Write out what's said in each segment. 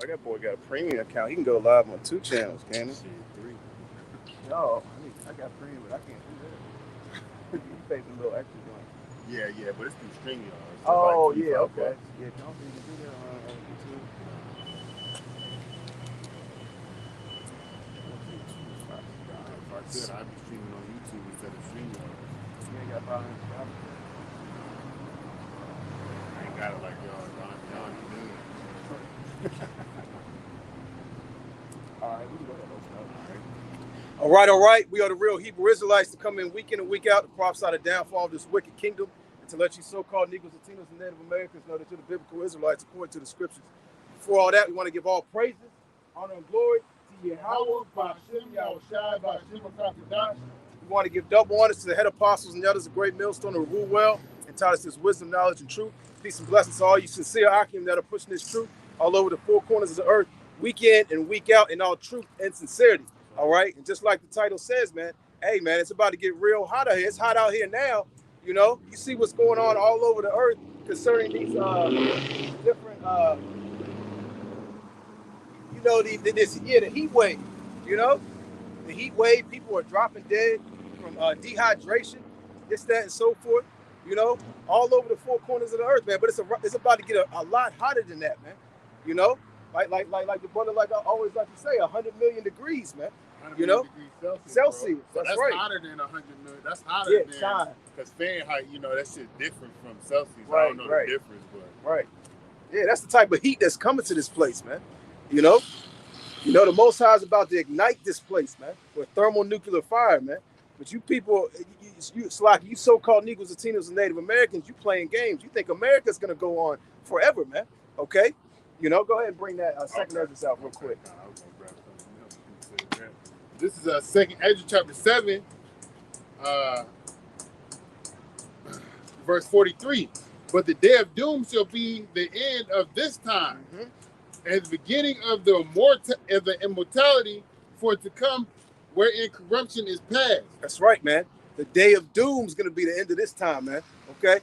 Oh, that boy got a premium account. He can go live on 2 channels, can he? Shit, 3. No, I got premium, but I can't do that. You pay some little extra on. Yeah, but it's through StreamYard, so it's like Oh, yeah, 25 okay. bucks. Yeah, don't need to do that on YouTube. If I could, I'd be streaming on YouTube instead of StreamYard. You ain't got $500. I ain't got it like y'all do. All right, we can go ahead and open up. All right. We are the real Hebrew Israelites to come in week and week out to prophesy the downfall of this wicked kingdom and to let you so-called Negroes, Latinos, and Native Americans know that you're the biblical Israelites according to the scriptures. Before all that, we want to give all praises, honor, and glory to Yahweh, Ba'ashem, Yahushai, Ba'ashem, Kakadash. We want to give double honors to the head apostles and the others, a great millstone to rule well and taught us this wisdom, knowledge, and truth. Peace and blessings to all you sincere Akim that are pushing this truth all over the four corners of the earth, week in and week out, in all truth and sincerity. All right. And just like the title says, man, hey, man, it's about to get real hot out here. It's hot out here now. You know, you see what's going on all over the earth concerning these different, the heat wave. You know, the heat wave, people are dropping dead from dehydration, this, that, and so forth. You know, all over the four corners of the earth, man. But it's about to get a lot hotter than that, man. You know, like the brother, like I always like to say, 100 million degrees, man. You know, Celsius. So that's right. Hotter than 100 million. That's hotter than, because Fahrenheit, that shit's different from Celsius. Right, I don't know the difference, but right. Yeah, that's the type of heat that's coming to this place, man. You know, the Most High is about to ignite this place, man, with thermonuclear fire, man. But you people, it's like you so-called Negroes, Latinos, and Native Americans, you playing games. You think America's gonna go on forever, man? Okay, go ahead and bring that second Esdras out real quick. I was gonna grab something else. This is second Esdras chapter 7, verse 43. But the day of doom shall be the end of this time, and the beginning of the immortality for it to come, wherein corruption is past. That's right, man. The day of doom is going to be the end of this time, man. Okay?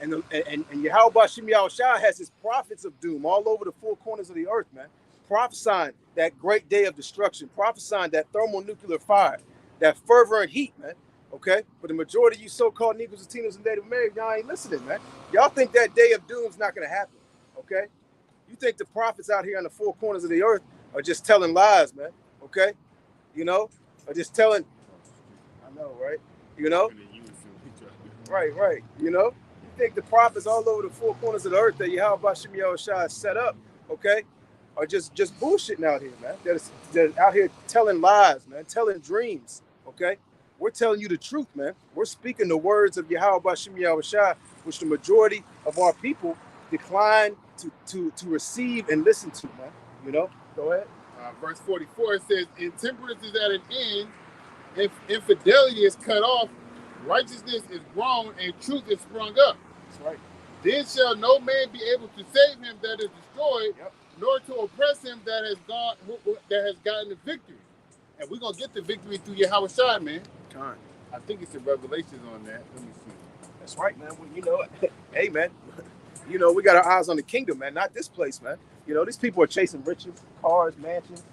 And Yahweh Ba'ashem Yahushai has his prophets of doom all over the four corners of the earth, man. Prophesying that great day of destruction, prophesying that thermonuclear fire, that fervent heat, man. Okay? But the majority of you so-called Negroes, Latinos, and Native Americans, y'all ain't listening, man. Y'all think that day of doom is not going to happen. Okay? You think the prophets out here on the four corners of the earth are just telling lies, man. Okay? Or just telling, I know, right? Right. You think the prophets all over the four corners of the earth that Yahweh Ba'ashem Yahushai set up, okay, are just bullshitting out here, man. They're out here telling lies, man, telling dreams, okay? We're telling you the truth, man. We're speaking the words of Yahweh Ba'ashem Yahushai, which the majority of our people decline to receive and listen to, man. Go ahead. Verse 44, it says, intemperance is at an end, if infidelity is cut off, righteousness is grown, and truth is sprung up. That's right. Then shall no man be able to save him that is destroyed, nor to oppress him that has gotten the victory. And we're gonna get the victory through Yahushua, man. Kind. I think it's in Revelations on that. Let me see. That's right, man. Well, hey, man. We got our eyes on the kingdom, man, not this place, man. These people are chasing riches, cars, mansions,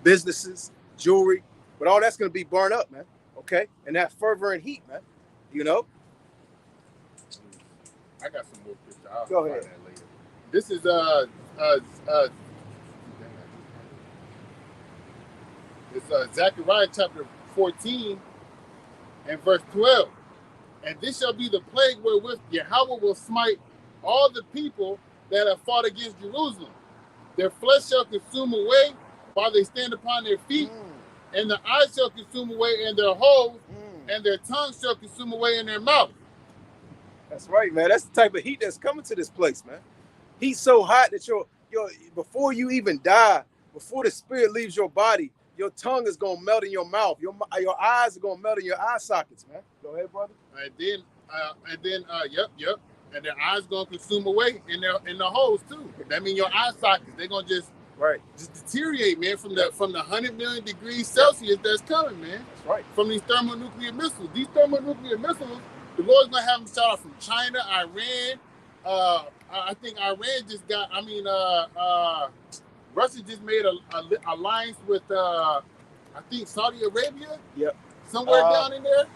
businesses, jewelry, but all that's going to be burned up, man. Okay? And that fervor and heat, man. I got some more pictures. I'll Go find ahead. that later. This is it's Zechariah chapter 14 and verse 12. And this shall be the plague wherewith Yahweh will smite all the people that have fought against Jerusalem. Their flesh shall consume away while they stand upon their feet, and their eyes shall consume away in their holes, and their tongue shall consume away in their mouth. That's right, man. That's the type of heat that's coming to this place, man. Heat's so hot that your before you even die, before the spirit leaves your body, your tongue is gonna melt in your mouth. Your eyes are gonna melt in your eye sockets, man. Go ahead, brother. And then, and their eyes gonna consume away in the holes too. That means your eye sockets, they're gonna just deteriorate, man, from the 100 million degrees Celsius that's coming, man. That's right. From these thermonuclear missiles. These thermonuclear missiles, the Lord's gonna have them shot off from China, Iran, I think Iran just got. I mean, Russia just made a alliance with I think Saudi Arabia. Yep. Somewhere down in there.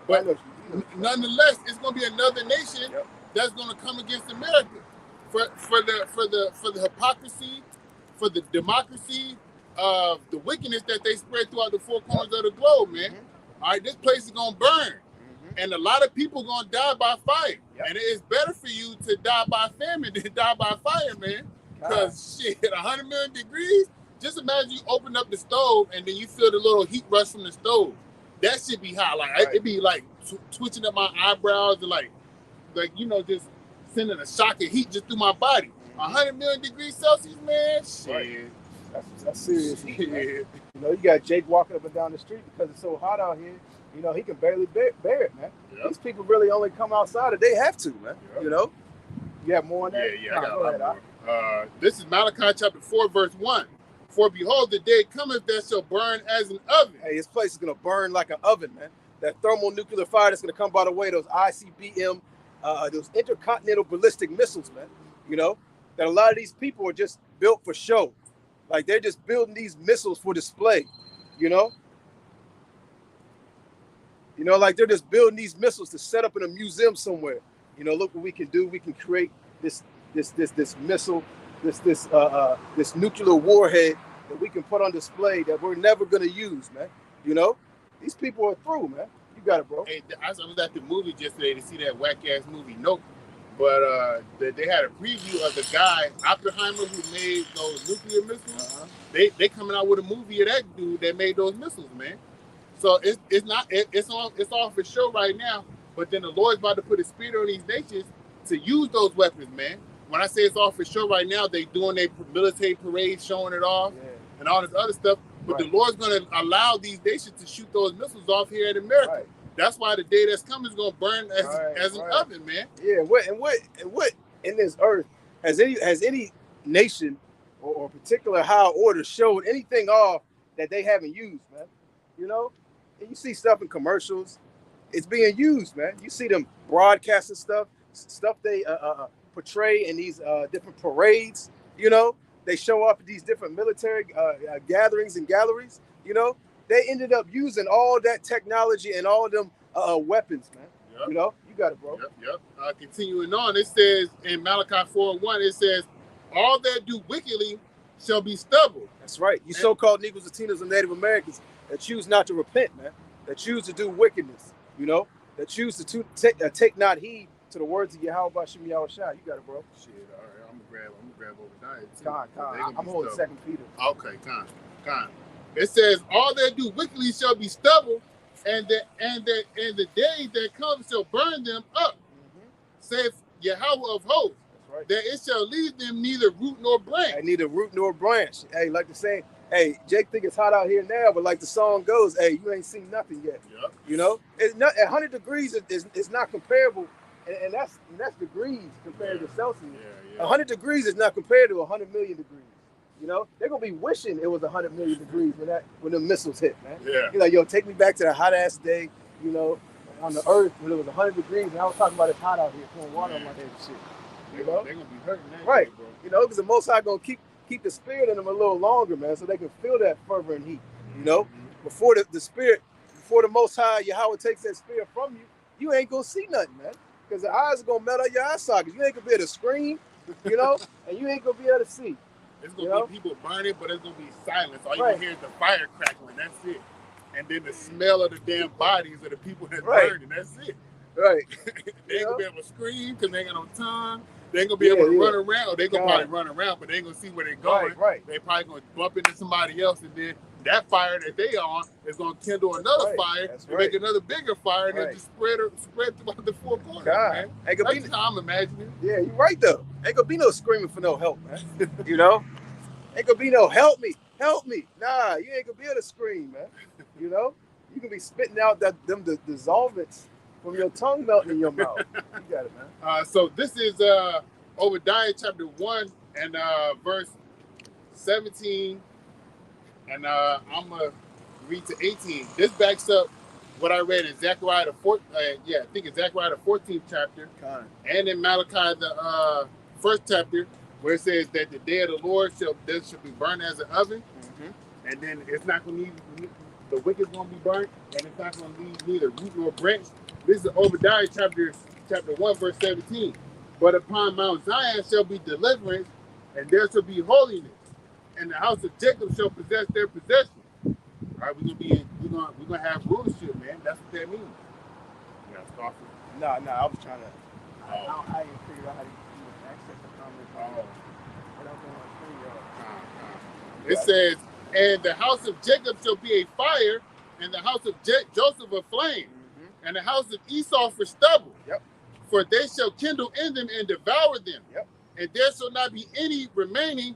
But nonetheless, it's going to be another nation that's going to come against America for the hypocrisy, for the democracy, the wickedness that they spread throughout the four corners of the globe, man. All right, this place is going to burn. And a lot of people are going to die by fire. And it's better for you to die by famine than die by fire, man. Because, shit, 100 million degrees, just imagine you open up the stove and then you feel the little heat rush from the stove. That should be hot. Like, it'd be like twitching up my eyebrows and like, you know, just sending a shock of heat just through my body. 100 million degrees Celsius, man, shit. That's serious. You know, you got Jake walking up and down the street because it's so hot out here. You know, he can barely bear it, man. These people really only come outside if they have to, man. You know? You have more on that? Yeah, I got a lot more. This is Malachi chapter 4, verse 1. For behold, the day cometh that shall burn as an oven. Hey, this place is going to burn like an oven, man. That thermonuclear fire that's going to come by the way, those ICBM, those intercontinental ballistic missiles, man. You know, that a lot of these people are just built for show. Like, they're just building these missiles for display, you know? You know, like they're just building these missiles to set up in a museum somewhere. You know, look what we can do. We can create this missile, this nuclear warhead that we can put on display that we're never gonna use, man. You know, these people are through, man. You got it, bro. Hey, I was at the movie yesterday to see that whack ass movie, Nope. But they had a preview of the guy Oppenheimer who made those nuclear missiles. They coming out with a movie of that dude that made those missiles, man. So it's all for show right now. But then the Lord's about to put a spirit on these nations to use those weapons, man. When I say it's all for show right now, they doing their military parades, showing it off, and all this other stuff. But the Lord's going to allow these nations to shoot those missiles off here in America. That's why the day that's coming is going to burn as an oven, man. Yeah. What in this earth has any nation or particular high order showed anything off that they haven't used, man? You know, and you see stuff in commercials. It's being used, man. You see them broadcasting stuff they portray in these different parades. You know, they show off at these different military gatherings and galleries. You know, they ended up using all that technology and all them weapons, man. You know, you got it, bro. Continuing on, it says in Malachi 4:1, it says, all that do wickedly shall be stubble. That's right. You so-called Negroes, Latinos, and Native Americans that choose not to repent, man. That choose to do wickedness, you know. That choose to take not heed to the words of Yahweh Bashim Yahushua. You got it, bro. Shit, all right. I'm gonna grab over Con. I'm holding 2 Peter. Okay, con. It says, all that do wickedly shall be stubble, and the day that comes shall burn them up. Saith Yahweh of hosts. Right. That it shall leave them neither root nor branch. Neither root nor branch. Hey, like the saying, hey, Jake think it's hot out here now, but like the song goes, hey, you ain't seen nothing yet. You know, it's not 100 degrees is not comparable, and that's degrees compared to Celsius. 100 degrees is not compared to 100 million degrees. You know, they're gonna be wishing it was 100 million degrees when the missiles hit, man. You're like, yo, take me back to the hot ass day, you know, on the earth when it was 100 degrees, and I was talking about it's hot out here, pouring water on my head and shit. You know, they're gonna be hurting that right, day, bro. You know, because the Most High gonna keep the spirit in them a little longer, man, so they can feel that fervor and heat. You know, before the Most High Yahweh takes that spirit from you, you ain't gonna see nothing, man, because the eyes are gonna melt out your eye sockets. You ain't gonna be able to scream, you know, and you ain't gonna be able to see. It's gonna be people burning, but it's gonna be silence. All you can hear is the fire crackling. That's it. And then the smell of the damn bodies of the people that's burning. That's it. Right. They ain't gonna be able to scream because they ain't got no tongue. They ain't gonna be able to run around. Or they gonna probably run around, but they ain't gonna see where they're going. They probably gonna bump into somebody else, and then that fire that they on is gonna kindle another fire and make another bigger fire, and then just spread throughout the four corners, man. That's how I'm imagining. Yeah, you're right though. Ain't gonna be no screaming for no help, man. You know, ain't gonna be no help me. Nah, you ain't gonna be able to scream, man. You know, you can be spitting out the dissolvents from your tongue melting in your mouth. You got it, man. So this is Obadiah chapter 1 and verse 17, and I'm gonna read to 18. This backs up what I read in Zechariah the 14th chapter, and in Malachi the first chapter, where it says that the day of the Lord shall be burned as an oven, and then it's not going to need the wicked's going to be burnt, and it's not going to leave neither root nor branch. This is Obadiah chapter 1 verse 17. But upon Mount Zion shall be deliverance, and there shall be holiness, and the house of Jacob shall possess their possession. All right, we're gonna have rulership, man. That's what that means. You got scoffing? No, I was trying to. I didn't figure out how to access the comments. It says, and the house of Jacob shall be a fire, and the house of Joseph a flame, and the house of Esau for stubble. Yep. For they shall kindle in them and devour them. Yep. And there shall not be any remaining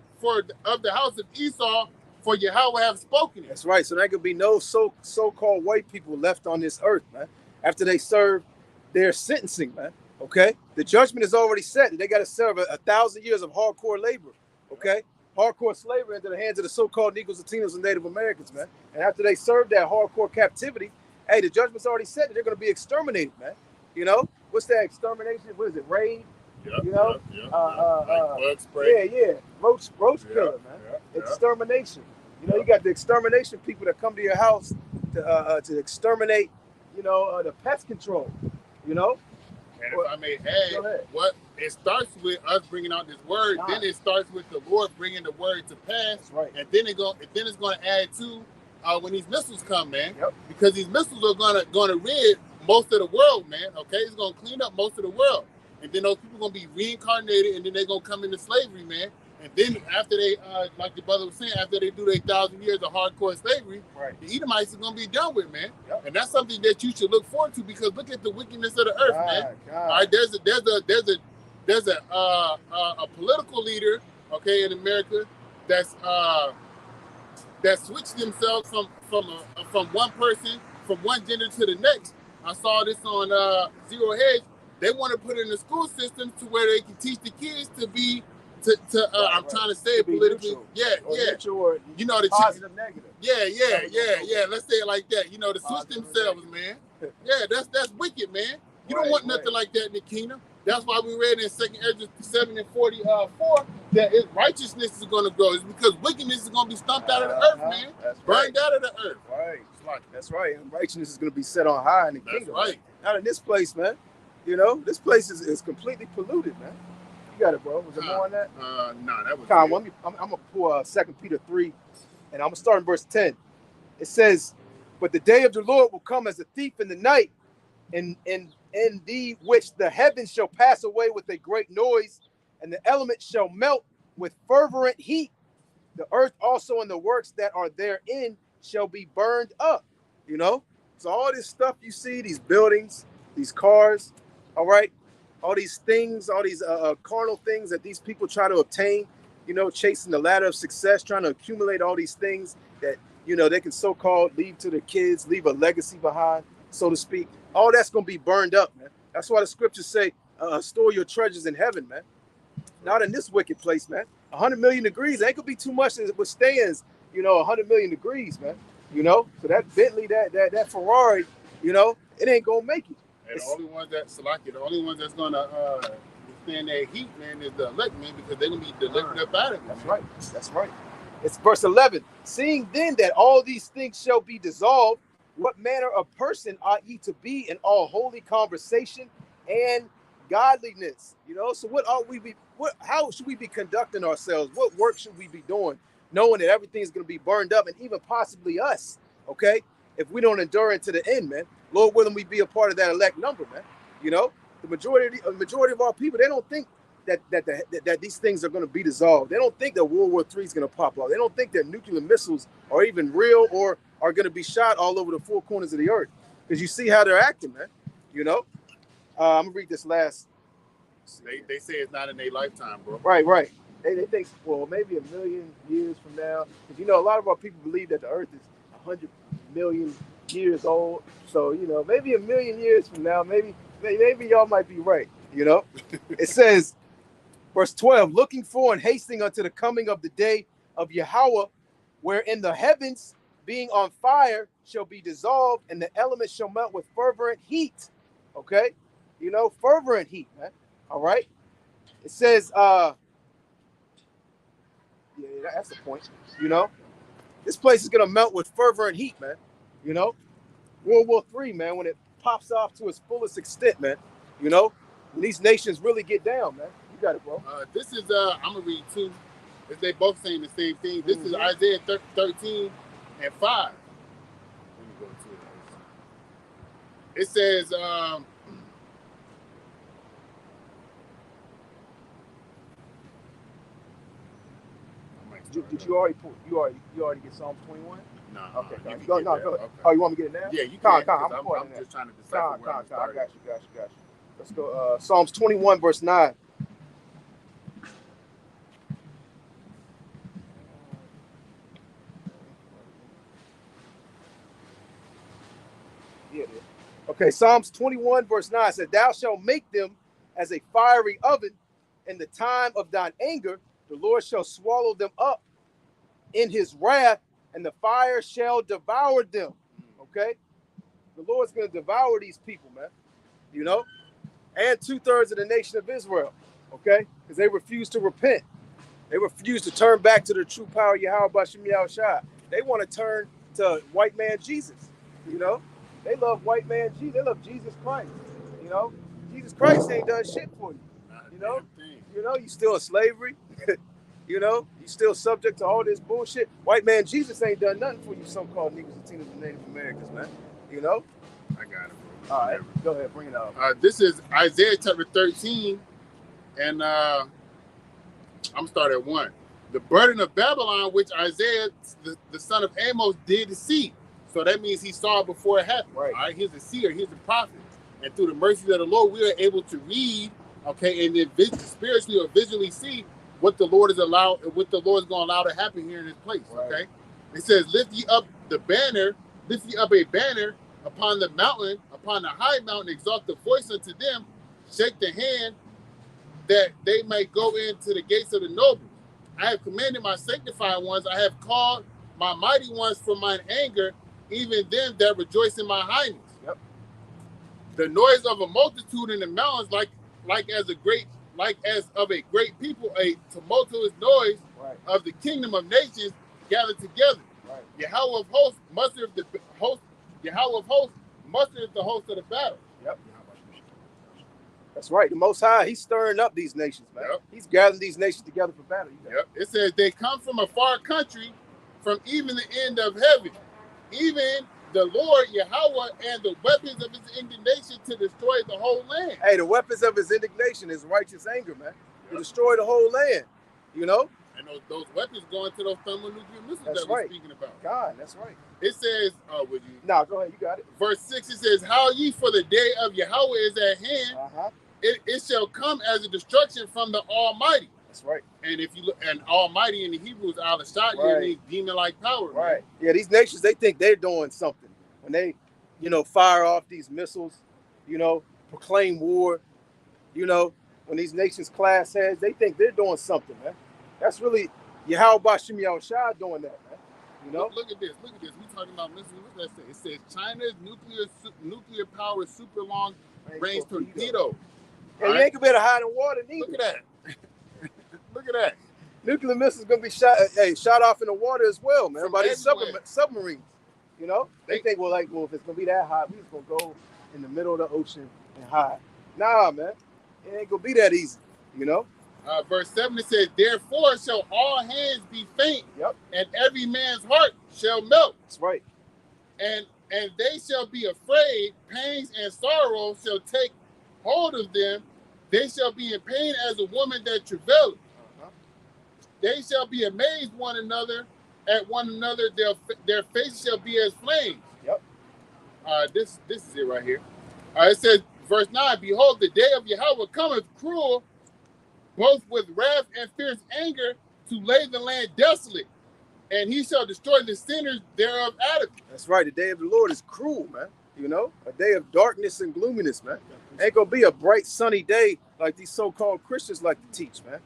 of the house of Esau, for Yahweh have spoken it. That's right. So there could be no so-called white people left on this earth, man, after they serve their sentencing, man. Okay? The judgment is already set. They got to serve 1,000 years of hardcore labor, okay? Hardcore slavery into the hands of the so-called Negroes, Latinos, and Native Americans, man. And after they serve that hardcore captivity, hey, the judgment's already set that they're going to be exterminated, man. You know? What's that extermination? What is it? Raid? Yep, you know? like bug spray. Yeah. Roach killer, man. Extermination. You know, you got the extermination people that come to your house to exterminate, you know, the pest control, you know? And if I may add, what it starts with us bringing out this word, then it starts with the Lord bringing the word to pass. That's right. And then it's going to add to when these missiles come, man. Yep. Because these missiles are going to rid most of the world, man. Okay, it's going to clean up most of the world, and then those people are going to be reincarnated, and then they're going to come into slavery, man. And then after they, like the brother was saying, after they do their 1,000 years of hardcore slavery, the Edomites are going to be done with, man. Yep. And that's something that you should look forward to, because look at the wickedness of the earth, man. All right, there's a political leader, okay, in America that switched themselves from one person, from one gender to the next. I saw this on Zero Hedge. They want to put it in the school system to where they can teach the kids to be I'm trying to say it politically. Neutral, you know, the positive, negative. Yeah. Let's say it like that. You know, to switch themselves, man. Yeah, that's wicked, man. You don't want nothing like that in the kingdom. That's why we read in 2nd Ezra 7:44 that righteousness is going to grow. It's because wickedness is going to be stomped out of the earth, man. Burned out of the earth. Right. That's right. And righteousness is going to be set on high in the kingdom. Right. Not in this place, man. You know, this place is completely polluted, man. You got it, bro. Was there more on that? No, that was good. I'm going to pull 2 Peter 3, and I'm going to start in verse 10. It says, but the day of the Lord will come as a thief in the night, in the which the heavens shall pass away with a great noise, and the elements shall melt with fervent heat. The earth also and the works that are therein shall be burned up. You know? So all this stuff you see, these buildings, these cars, all right? All these things, all these carnal things that these people try to obtain, you know, chasing the ladder of success, trying to accumulate all these things that, you know, they can so-called leave to their kids, leave a legacy behind, so to speak. All that's going to be burned up, man. That's why the scriptures say, store your treasures in heaven, man. Not in this wicked place, man. 100 million degrees ain't going to be too much that withstands, you know, 100 million degrees, man. You know, so that Bentley, that Ferrari, you know, it ain't going to make it. And the only ones that's gonna withstand that heat, man, is the elect, man, because they're gonna be delivered up out of it. That's right. It's verse 11. Seeing then that all these things shall be dissolved, what manner of person ought ye to be in all holy conversation and godliness? You know, so how should we be conducting ourselves? What work should we be doing, knowing that everything is gonna be burned up, and even possibly us, okay? If we don't endure it to the end, man. Lord willing, we be a part of that elect number, man. You know, the majority of our people, they don't think that these things are going to be dissolved. They don't think that World War III is going to pop up. They don't think that nuclear missiles are even real or are going to be shot all over the four corners of the earth. Because you see how they're acting, man. You know, I'm gonna read this last. They say it's not in their lifetime, bro. Right. They think, well, maybe 1 million years from now. Because, you know, a lot of our people believe that the earth is 100 million years old, so you know, maybe 1 million years from now, maybe y'all might be right. You know, it says, verse 12, looking for and hasting unto the coming of the day of Yahweh, wherein the heavens being on fire, shall be dissolved, and the elements shall melt with fervent heat. Okay? You know, fervent heat, man. All right? It says, yeah, that's the point. You know? This place is going to melt with fervent heat, man. You know? World War III, man, when it pops off to its fullest extent, man. You know? When these nations really get down, man. You got it, bro. This is, I'm going to read two. They both saying the same thing. This is Isaiah 13 and 5. Let me go to it. It says, did you already pull? You already get Psalm 21? No. Okay. Go No. Okay. Oh, you want me to get it now? Yeah, you can. I'm just trying to decipher where I'm I got you. Let's go. Psalms 21, verse 9. Yeah, okay, Psalms 21, verse 9 said, Thou shalt make them as a fiery oven in the time of thine anger. The Lord shall swallow them up in his wrath, and the fire shall devour them. Okay? The Lord's going to devour these people, man. You know? And 2/3 of the nation of Israel. Okay? Because they refuse to repent. They refuse to turn back to the true power of Yahweh Bashim Yahushua. They want to turn to white man Jesus. You know? They love white man Jesus. They love Jesus Christ. You know? Jesus Christ ain't done shit for you. You know? You know, you still in slavery. You know, you still subject to all this bullshit. White man Jesus ain't done nothing for you so-called Negroes, Latinos, and Native Americans, man. You know? I got it, bro. All right, go ahead, bring it out. This is Isaiah chapter 13, and I'm starting at 1. The burden of Babylon, which Isaiah, the son of Amos, did see. So that means he saw it before it happened. Right. All right, here's the seer, here's the prophet. And through the mercies of the Lord, we are able to read, okay, and then spiritually or visually see what the Lord is going to allow to happen here in this place. Right. Okay. It says, lift ye up a banner upon the mountain, upon the high mountain, exalt the voice unto them, shake the hand that they may go into the gates of the nobles. I have commanded my sanctified ones, I have called my mighty ones from mine anger, even them that rejoice in my highness. Yep. The noise of a multitude in the mountains, like as of a great people, a tumultuous noise of the kingdom of nations gathered together. Right. Yahweh of hosts mustered the host of the battle. Yep. That's right. The Most High, he's stirring up these nations, man. Yep. He's gathering these nations together for battle. Yep. It says they come from a far country, from even the end of heaven, even the Lord Yahweh, and the weapons of his indignation to destroy the whole land. Hey, the weapons of his indignation is righteous anger, man. To destroy the whole land, you know? And those weapons go into those thermonuclear missiles that we're speaking about. God, that's right. It says, would you? No, go ahead, you got it. Verse 6, it says, how ye for the day of Yahweh is at hand, it shall come as a destruction from the Almighty. That's right. And if you look, and Almighty in the Hebrew is Al-Ashad, means demon-like power. Right. Man. Yeah, these nations, they think they're doing something. When they, fire off these missiles, proclaim war, when these nations class heads, they think they're doing something, man. That's really Yahweh Bashim Yahushua doing that, man. Look at this. We talking about missiles. What does that say? It says China's nuclear power super long range torpedo. And you ain't gonna be able to hide in water neither. Look at that. Look at that. Nuclear missiles gonna be shot off in the water as well, man. By these submarines. They think, well, if it's gonna be that hot, we just gonna go in the middle of the ocean and hide. Nah, man, it ain't gonna be that easy. Verse 7, it says, therefore shall all hands be faint, and every man's heart shall melt. That's right. And they shall be afraid, pains and sorrow shall take hold of them. They shall be in pain as a woman that travaileth. They shall be amazed at one another. Their faces shall be as flames. Yep. This is it right here. It says, verse 9, behold, the day of Yahweh cometh cruel, both with wrath and fierce anger, to lay the land desolate, and he shall destroy the sinners thereof out of it. That's right. The day of the Lord is cruel, man. A day of darkness and gloominess, man. Ain't gonna be a bright, sunny day like these so-called Christians like to teach, man.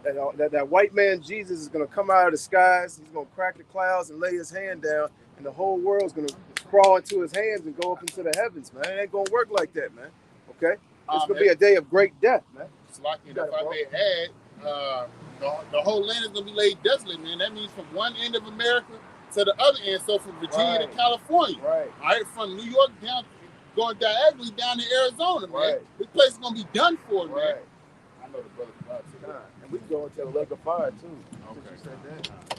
That white man Jesus is gonna come out of the skies. He's gonna crack the clouds and lay his hand down, and the whole world's gonna crawl into his hands and go up into the heavens, man. It ain't gonna work like that, man. Okay, it's gonna be a day of great death, man. It's like, if I may add, the whole land is gonna be laid desolate, man. That means from one end of America to the other end. So from Virginia to California, right? All right, from New York down, going diagonally down to Arizona, man. Right. This place is gonna be done for, man. Right. I know the brother about it. And we can go into the lake of fire too. Okay. Since you said that.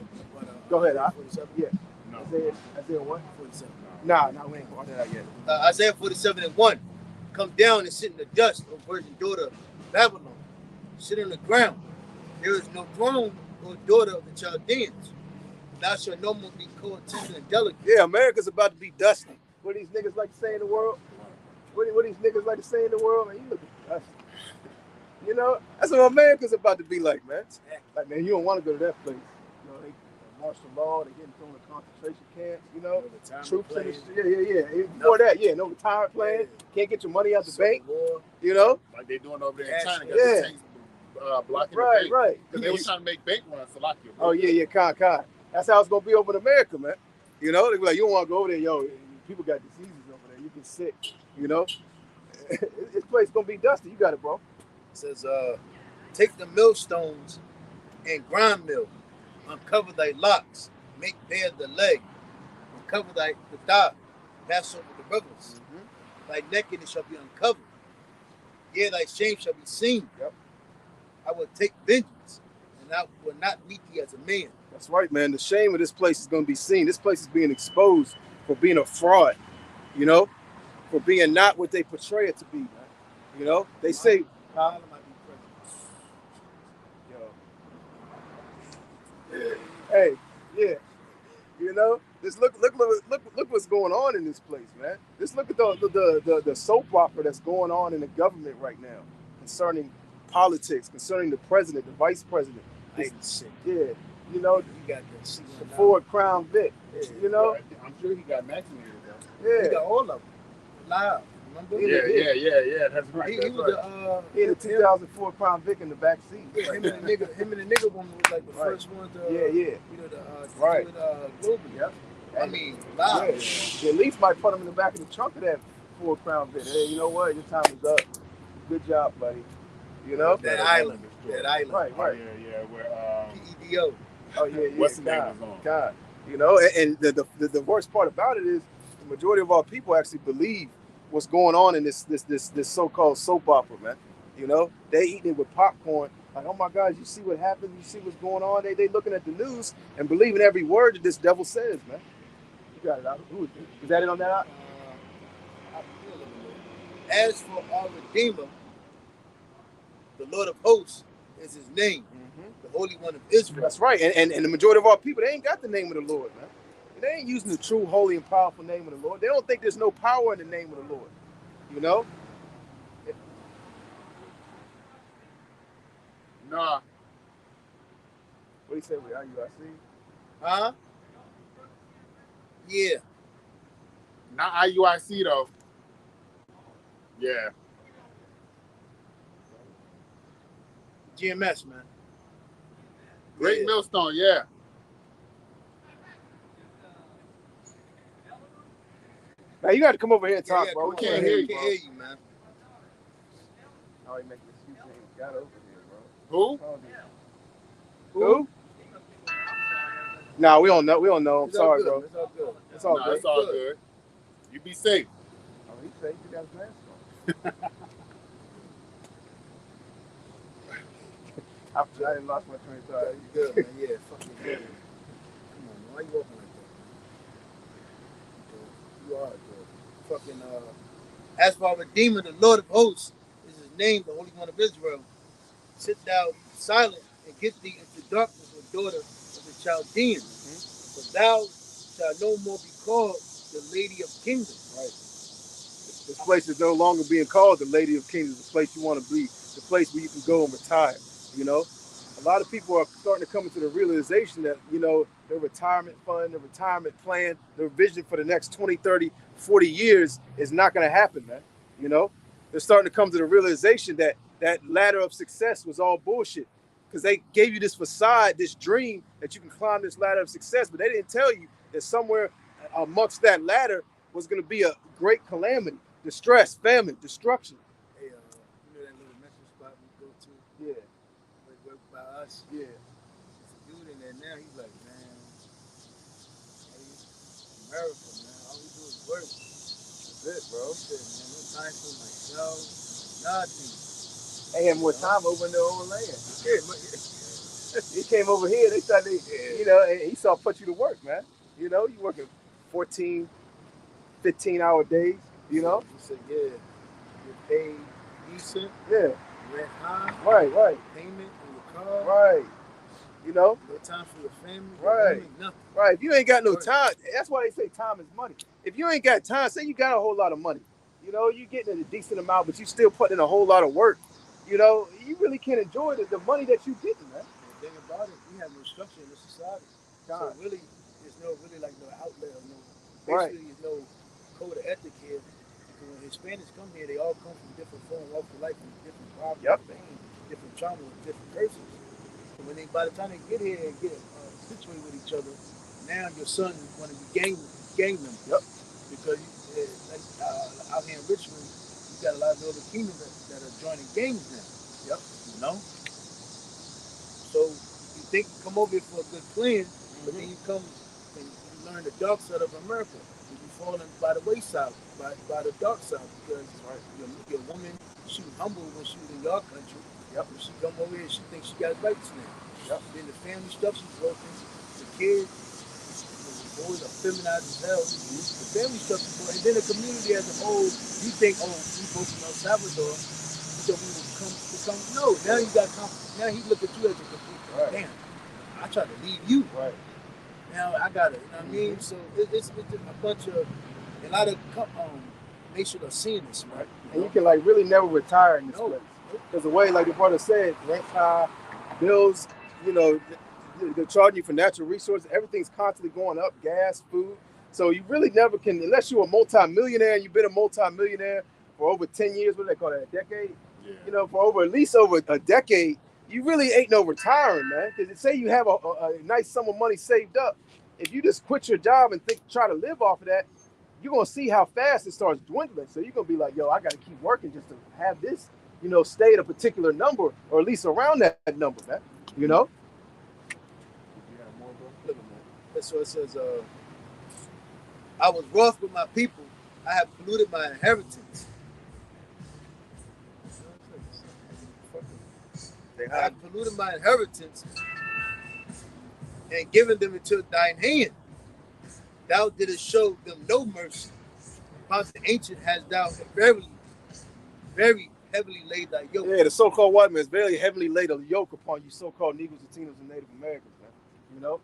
Go ahead, yeah. No. Isaiah 1? 47. Nah, we ain't going to that yet. Isaiah 47:1. Come down and sit in the dust, O virgin daughter of Babylon. Sit on the ground. There is no throne, O daughter of the Chaldeans. Thou shalt no more be called tender and delicate. Yeah, America's about to be dusty. What these niggas like to say in the world? What these niggas like to say in the world? Man, you look dusty. You know, that's what America's about to be like, man. Like, man, you don't want to go to that place. You know, they martial law, they getting thrown in concentration camps, you know, troops in the before that, no retirement plan, can't get your money out the bank, you know, like they doing over there in China. Got Yeah. the tanks, blocking right, the bank. right. Because they was trying to make bank runs, Salakia. Oh yeah, con. That's how it's gonna be over in America, man. You know, they be like, you don't want to go over there, yo. People got diseases over there. You get sick, you know. This place gonna be dusty. You got it, bro. It says, take the millstones and grind mill, uncover thy locks, make bare the leg, uncover the thigh, pass over the rivers. Thy nakedness shall be uncovered. Yeah, thy shame shall be seen. Yep. I will take vengeance, and I will not meet thee as a man. That's right, man. The shame of this place is gonna be seen. This place is being exposed for being a fraud, you know, for being not what they portray it to be, man. You know, they say, hey, yeah, you know, just look what's going on in this place, man. Just look at the soap opera that's going on in the government right now concerning politics, concerning the president, the vice president. Yeah, you know, You got the Ford Crown Vic, you know. I'm sure he got vaccinated, though. You Yeah, got all of them live. Remember? Yeah. That's right. He That's was right. he had a 2004 Crown Vic in the back seat. him and the nigga woman was like the first one to Yeah. you know to Right. do it globally. Yep. I mean, live. Yeah. At least might put him in the back of the trunk of that Ford Crown Vic. Hey, you know what? Your time is up. Good job, buddy. You know? That island. Right. Yeah. Where PEDO. Oh yeah. What's the name was on? God. You know, and the worst part about it is the majority of our people actually believe what's going on in this so-called soap opera, man. You know, they eating it with popcorn. Like, oh my God, you see what happened? You see what's going on? They looking at the news and believing every word that this devil says, man. You got it out. Who is that it on that out? As for our Redeemer, the Lord of hosts is his name, the Holy One of Israel. That's right. And the majority of our people, they ain't got the name of the Lord, man. They ain't using the true, holy, and powerful name of the Lord. They don't think there's no power in the name of the Lord. You know? Nah. What do you say with IUIC? Huh? Yeah. Not IUIC, though. Yeah. GMS, man. Great Yeah. Millstone, yeah. Now you got to come over here and talk, bro. We We can't hear you, man. Oh, you making excuses. Ain't got over here, Who? bro. Who? Nah, we don't know. I'm It's all sorry, good. bro. It's all good. It's all Nah, good. it's all good. You be safe. Oh, he said he got his mask on. I didn't lost my train of thought. You good, man. Yeah, fucking good. Come on, man. Why you walking like that? You are good. Fucking, as for our Redeemer, the Lord of hosts is his name, the Holy One of Israel. Sit thou silent and get thee into darkness, O daughter of the Chaldeans. For thou shalt no more be called the Lady of Kingdoms. Right. This place is no longer being called the Lady of Kings. It's the place you want to be. The place where you can go and retire. You know, a lot of people are starting to come into the realization that, you know, their retirement fund, their retirement plan, their vision for the next 20, 30, 40 years is not going to happen, man. You know, they're starting to come to the realization that that ladder of success was all bullshit, because they gave you this facade, this dream that you can climb this ladder of success, but they didn't tell you that somewhere amongst that ladder was going to be a great calamity, distress, famine, destruction. Hey, you know that little Mexican spot we go to? Yeah, Right by us? yeah. There's a dude in there now. He's like, man, hey, America, man. All we do is work. That's it, bro. He said, man, no time for myself, nothing. They had more time over in their own land. Yeah, he came over here. They thought they, you know, and he saw put you to work, man. You know, you working 14, 15-hour days. You know. He said, yeah, you're paid decent, Yeah. rent high, Right. payment on your car, Right. You know. no time for your family, Right. nothing. Right. If you ain't got no Right. time, that's why they say time is money. If you ain't got time, say you got a whole lot of money. You know, you getting a decent amount, but you still putting in a whole lot of work. You know, you really can't enjoy the money that you getting, man. The thing about it, we have no structure in the society. God. So really, there's no like no outlet or no. Right. Basically, there's no code of ethic here. Because when Hispanics come here, they all come from different forms of life, from different problems, Yep. pain, different trauma, different curses. So when they, by the time they get here and get situated with each other, now your son want to be gang member. Yep. Because out here in Richmond, you got a lot of the other kingdoms that are joining gangs now. Yep. You know. So you think you come over here for a good plan, but then you come and you learn the dark side of America. You falling by the wayside, by the dark side, because your woman, she was humble when she was in your country. Yep. When she come over here, she thinks she got rights now. Yep. Then the family structure's broken. The kids, the boys are feminized as hell. The family structure's broken. And then the community as a whole, you think, oh, we both from El Salvador, so we will become. No, now you got confidence. Now he look at you as a complete. Right. Damn, I tried to leave you. Right. Now I got it. You know what I mean? So it's a bunch of a lot of nations are seeing this, right? And you can like really never retire in this No. place. Because the way, like the brother said, rent high, bills, you know, they're charging you for natural resources. Everything's constantly going up, gas, food. So you really never can, unless you're a multi-millionaire and you've been a multi-millionaire for over 10 years, what do they call that, a decade? Yeah. You know, for at least over a decade, you really ain't no retiring, man. Because say you have a nice sum of money saved up, if you just quit your job and try to live off of that, you're going to see how fast it starts dwindling. So you're going to be like, yo, I got to keep working just to have this, you know, stay at a particular number or at least around that number, man. You know? You got more, bro? Look at that. So it says, I was wroth with my people. I have polluted my inheritance. I have polluted my inheritance and given them into thine hand. Thou didst show them no mercy. Upon the ancient hast thou very, very heavily laid thy yoke. Yeah, the so-called white man is very heavily laid a yoke upon you so-called Negroes, Latinos, and Native Americans, man. You know?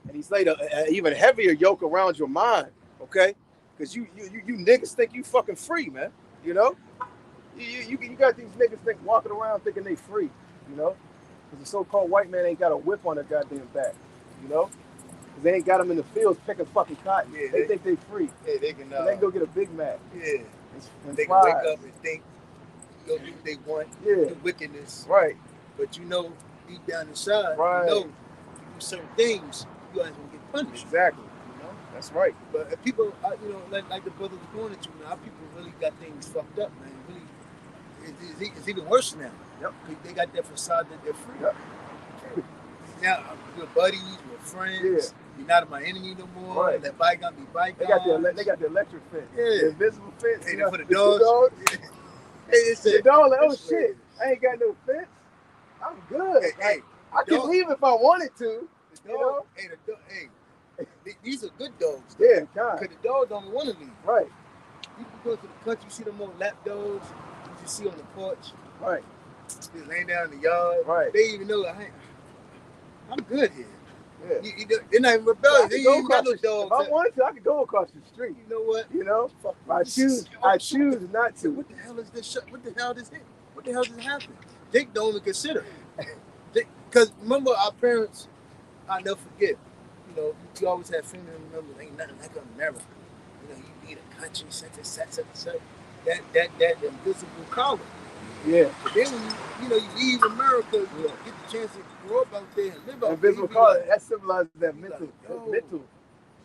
And he's laid an even heavier yoke around your mind, okay? Because you niggas think you fucking free, man. You know? You got these niggas walking around thinking they free, you know? Because the so-called white man ain't got a whip on their goddamn back, you know? Because they ain't got them in the fields picking fucking cotton. Yeah, they think they free. Yeah, they can. And they can go get a Big Mac. Yeah, and they can fries. wake up and think, go do what they want, Yeah. do wickedness. Right. But you know, deep down inside, Right. you know, if you do certain things, you guys will get punished. Exactly. You know? That's right. But if people, you know, like the brother was going at you, man, our people really got things fucked up, man. Really, it's even worse now. Yep. They got that facade that they're free. Yep. Now we're buddies, we're friends. Yeah. You're not my enemy no more. Right. That bygone be bygone. They got the electric fence. Yeah. The invisible fence. Hey, you know, for the dogs. Hey, it's The dog like, oh shit, I ain't got no fence. I'm good. Hey, I can dog. leave if I wanted to. the You dog. know? Hey, the dog. Hey, these are good dogs. Yeah, kind. Because the dog don't want to leave. Right, You can go to the country, you see them old lap dogs. You just see on the porch, right, just laying down in the yard. right. They even know I'm good here. Yeah. They're not even rebellious. They Go ain't got no across dogs. If I wanted to, I could go across the street. You know what? You know, Fuck. I choose not to. What the hell is this? What the hell is it? What the hell just happened? Jake don't even consider. Because remember, our parents, I'll never forget. You know, you always have family members. Ain't nothing like America. You know, you need a country, such. That invisible collar. Yeah. But then when you leave America, you get the chance to grow up out there and live out there. Invisible color, that symbolizes that mental. Like, yo. mental.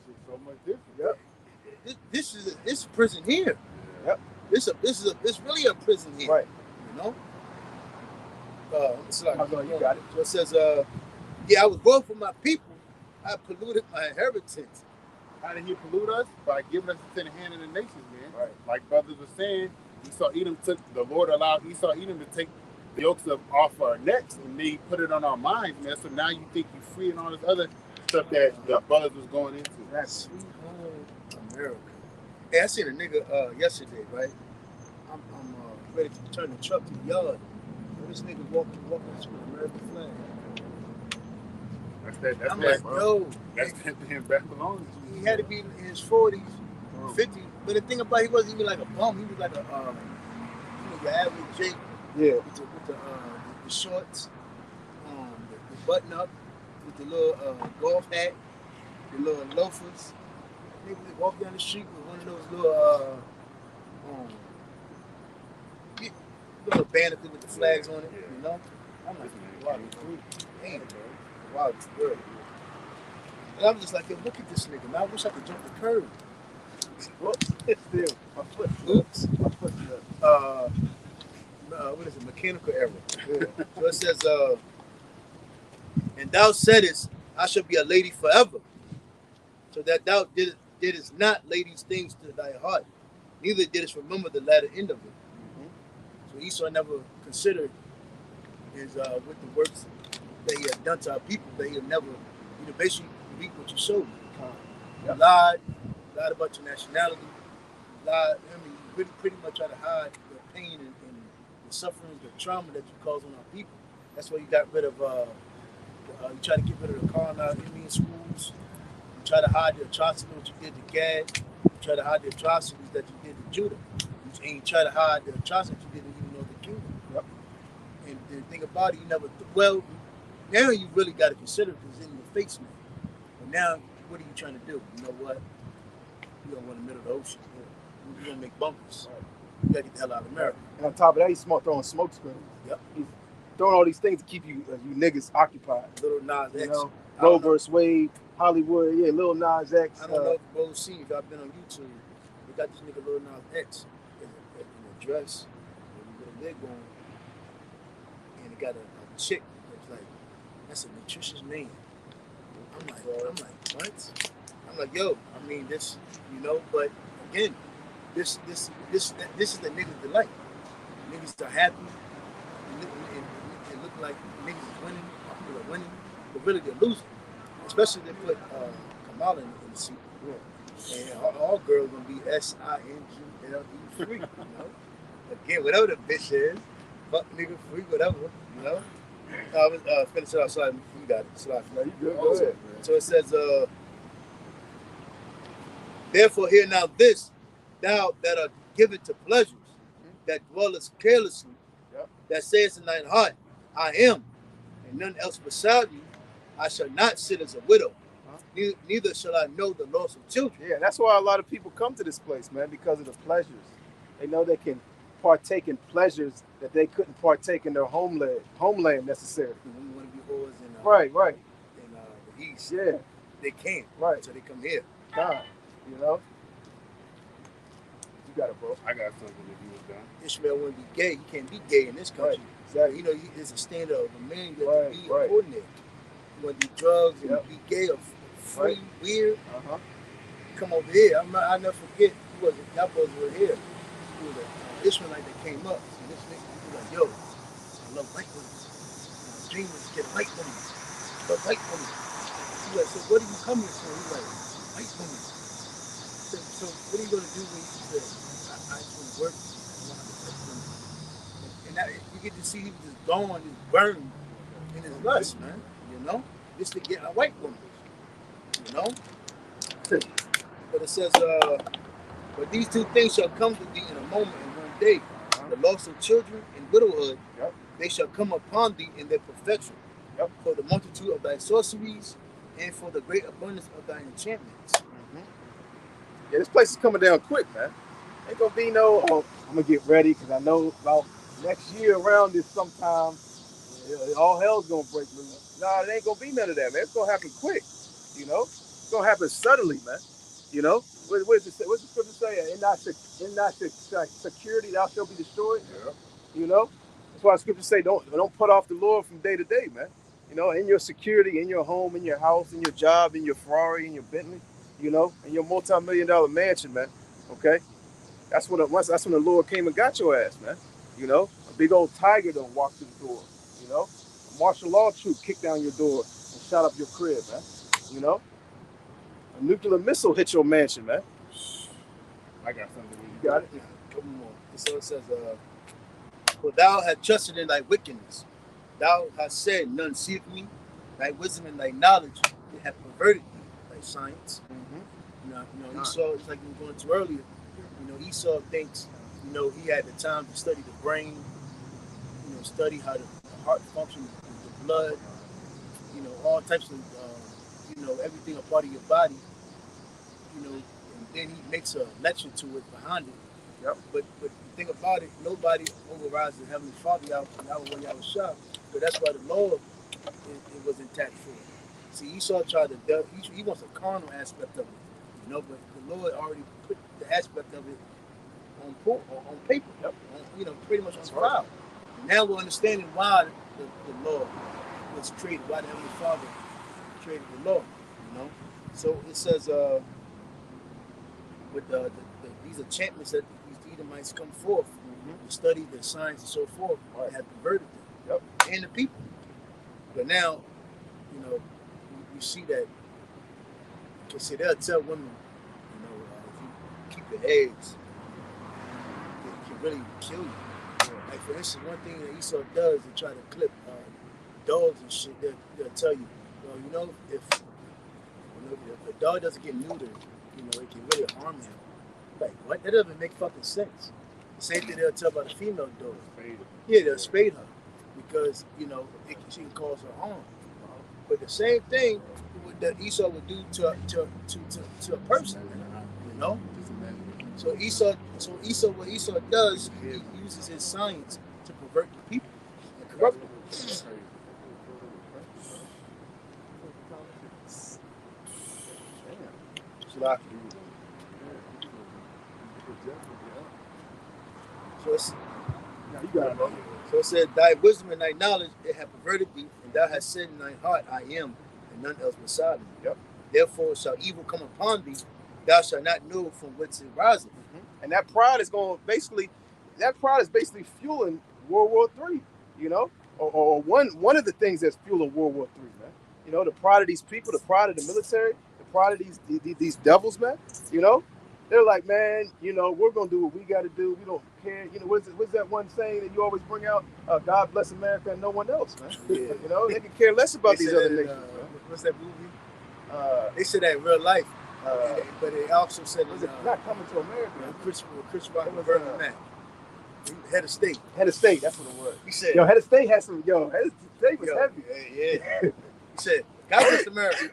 Shit's so much different. Yep. this prison here. Yep. This really a prison here. Right. You know. It's like, You got it. so it says, yeah, I was born for my people. I polluted my inheritance. How did he pollute us? By giving us to the hand of the nations, man. Right. Like brothers were saying, the Lord allowed Esau Edom to take the yokes off our necks, and they put it on our minds, man. So now you think you're free and all this other stuff that the brothers was going into. That's sweet home America. Hey, I seen a nigga yesterday, right? I'm ready to turn the truck to the yard. This nigga walking through the American flag. That's I'm that, like, yo, that's that damn Babylon. he had to be in his 40s, 50s. But the thing about it, he wasn't even like a bum. He was like a, your average Jake. Yeah. With the shorts, the button up, with the little golf hat, the little loafers. Nigga would walk down the street with one of those little banners with the flags on it, you know? I'm like, wow, damn, wow, it's good. And I'm just like, yo, look at this nigga, man. I wish I could jump the curb. Whoops, still, my foot. Oops, my foot. What is it? Mechanical error. Yeah. So it says, and thou saidest, I shall be a lady forever. So that thou didst not lay these things to thy heart, neither didst remember the latter end of it. So Esau never considered his with the works that he had done to our people, that he had never, basically reap what you sowed. You lied about your nationality, you pretty much try to hide the pain and the suffering, the trauma that you cause on our people. That's why you got rid of, you try to get rid of the colonized Indian schools. You try to hide the atrocities that you did to Gad. You try to hide the atrocities that you did to Judah. And you try to hide the atrocities you did to even Northern Kingdom. Yep. And the thing about it, you never, now you really got to consider it because in your face now. But now, what are you trying to do? You know what? You don't want the middle of the ocean. You're going to make bunkers. Right. You got to get the hell out of America. And on top of that, he's throwing smoke screens. Yep. He's throwing all these things to keep you niggas occupied. Little Nas X. Roe vs. Wade, Hollywood, Lil Nas X. I don't know if you both seen, if I've been on YouTube, they got this nigga Lil Nas X in a dress with a wig on, and he got a chick that's like, that's a nutritious name. I'm like, what? I'm like, yo, I mean, this, but again, this is the niggas delight. Niggas are happy. It look like niggas is winning, people are winning, but really they're losing. Especially if they put Kamala in the seat. Yeah. And all girls gonna be SINGLE free, Again, whatever the bitch is, fuck nigga free, whatever, I was finish it outside. You got it. Slide. No, you good. Go ahead, man. So it says, therefore hear now this, thou that are given to pleasures, that dwellest carelessly, that says in thine heart, I am, and none else beside you. I shall not sit as a widow, neither shall I know the loss of children. Yeah, that's why a lot of people come to this place, man, because of the pleasures. They know they can partake in pleasures that they couldn't partake in their homeland necessarily. When you want to be whores in right. In the East, yeah, they can't. Right. So they come here. God, You got it, bro. I got something if you was done. Ishmael wouldn't be gay. He can't be gay in this country. Right. Exactly. There's a standard of a man you have to be according to. You want to do drugs and be gay or free, weird. Come over here. I'll never forget. Y'all boys were here. He was an Ishmaelite that came up. So this nigga was like, yo, I love white women. My dream is to get white women. I love white women. He's like, so what are you coming for? He's like, white women. So what are you going to do when you say, I just want to work? I want to have white women. And that, you get to see he was just gone, just burned in his lust, man. Just to get a white woman. But it says, but these two things shall come to thee in a moment and one day. The loss of children and widowhood, they shall come upon thee in their perfection. For the multitude of thy sorceries and for the great abundance of thy enchantments. Yeah, this place is coming down quick, man. Ain't gonna be no, I'm gonna get ready because I know about next year around this sometime, all hell's gonna break loose. Nah, it ain't gonna be none of that, man. It's gonna happen quick, It's gonna happen suddenly, man. what does it say? What's the scripture say? In not security thou shalt be destroyed. Yeah. You know, that's why the scripture say don't put off the Lord from day to day, man. You know, in your security, in your home, in your house, in your job, in your Ferrari, in your Bentley, you know, in your multi-million-dollar mansion, man. Okay, that's when the Lord came and got your ass, man. You know, a big old tiger don't walk through the door. You know, a martial law troop kick down your door and shot up your crib, man. You know, a nuclear missile hit your mansion, man. I got something. You got it. Yeah, a couple more. So it says, "For thou hast trusted in thy wickedness, thou hast said, none seeth me. Thy wisdom and thy knowledge, they have perverted thee, thy science." Mm-hmm. Esau, it's like we were going to earlier. Esau thinks, he had the time to study the brain, study how the heart functions, the blood, all types of, everything a part of your body, and then he makes a lecture to it behind it. Yep. But the thing about it, nobody overrides the Heavenly Father, Yahweh Shah. But that's why the Lord it was intact for him. See, Esau tried to, he wants a carnal aspect of it, but the Lord already put the aspect of it on paper, Yep. Pretty much on file. And now we're understanding why the Lord was created, why the Heavenly Father created the Lord, So it says, with these enchantments that these Edomites come forth, to study their science and so forth, have perverted them, and the people. But now, we see that, they'll tell women, if you keep your eggs, it can really kill you. Like, for instance, one thing that Esau does, they try to clip dogs and shit. They'll tell you, well, if a dog doesn't get neutered, it can really harm him. Like, what? That doesn't make fucking sense. The same thing they'll tell about a female dog. Yeah, they'll spade her because, she can cause her harm. But the same thing that Esau would do to a person, So Esau, what Esau does, he uses his science to pervert the people and corrupt them. So it said, thy wisdom and thy knowledge, they have perverted thee, and thou hast said in thine heart, I am, and none else beside me. Yep. Therefore shall evil come upon thee, thou shalt not know from whence it riseth. Mm-hmm. And that pride is basically fueling World War III, or one of the things that's fueling World War III, man. The pride of these people, the pride of the military, the pride of these devils, man. They're like, man, we're gonna do what we got to do. We don't care. What's that one saying that you always bring out? God bless America and no one else, man. Yeah. They can care less about these other nations. What's that movie? They said that in real life, but they also said was it Not Coming to America? Chris Rock and Bernie Mac. Head of state. Head of state. That's what it was. He said, Head of state had some. Head of state was heavy. Yeah. He said, God bless America.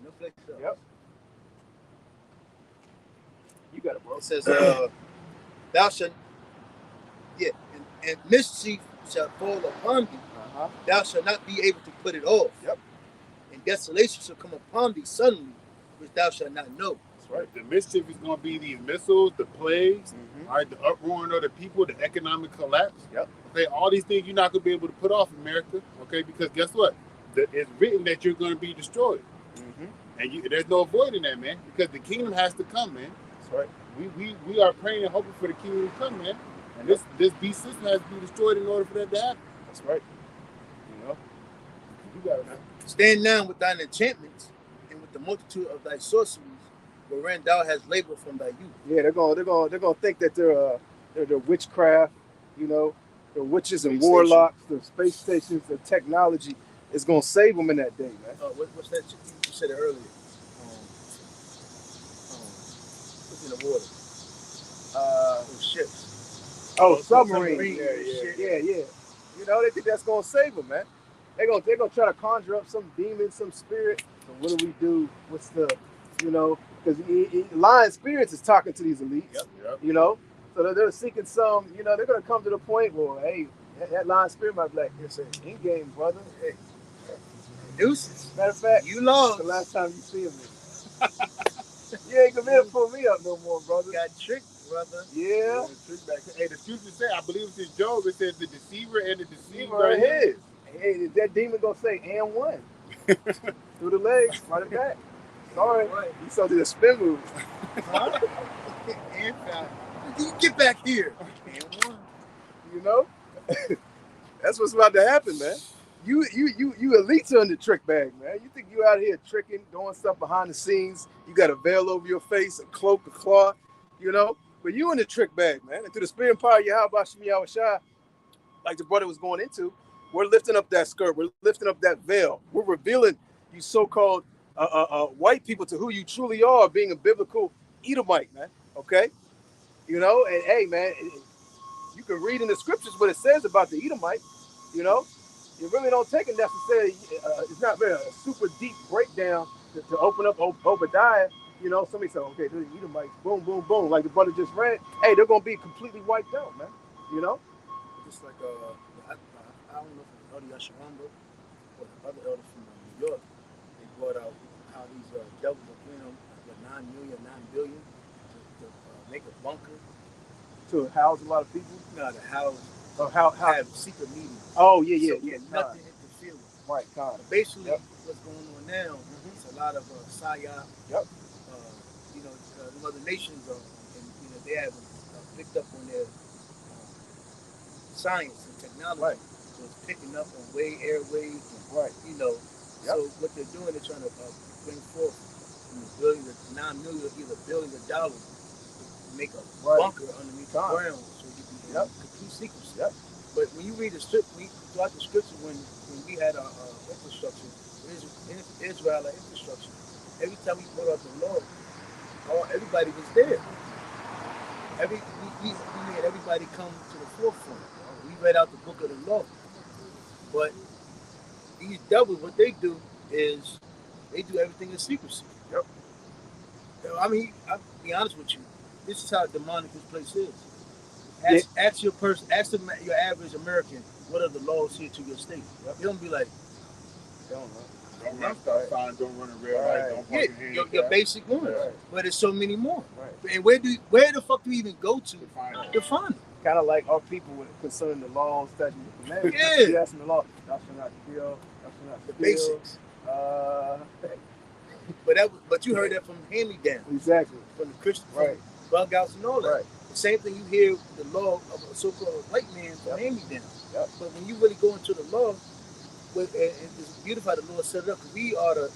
No flex up. Yep. You got it, bro. It says, thou shalt, and mischief shall fall upon thee. Thou shalt not be able to put it off. Yep. And desolation shall come upon thee suddenly, which thou shalt not know. That's right. The mischief is going to be these missiles, the plagues, all right, the uproaring of the people, the economic collapse. Yep. Okay, all these things you're not going to be able to put off, America. Okay, because guess what? It's written that you're going to be destroyed. And there's no avoiding that, man, because the kingdom has to come, man. That's right. We are praying and hoping for the kingdom to come, man. And this beast system has to be destroyed in order for that to happen. That's right. You got it, man. Stand now with thine enchantments and with the multitude of thy sorceries, wherein thou hast labored from thy youth. Yeah, they're gonna think that they're witchcraft, they're witches and warlocks, the space stations, the technology is gonna save them in that day, man. What's that? You said it earlier. What's in the water? Ships. Oh, submarines. Yeah. They think that's gonna save them, man. They're gonna try to conjure up some demon, some spirit. So what do? What's the, because lying spirits is talking to these elites. Yep. So they're seeking some. They're gonna come to the point where, hey, that lying spirit might be like, it's an in-game, brother. Hey, deuces. Matter of fact, you lost. the last time you see him. You ain't gonna be able to pull me up no more, brother. Got tricked, brother. Yeah. Trick back. Hey, the scripture say, I believe it's in Job. It says the deceiver and the deceived Deceiver are are his. his. Hey, is that demon gonna say and one? Through the legs, right it back. Sorry. Right. You saw the spin move. Huh? And you get back here. And one. You know? That's what's about to happen, man. You elites are in the trick bag, man. You think you out here tricking, doing stuff behind the scenes. You got a veil over your face, a cloak, a cloth, you know? But you in the trick bag, man. And through the spirit and power of Yahweh Shemi Shai, like the brother was going into, we're lifting up that skirt. We're lifting up that veil. We're revealing you so-called white people to who you truly are, being a biblical Edomite, man. Okay? You know? And hey, man, you can read in the scriptures what it says about the Edomite, you know? You really don't take it necessarily. It's not very a super deep breakdown to open up Obadiah. You know, somebody said, okay, the Edomites, boom, boom, boom, like the brother just read. Hey, they're gonna be completely wiped out, man. You know, Just like I don't know if it's Elder Yasharamba or the other elder from New York, they brought out how these devils are paying them like 9 million, 9 billion to make a bunker. to house a lot of people. No, the house Or how? have secret meetings. Oh yeah, yeah, So yeah. nothing interfere with. Right, kind. But basically, Yep. what's going on now? It's a lot of psyop. Yep. You know, the other nations are, and you know, they haven't picked up on their science and technology. Right. So it's picking up on airwaves, and, Right. you know. Yep. So what they're doing, they're trying to bring forth billions, $9 million, either $1 billion to make a Right. bunker underneath the ground, so you can Yep. complete secrecy. Yep. But when you read the script, throughout the scripture, when we had our infrastructure, Israel infrastructure, every time we brought up the Lord, everybody was there. We made everybody come to the forefront. We read out the book of the law. But these devils, what they do is they do everything in secrecy. Yep. I mean, I'll be honest with you. This is how demonic this place is. Ask your person, your average American, what are the laws here to your state? Yep. They don't be like, Don't know. Don't run stop sign, don't run a red light, don't park your hand. your basic ones. Right. But there's so many more. Right. And where the fuck do we even go to To find it? Kind of like our people with concerning the laws, statutes, and commandments. Yeah. You ask them the law. Thou shalt not kill. Thou shalt not The steal. basics. But you heard that from hand-me-down, Exactly. from the Christian, Right. bug outs and all that. Right. The same thing you hear the law of a so-called white man from hand-me-down. Yep. But when you really go into the law, and it's beautiful how the Lord set it up, because we are the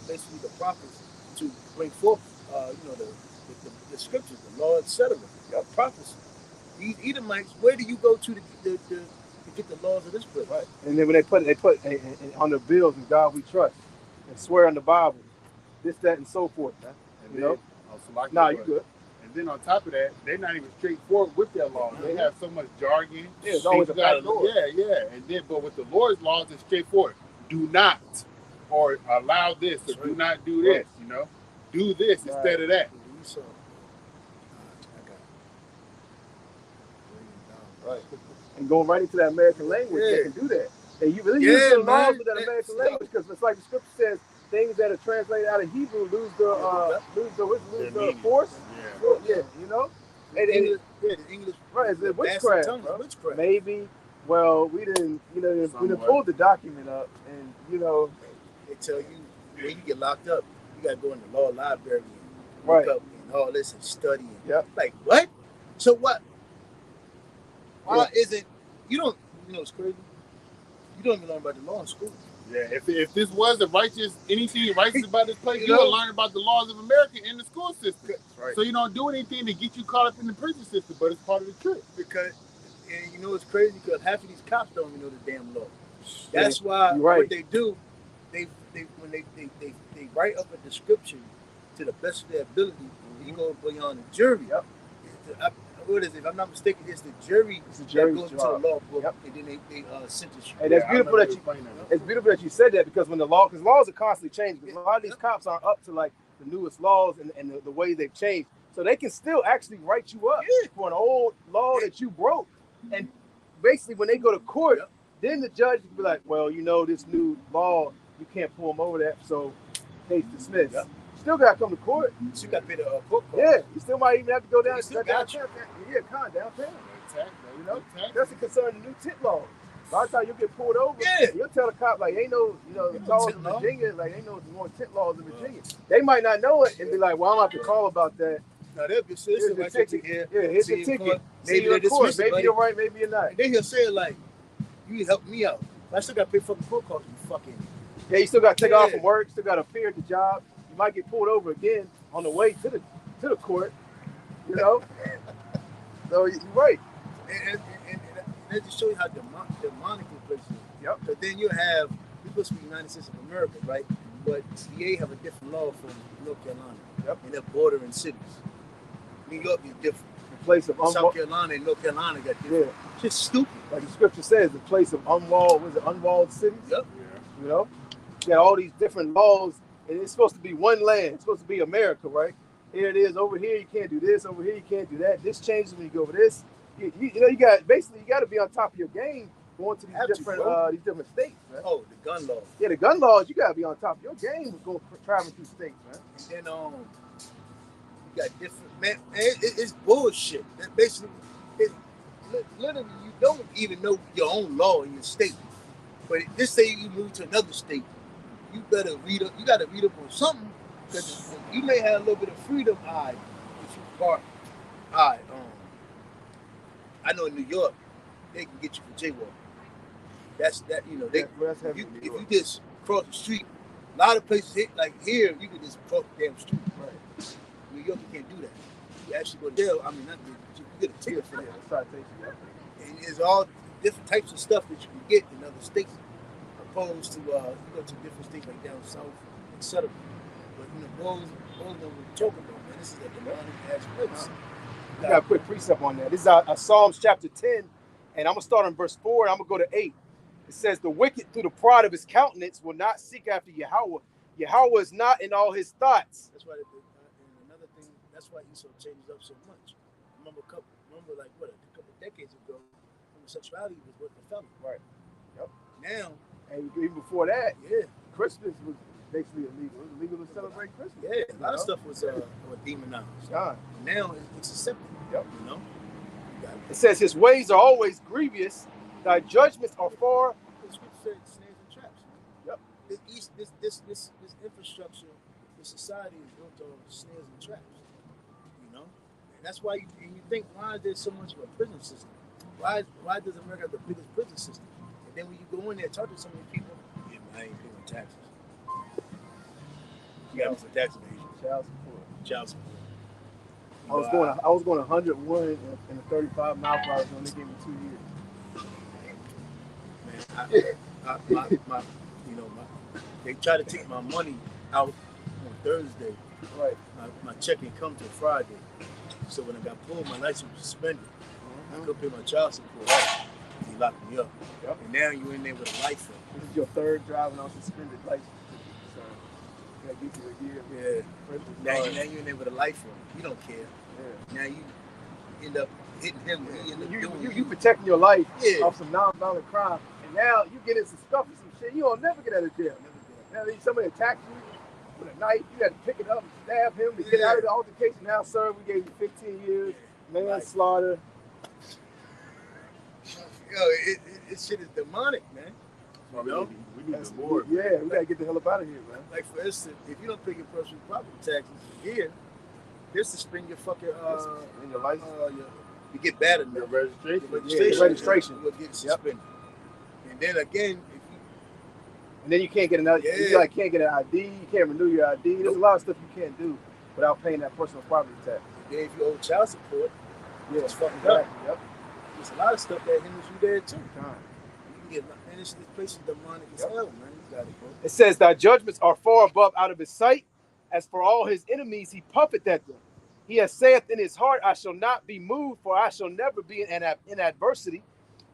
basically the prophets to bring forth, the scriptures, the law, etc. Prophecy. These Edomites, where do you go to get the laws of this place? Right. And then when they put on their bills, "In God we trust," and swear on the Bible, this, that, and so forth. Man. And You then, know? Nah, you good. And then on top of that, they're not even straightforward with their laws. They have so much jargon. Yeah, it's always a back door. Yeah. And then, but with the Lord's laws, it's straightforward. Do not, or allow this, or do not do this. You know, do this instead of that. So, Right. And going right into that American language, they can do that. And you really Yeah, use the laws man. of that American language, because it's like the scripture says, things that are translated out of Hebrew lose the force. Yeah, you know. And the English, right, it's the witchcraft, tongues, bro. witchcraft. Maybe. Well, we didn't pull the document up, and They tell you when you get locked up, you gotta go in the law library and Right. look up and all this and study. And Yep. Like what? So what? Why isn't you know it's crazy? You don't even learn about the law in school. Yeah, if this was anything righteous about this place, You you know? would learn about the laws of America in the school system. Right. So you don't do anything to get you caught up in the prison system, but it's part of the trick. Because and you know it's crazy because half of these cops don't even know the damn law. That's why You're right. what they do, they write up a description to the best of their ability. You go beyond the jury. Yep. What is it? If I'm not mistaken, it's the jury that jury's goes into job. the law book, Yep. and then they sentence you. And that's beautiful that you. It's It's beautiful that you said that, because when because laws are constantly changing. Because a lot of these cops aren't up to like the newest laws and the way they've changed, so they can still actually write you up for an old law that you broke. And basically, when they go to court, then the judge can be like, "Well, you know, this new law, you can't pull them over that, so case dismissed." still got to come to court. So you got to pay the court cost. Yeah, you still might even have to go down You still got downtown. Yeah, downtown. Tax, You know, tax. that's the concern of the new tit law. A lot of times you get pulled over, Yeah. you'll tell the cop, like, ain't no, Ain't no laws tit in law. Virginia, like, ain't no more tit laws in Virginia. They might not know it and be like, well, I'm going to have to call about that. Now they'll be Here's serious the about ticket. here. Yeah, here's See the in ticket. court. See Maybe you they in court. dismiss it, Maybe buddy. you're right, maybe you're not. And then he'll say it like, you helped me out. But I still got to pay fucking court costs, you fucking. Yeah, you still got to take Yeah. off from work, still got to appear at the job. You might get pulled over again on the way to the court, you know? So you're right. And that just shows you how demonic this place is. Yep. Because then you have, we supposed to be United States of America, right? But VA have a different law from North Carolina. Yep. And they're bordering cities. New York is different. The place of South Carolina and North Carolina got different. yeah, It's just stupid. like the scripture says, the place of unwalled cities. Yep. You know, you got all these different laws, and it's supposed to be one land. It's supposed to be America, right? Here it is. Over here, you can't do this. Over here, you can't do that. This changes when you go over this. You got to be on top of your game going to these Have to, different bro. these different states, man. Oh, the gun law. Yeah, the gun laws, you got to be on top of your game going traveling through states, man. And then you got different man. It's bullshit. That basically, literally you don't even know your own law in your state. But just say you move to another state, you better read up. You got to read up on something because you may have a little bit of freedom. If you park. I know in New York, they can get you for jaywalking. That's that. You know, That's heavy if in New you York. just cross the street, a lot of places like here, you can just cross the damn street. Right. New York, you can't do that. You actually go to jail. I mean, not you get a ticket for Yeah, that. citation, yeah. And there's all different types of stuff that you can get in other states, opposed to you go to different states like down south, etc. But those that we're talking about, man, this is a demonic ass place. We got a quick precept on that. This is Psalms chapter 10, and I'm going to start on verse 4, and I'm going to go to 8. It says, the wicked through the pride of his countenance will not seek after Yahweh. Yahweh is not in all his thoughts. That's why, and another thing, that's why Esau changed up so much. Remember a couple decades ago, homosexuality was what the felony. Right. Yep. Now, And even before that, yeah, Christmas was basically illegal. It was illegal to celebrate Christmas. yeah, a lot of stuff was demonized. God. Now it's accepted. Yep. You know, It says his ways are always grievous. Thy judgments are far. the scripture said snares and traps. Yep. This infrastructure, this society is built on snares and traps. You know, and that's why you think, why is there so much of a prison system? Why does America have the biggest prison system? And then when you go in there, talk to some of these people, yeah, man, I ain't paying taxes. You got me some tax evasion, Child support. child support. I was going 101 in a 35 mile per hour zone. They gave me 2 years. Man, they try to take my money out on Thursday. Right. My check didn't come till Friday. So when I got pulled, my license was suspended. I couldn't pay my child support. He locked me up. Yep. And now you're in there with a life. This is your third driving on suspended license. So you gotta give you a year. Yeah. Now you're in there with a life. You don't care. Yeah. Now you end up hitting him. He end up doing You protecting your life Yeah. off some nonviolent crime, and now you get in some stuff and some shit. You don't never get out of jail. Now somebody attacked you with a knife, you had to pick it up and stab him to get out of the altercation. Now, sir, we gave you 15 years, manslaughter. Yo, it shit is demonic, man. You know? We need That's- the Lord. Yeah, we gotta get the hell up out of here, man. Like for instance, if you don't pay your personal property taxes a year, they'll suspend your fucking And your license. you get bad Your enough. registration. Yeah, registration. will get suspended. And then again, if you And then you can't get another. Yeah. You can't get an ID. You can't renew your ID. There's a lot of stuff you can't do without paying that personal property tax. then if you owe child support, Yeah, it's fucking exactly. up. Yep. There's a lot of stuff that hinders you there too. Time. You can get, man, this place is demonic as Yep. hell, man. You got it, bro. It says, thy judgments are far above out of his sight. As for all his enemies, he puffeth at them. He has saith in his heart, I shall not be moved, for I shall never be in adversity.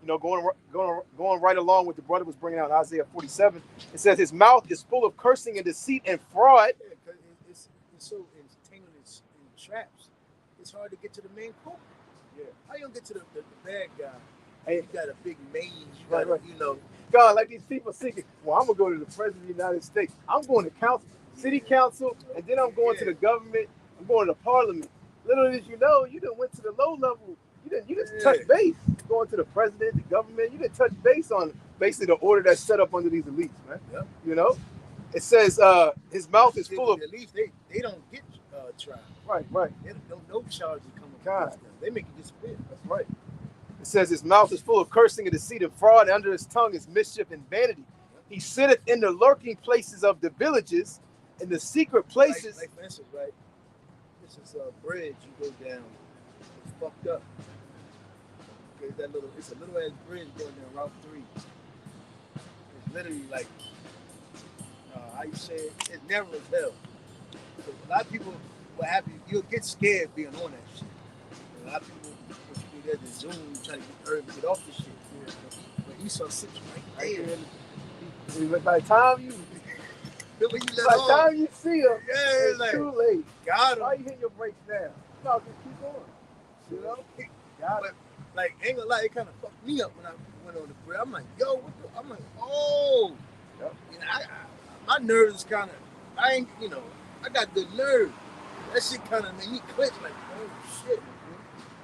You know, going right along with the brother was bringing out Isaiah 47. It says his mouth is full of cursing and deceit and fraud. Yeah, because it's so entangled in traps. It's hard to get to the main culprit. Yeah. How you gonna get to the bad guy? Hey. You got a big mage. You Right, got, right. you know. God, like these people thinking, well, I'm gonna go to the president of the United States. I'm going to council. city council, and then I'm going to the government. I'm going to parliament. Little as you know, you done went to the low level. You didn't touch base. Going to the president, the government. You didn't touch base on basically the order that's set up under these elites, man. Yep. You know, it says his mouth is full of. At least they don't get tried. Right. They no charges come God. against them. They make it disappear. That's right. It says his mouth is full of cursing and deceit and fraud, and under his tongue is mischief and vanity. He sitteth in the lurking places of the villages, in the secret places. Like for instance, right? This is a bridge you go down. It's fucked up. Okay, it's a little ass bridge going down Route 3. It's literally like, how you say it? It's narrow as hell. So a lot of people, what happens, you'll get scared being on that shit. And a lot of people, what you do there, the Zoom, try to get off the shit. Yeah. But Esau sits right there. By the time you, see him, it's like, too late. Why you hitting your brakes now? No, just keep going. You know? But, like, ain't gonna lie, it kind of fucked me up when I went on the bridge. I'm like, yo, I'm like, oh. Yep. You know, my nerves kind of, I got good nerves. That shit kind of made me clench, like, oh, shit.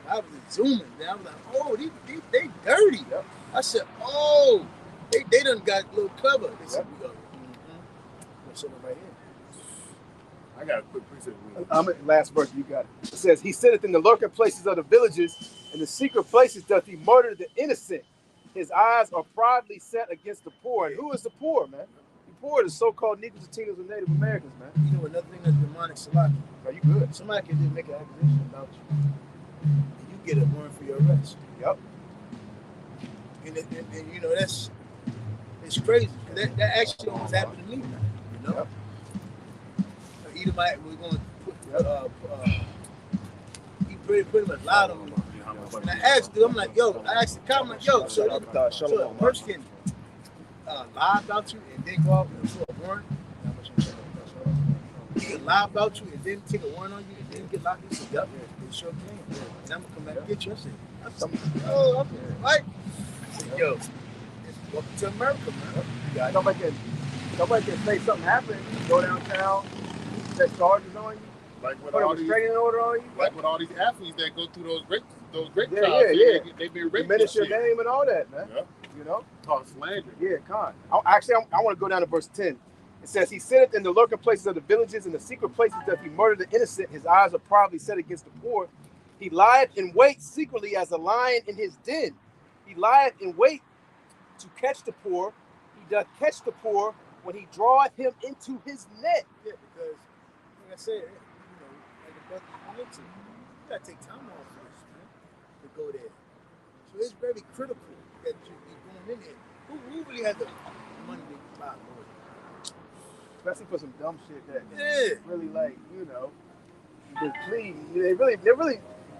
I was zooming, man. I was like, oh, they dirty. Yep. I said, oh, they done got a little clever. They said, we go, right here. I got a quick precept. I'm at last verse. You got it. It says, he sitteth in the lurking places of the villages, and the secret places doth he murder the innocent. His eyes are proudly set against the poor. And who is the poor, man? The poor are the so-called Negroes, Latinos, and Native Americans, man. You know another thing that's demonic, Salaki. Are you good? Somebody can just make an accusation about you, and you get a warrant for your arrest. Yep. And you know it's crazy. That actually almost happened to me now. You know. Yep. Edomite, we're going to put, he pretty much lied on me. And I asked him, I'm like, yo, I asked the comment, yo, so a person can lie about you and then go out for a warrant. He can lie about you and then take a warrant on you and then get locked in. He said, yep, they sure can. And I'm going to come back and get you. I said, yo, I'm right. I said, yo, welcome to America, man. Yeah, nobody can say something happened. Go downtown. That charges on you, like with put all a restraining order on you, like with all these athletes that go through those great yeah, trials. Yeah. They've been raped. Diminish your game and all that, man. Yeah. You know, called slander. Yeah, con. I want to go down to verse 10. It says, he sitteth in the lurking places of the villages, and the secret places doth he murder the innocent. His eyes are proudly set against the poor. He lieth in wait secretly as a lion in his den. He lieth in wait to catch the poor. He doth catch the poor when he draweth him into his net. Yeah, because like I said, like the brother you went to, you gotta take time off first, man, to go there. So it's very critical that you be going in there. Who really has the money to buy lawyers? Especially for some dumb shit that really the plea. They're really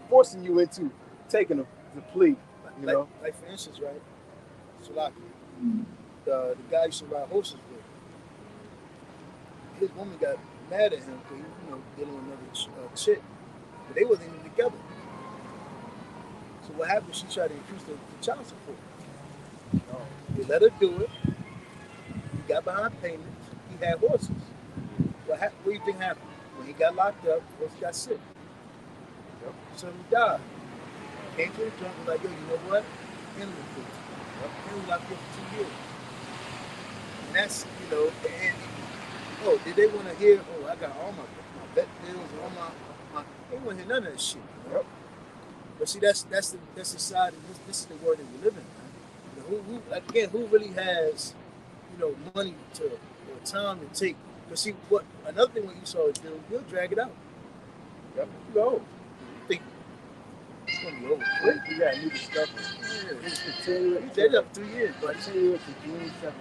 forcing you into taking the plea. You know, like for instance, right? Salaki, the guy used to ride horses with. His woman got mad at him because he, dealing with another chick, but they wasn't even together. So what happened? She tried to increase the child support. They let her do it. He got behind payments. He had horses. What do you think happened? When he got locked up, horse got sick. So he died. Came to the judge and was like, yo, you know what? Henry was locked up for 2 years. And that's, did they want to hear, I got all my vet bills and all my they want to hear none of that shit. Yep. But see, that's the society, this is the world that we live in, man. Who really has, money or time to take? But see, another thing what Esau would do, he'll drag it out. Yep. Go. Think it's going to be over quick. You got new discovery. Yeah. It's continuing. He did it up 3 years, but continuing to June 17th.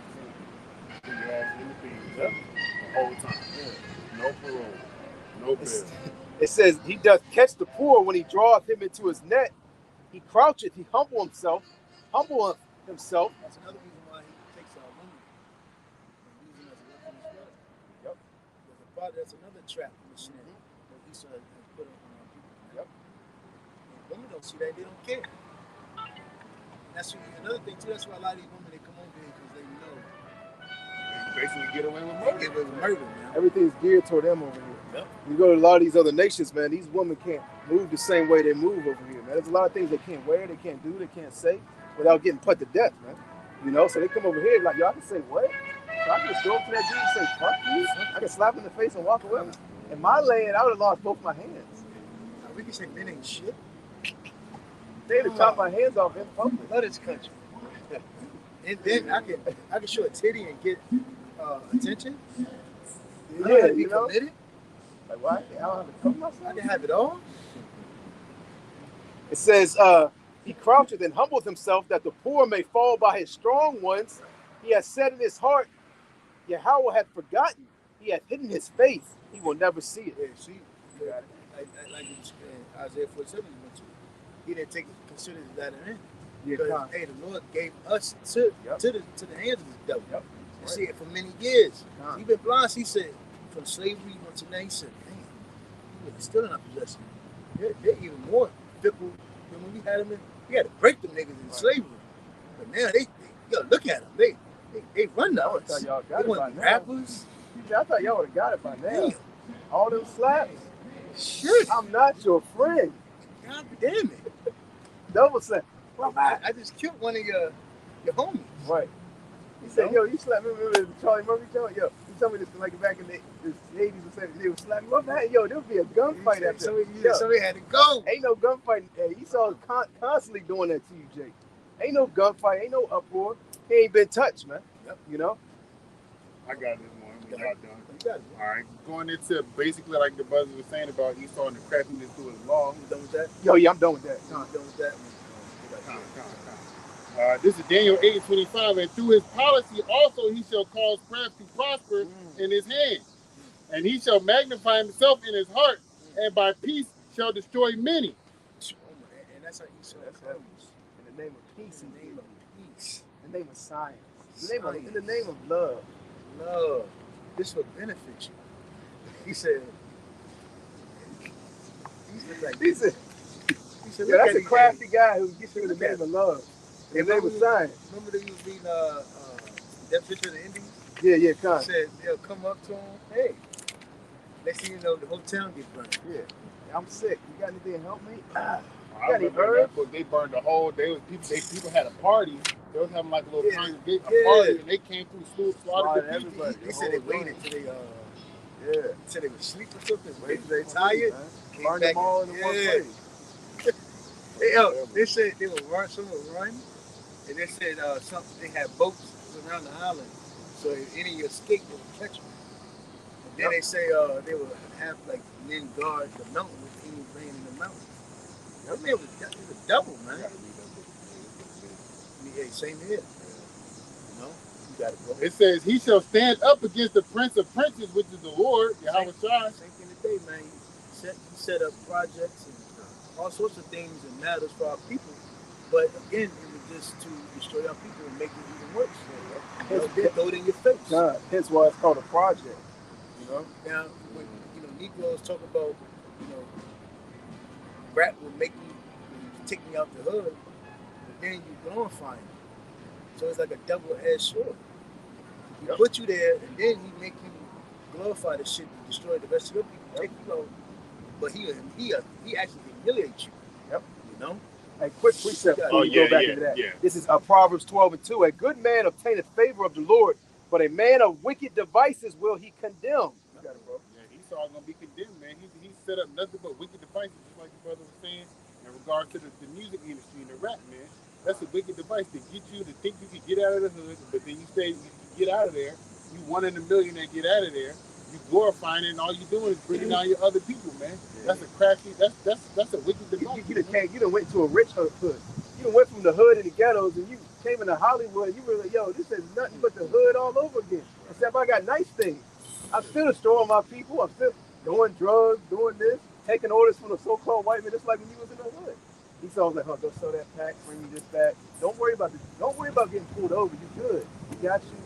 He has in the field the whole time. Yeah. No parole. No bail. It says, he doth catch the poor when he draweth him into his net. He croucheth, he humbleth himself. That's another reason why he takes our money and uses it as a weapon as well. Yep. That's another trap in the snare that Esau has put on our people. Yep. And women don't see that, they don't care. And that's another thing too, that's why a lot of these women, they come over here because they know. They basically get away with murder. Get away with murder, man. Everything's geared toward them over here. Yep. You go to a lot of these other nations, man, these women can't move the same way they move over here, man. There's a lot of things they can't wear, they can't do, they can't say without getting put to death, man. You know, so they come over here like, y'all can say what? So I can just go up to that dude and say, fuck you. I can slap him in the face and walk away. In my land, I would have lost both my hands. We can say men ain't shit. They'd have chopped my hands off in public. Love this country. And then I can show a titty and get attention. I don't have to be committed. Like, why? I don't have to cover myself? I can have it all. It says, he croucheth and humbled himself that the poor may fall by his strong ones. He has said in his heart, Yahweh hath forgotten. He hath hidden his face. He will never see it. Yeah, see, like in Isaiah 47 you went to. He didn't consider that in. Because hey, the Lord gave us to the hands of the devil. Yep. You see it for many years. He been blind. He said from slavery until now. He said, "Man, we're still in our possession. They're even more fickle than when we had them in. We had to break them niggas in slavery. But now they look at them. They run now. I thought y'all got it by now. Rappers. I thought y'all would have got it by now. Damn. All them slaps. Shit. I'm not your friend. God damn it. Double slap. Well, I just killed one of your homies. Right. He said, yo, you slapped me. Remember the Charlie Murphy show? Yo, he told me this like back in the 80s or 70s. They would slap me. What man? Yo, there would be a gunfight after. Somebody had to go. Ain't no gunfight. Hey, he saw constantly doing that to you, Jake. Ain't no gunfight. Ain't no uproar. He ain't been touched, man. Yep. You know? I got this one. We got done. You got it. All right, going into basically like the brother was saying about Esau and the craftiness through his law. You done with that? Yo, yeah, I'm done with that. You done with that? This is Daniel 8:25, and through his policy also he shall cause craft to prosper in his hand, and he shall magnify himself in his heart, and by peace shall destroy many. And that's how Esau comes. In the name of peace. In the name of peace. In the name of science. In the name of love. Love. This will benefit you. He said, yeah, that's a crafty guy who gets you in the name of love. In the name of science. Remember that he was reading that picture of the Indians? Yeah, kind. He said they'll come up to him, hey, next thing you know, the whole town gets burned. Yeah. I'm sick. You got anything to help me? I remember that book. They burned the whole. People had a party. They was having like a little party, and they came through school, slaughtered everybody. They said they waited till they till they would sleep or something. Waited till they tired. Burned them all in the one place. They said they would run. Some would run, and they said something. They had boats around the island, so if any escape, they would catch them. And then they say they would have like men guard the mountain with any rain in the mountain. That man was a double, man. Yeah, same here. You know, you gotta go. It says he shall stand up against the prince of princes, which is the Lord, Yahweh Shai. Same thing today, man. He set up projects and all sorts of things and matters for our people. But again, it was just to destroy our people and make it even worse. Throw it in your face. God, hence why it's called a project. You know? Now, when Negroes talk about, rap will make you take me out the hood, but then you glorify him. So it's like a double-edged sword. He put you there, and then he make you glorify the shit to destroy the rest of your people, take you out. But he actually humiliates you. Yep. You know? A quick precept before you go back into that. This is Proverbs 12:2. A good man obtaineth favor of the Lord, but a man of wicked devices will he condemn. You got it, bro. Yeah, Esau's gonna be condemned, man. He set up nothing but wicked devices, just like your brother was saying, in regard to the music industry and the rap, man. That's a wicked device to get you to think you can get out of the hood, but then you say you get out of there, you 1 in a million that get out of there, you glorifying it, and all you doing is bringing down your other people, man. Yeah. That's a crafty, that's a wicked device. You done went to a rich hood. You done went from the hood and the ghettos, and you came into Hollywood. You were like, yo, this is nothing but the hood all over again. Except I got nice things. I'm still destroying my people. I'm still doing drugs, doing this, taking orders from the so-called white man, just like when you was in the hood. Esau's like, oh, go sell that pack, bring me this back. Don't worry about this. Don't worry about getting pulled over. You good. You got you.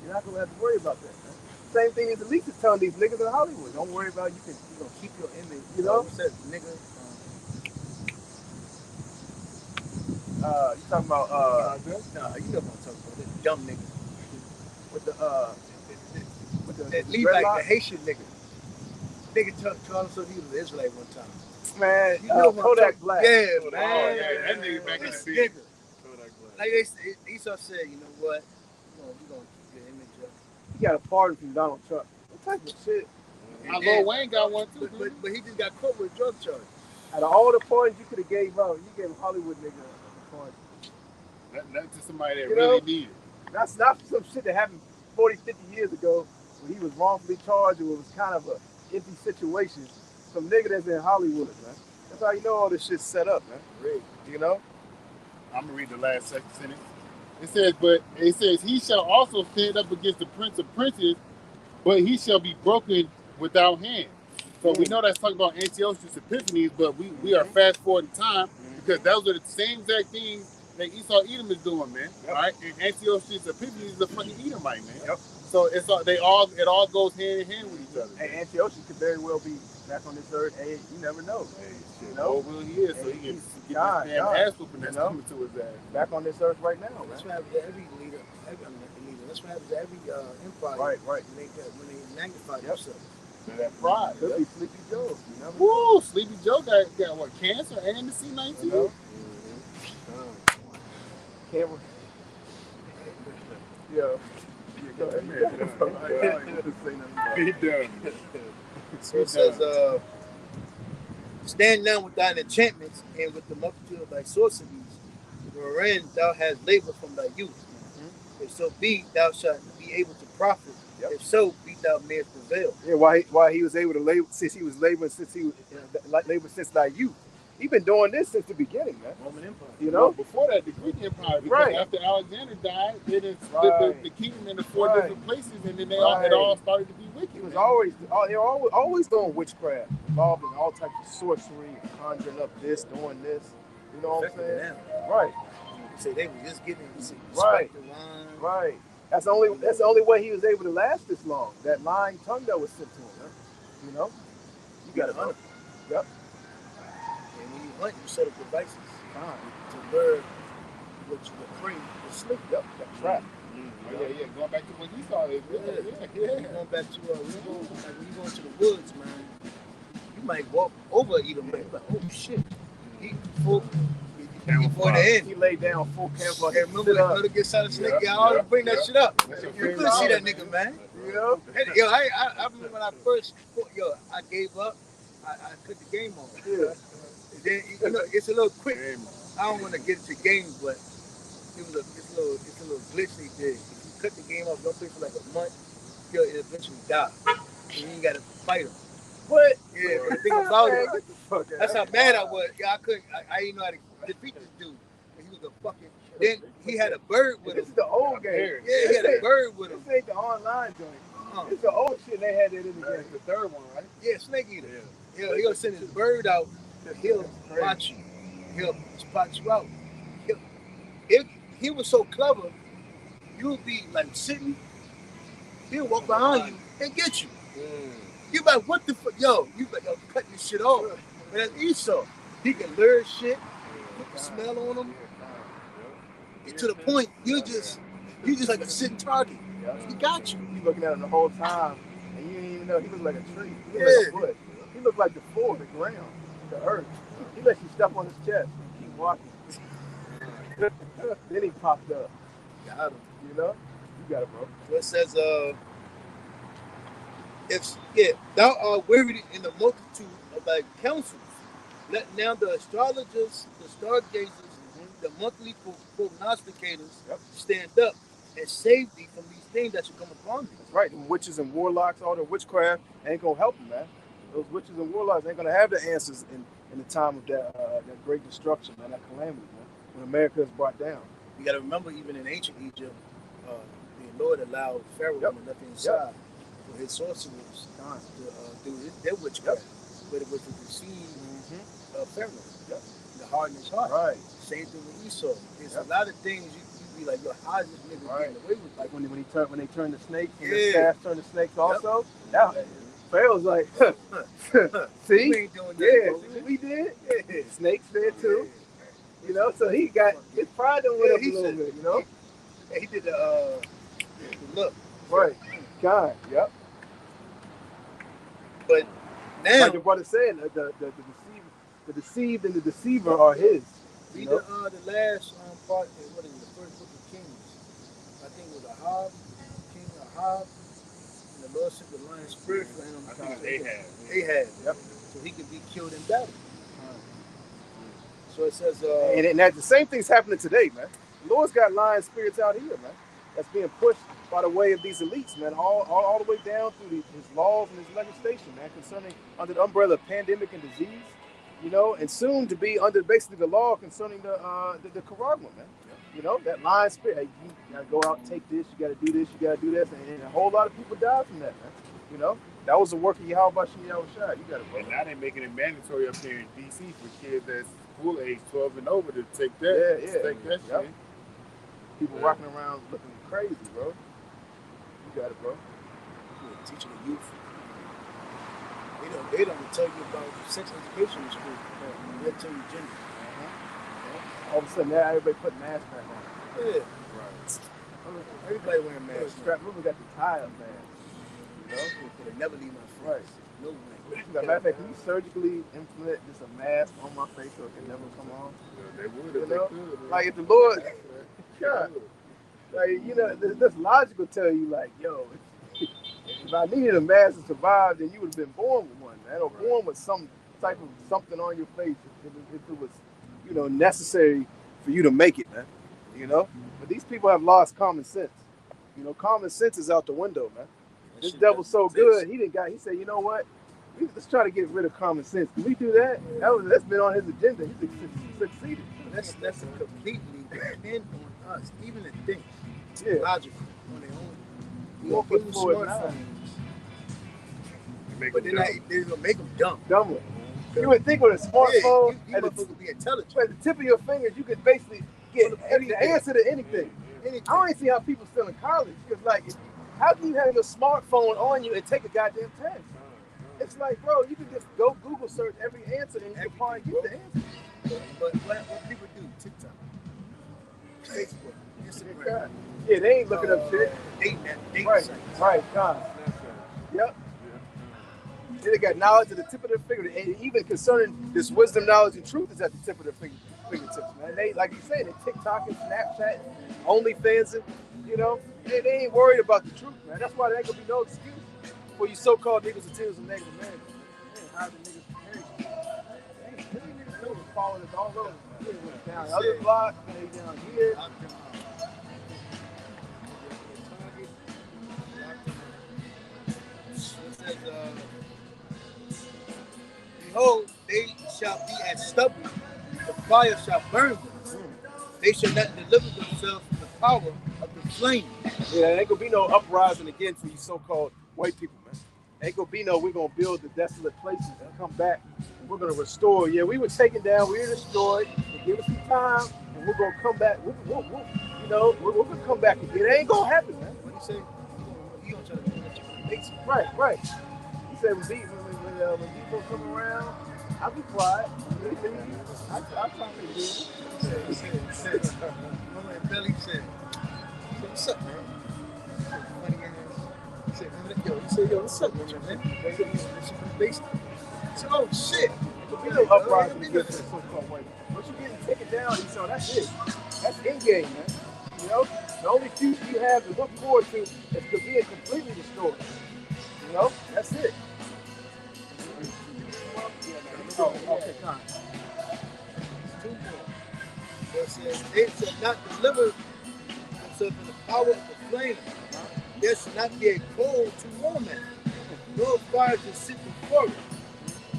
You're not gonna have to worry about that, man. Same thing as Elise is telling these niggas in Hollywood. Don't worry about it. You're gonna keep your image. You know? Said nigga. You talking about nah, you know what I'm talking about. This dumb nigga. with the that Levi, the Haitian nigga. Nigga told himself he was an Israelite one time. Man, You know Kodak Black. Yeah, Oh, man. yeah, that nigga back in the This seat. nigga. Like Esau said, you know what? We're gonna keep your image up. He got a pardon from Donald Trump. What type of shit? Lil Wayne got one too. But he just got caught with a drug charge. Out of all the pardons you could have gave out, you gave Hollywood nigga a pardon. Nothing to somebody that You really know? needed. That's not some shit that happened 40, 50 years ago when he was wrongfully charged or it was kind of a empty situation. Some nigga that's in Hollywood, man. That's how you know all this shit's set up, man. Really? You know? I'm gonna read the last sentence. It says, he shall also stand up against the prince of princes, but he shall be broken without hand. So we know that's talking about Antiochus Epiphanes, but we are fast forwarding time because those are the same exact things that Esau Edom is doing, man. Yep. All right, and Antiochus Epiphanes is a fucking Edomite, man. Yep. So it all goes hand in hand with each other. And Antiochus could very well be back on this earth. Hey, you never know. You know, well, he is, so he can get God, this damn God. ass whooping that's You know? coming to his ass. Back on this earth right now, That's man. what happens to every leader. That's what happens to every empire. Right. When they magnify themselves. That pride. Could be Sleepy Joe. You know? Woo! Sleepy Joe got what, cancer and the C-19? You know? Camera. Yeah. Go ahead, man. He done. So it says, stand now with thine enchantments and with the multitude of thy sorceries, wherein thou hast labored from thy youth. If so be, thou shalt be able to profit. Yep. If so, be thou mayest prevail. Yeah, why he was able to labor since he was laboring since thy youth. He been doing this since the beginning, man. Roman Empire. You know? Before that, the Greek Empire, because Right. after Alexander died, they done split Right. the kingdom into four Right. different places, and then it Right. all started to be wicked. He was man. they were always doing witchcraft, involved in all types of sorcery, conjuring up this, doing this. You know what I'm saying? Right, Say they were just getting Right. the line. right. That's the only way he was able to last this long. That lying tongue that was sent to him. Man. You know, you got to hunt. Yep. And when you hunt, you set up devices Fine. to lure what you would bring to sleep. Yep. That trap. Yeah. Going back to when he saw it. Going back to when you go into the woods, man, you might walk over Edom, man. Like, oh shit, he full. Before the end, He laid down full camouflage. hey, remember when Murder Get Silent Snake? Yeah, I always bring that shit up. That's your You favorite couldn't see that album, nigga, man. You know? Hey, yo, I remember when I first, I gave up. I cut the game off. Yeah. And then, you know, it's a little quick. Game. I don't want to get into games, but it's a little glitch they did. If you cut the game off, don't play for like a month, you'll eventually die. And you gotta fight him. What? Yeah, but the thing about Man, it, get the fuck out. that's how mad I was. Yeah, I couldn't. I didn't know how to defeat this dude. And he was a fucking. Then he had a bird with This him. is the old game. Yeah, he had a bird with him. This ain't the online joint. Uh-huh. It's the old shit they had that in the game. The third one, right? Yeah, Snake Eater. He'll send his bird out. He'll spot you. He'll spot you out. If he was so clever, you'll be like sitting. He'll walk behind you and get you. You like, what the fuck? Yo, you like, yo, cut this shit off. But that's Esau. He can lure shit, put the smell on him. And to the point, you just like a sitting target. He got you. You looking at him the whole time, and you didn't even know he looked like a tree. He looked Yeah. like a bush. He looked like the floor, the ground, the earth. He let you step on his chest and keep walking. Then he popped up. Got him. You know? You got it, bro. So it says, thou art wearied in the multitude of thy counsels. Let now the astrologers, the stargazers, the monthly prognosticators stand up and save thee from these things that should come upon thee. That's right. Them witches and warlocks, all the witchcraft ain't gonna help them, man. Those witches and warlocks ain't gonna have the answers in the time of that great destruction, man, that calamity, man, when America is brought down. You got to remember, even in ancient Egypt, the Lord allowed Pharaoh and nothing inside for his sorcerers to do their witchcraft, but it was to deceive Pharaoh, to harden his heart. Right. Same thing with Esau. There's a lot of things you be like, yo, how is this nigga getting away with Like that? when they turn the snakes, and the Yeah. staff turn the snakes also. Now, Pharaoh's like, see? You ain't doing that, Yeah, bro. see what we did? Yeah. Snakes there too. You know, so he got his pride done went up a he little said- bit, you know? He did the look. Right. God, yep. But now, like the brother said, the deceived and the deceiver are his. read the last part. What is it? The first book of Kings. I think it was Ahab, King Ahab, and the Lord sent the lion spirit for him. I think it's Ahab. Yep. So he could be killed in battle. So it says, And that the same thing's happening today, man. The Lord's got lying spirits out here, man. That's being pushed by the way of these elites, man, all the way down through his laws and his legislation, man, concerning under the umbrella of pandemic and disease, you know, and soon to be under basically the law concerning the Quran, man. You know, that lying spirit. Hey, you gotta go out and take this. You gotta do this. You gotta do this, and a whole lot of people died from that, man. You know, that was the work of Yahweh Shem Yahushua. You gotta. And now they're making it mandatory up here in DC for kids that's school age 12 and over to take that. Take that shit. People walking around looking crazy, bro. You got it, bro. Teaching the youth. They don't tell you about sex education in school. They'll tell you gender. All of a sudden, now everybody putting masks back on. Yeah. Right. Everybody wearing masks. Strap. Remember, got the tie up, man. You know, They never leave my right. face. No way. As a matter of fact, can you surgically implement just a mask on my face so it can never come on? They would You if know? they could. Like if the Lord, God. like you know, this logical tell you like, yo, if I needed a mask to survive, then you would have been born with one, man, or born with some type of something on your face if it was, you know, necessary for you to make it, man. You know, but these people have lost common sense. You know, common sense is out the window, man. This devil's so good. He said, you know what? Let's try to get rid of common sense. Can we do that? That's been on his agenda. He's succeeded. That's a completely depend on us, even the things. Yeah. Logical on their own. You We'll know, put people forward smartfphones, But they're gonna make them dumb. Dumb one. You would think with a smartphone, you at motherfuckers be intelligent. the tip of your fingers, you could basically get the answer to anything. Anything. I don't even see how people still in college. Because, like, how can you have your smartphone on you and take a goddamn test? It's like, bro, you can just go Google search every answer and you can probably get the answer. But what people do, TikTok, Facebook, Instagram, Yeah, they ain't looking up shit. dating Right, sites. right, God. Yep. They got knowledge at the tip of their finger, and even concerning this wisdom, knowledge, and truth is at the tip of their fingertips, man. They, like you say, they TikTok and Snapchat, OnlyFans, and you know, they ain't worried about the truth, man. That's why there ain't gonna be no excuse for you so-called niggas and tears of Native Americans. Man, how the niggas niggas know what's following us all over. They went down the other block, they down here. Behold, they shall be as stubble, the fire shall burn them. They shall not deliver themselves from the power of the flame. Yeah, there ain't gonna be no uprising against these so-called white people, man. Ain't gonna be no, we're gonna build the desolate places and come back and we're gonna restore. Yeah, we were taken down, we were destroyed. Give us some time and we're gonna come back. We're gonna come back again. It ain't gonna happen, man. What do you say? He gonna try to do that you Right. He said when people come around, I'll be quiet. I'll talk to you. He said, Billy said, what's up, man? Funny ass. He said, yo, what's up, man? He said, oh, shit. You know, uprising against the so-called white. Once you getting taken down, so that's it. That's in-game, man. You know? The only future you have to look forward to is to being completely destroyed. You know? That's it. Oh, okay, fine. It says, they shall not deliver themselves from the power of the flame. There shall not be a coal to warm it, nor fire to sit before it.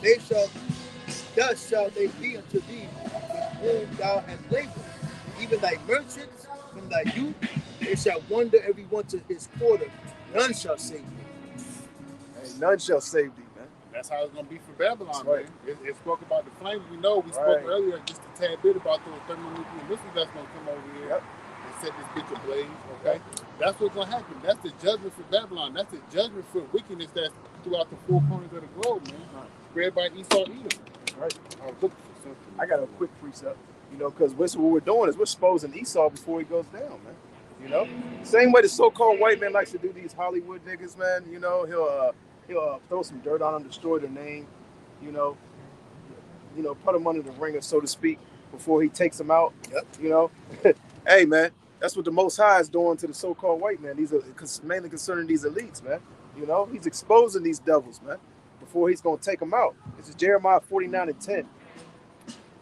They shall, thus shall they be unto thee with whom thou hast labored. Even thy merchants from thy youth, they shall wander every one to his quarter. None shall save thee. Hey, none shall save thee, man. That's how it's gonna be for Babylon, Right. man. It spoke about the flames. We know we spoke earlier just a tad bit about those thermonuclear missiles that's gonna come over here and set this bitch ablaze. Okay, that's what's gonna happen. That's the judgment for Babylon. That's the judgment for wickedness that's throughout the four corners of the globe, man. Spread by Esau, Edom. Right. I was looking for something. I got a quick precept, you know, because what we're doing is we're exposing Esau before he goes down, man. You know, same way the so-called white man likes to do these Hollywood niggas, man. You know, he'll throw some dirt on them, destroy their name, you know, put them under the ringer, so to speak, before he takes them out. Yep. You know, hey man, that's what the Most High is doing to the so-called white man. These are mainly concerning these elites, man. You know, he's exposing these devils, man, before he's gonna take them out. This is Jeremiah 49:10.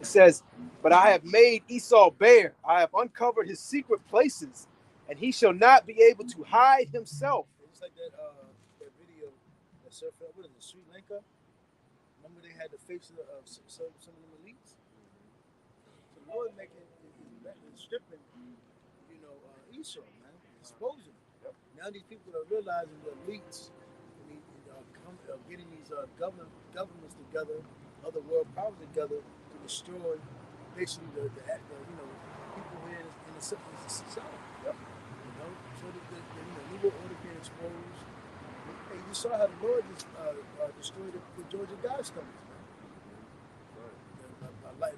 It says, "But I have made Esau bare. I have uncovered his secret places, and he shall not be able to hide himself." It's like that video that surfing. What is it? Sri Lanka. Remember they had the faces of some of them elites. So the Lord making stripping, Esau, man, exposing them. Yep. Now these people are realizing the elites, getting these governments together, other world powers together to destroy basically the people here in the society. Yep. So the New World Order being exposed. Hey, you saw how the Lord just destroyed the Georgia Guidestones, man.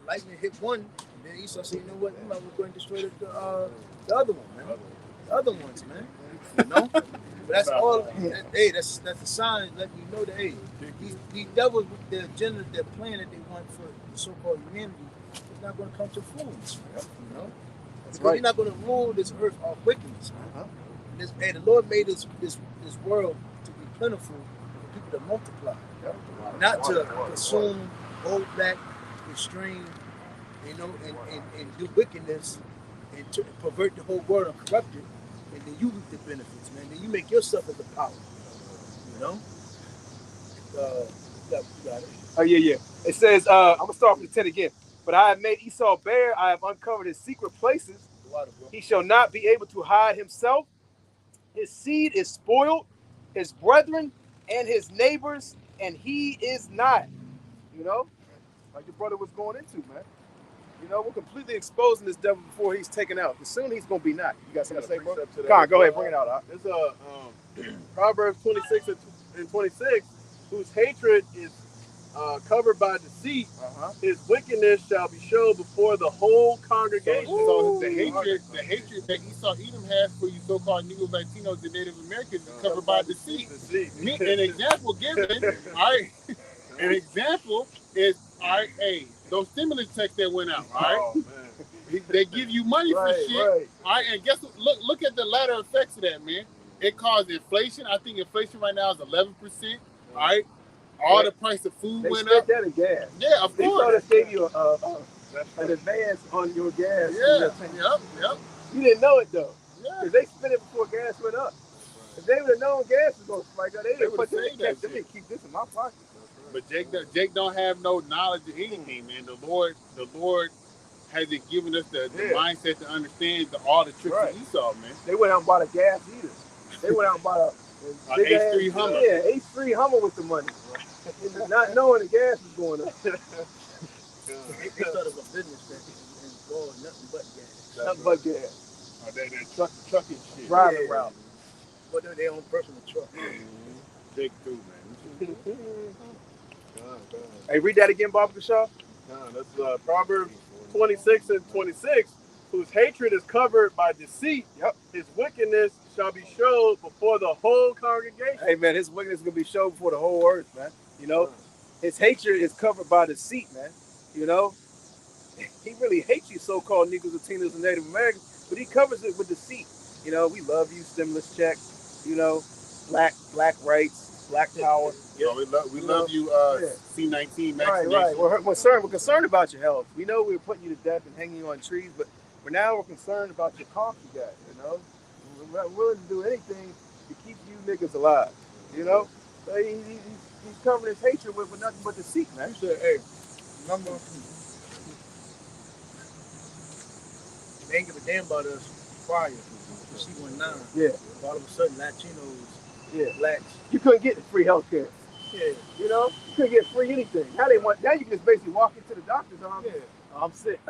Lightning hit one, and then Esau said, "You know what? We're going to destroy the other one, man. The other ones, man. You know." But that's all. Hey, that's a sign letting you know that these devils with their agenda, their plan that they want for the so-called humanity, is not going to come to fruition. You know, That's because right. you're not going to rule this earth off wickedness, man. Uh-huh. The Lord made this world to be plentiful for people to multiply, not to consume, hold back, restrain, and do wickedness and to pervert the whole world and corrupt it, and then you reap the benefits, man. Then you make yourself as the power, you know. You got it. Oh yeah. It says, I'm gonna start from the 10 again. "But I have made Esau bare. I have uncovered his secret places. He shall not be able to hide himself. His seed is spoiled, his brethren and his neighbors, and he is not." You know, like your brother was going into, man. You know, we're completely exposing this devil before he's taken out. Because soon he's gonna be not. You got something to say, bro? Con, go ahead, bring it out. Huh? There's Proverbs 26 and 26, whose hatred is covered by deceit. His wickedness shall be shown before the whole congregation. So the hatred that Esau Edom has for you so-called Negros, Latinos, and Native Americans is covered by deceit. An example given, all right. An example is, all right, hey, those stimulus checks that went out, all right. Oh, man. They give you money for shit, Right. all right. And guess what? Look at the latter effects of that, man. It caused inflation. I think inflation right now is 11%. All right. All the price of food They went spent up. that in gas. Yeah, of They course. thought they gave you an advance on your gas. Yeah. Yep. You didn't know it though. Yeah. Because they spent it before gas went up. If they would have known gas was going to spike up, they They would would've have saved that They shit. keep this in my pocket. But Jake don't have no knowledge of anything, man. The Lord hasn't given us the mindset to understand all the tricks Right. of Esau, man. They went out and bought a gas heater. They went out and bought a big H3 ass- Hummer. Yeah, H3 Hummer with the money. Not knowing the gas was going up. They thought it was a business that and going nothing but gas. Nothing but gas. That trucking shit. Driving route. But they're their own personal truck. Jake too, man. Hey, read that again, Baba Shaw. That's Proverbs 26 and 26, whose hatred is covered by deceit. Yep. His wickedness shall be showed before the whole congregation. Hey, man, his wickedness is going to be shown before the whole earth, man. You know, his hatred is covered by deceit, man. You know, he really hates you so-called Negros, Latinos, and Native Americans, but he covers it with deceit. You know, we love you, stimulus checks, you know, black rights, black power. Yeah, we love you, C-19 Right. vaccination. We're concerned about your health. We know we were putting you to death and hanging you on trees, but we're concerned about your cough you got, you know. We're not willing to do anything to keep you niggas alive, you know. So he's covering his hatred with nothing but deceit, man. He said, hey, remember, they ain't give a damn about us prior to C-19. Yeah. All of a sudden, Latinos, Yeah. blacks, You couldn't get free health care. yeah, You know? You couldn't get free anything. Now you can just basically walk into the doctor's office. yeah, I'm sick.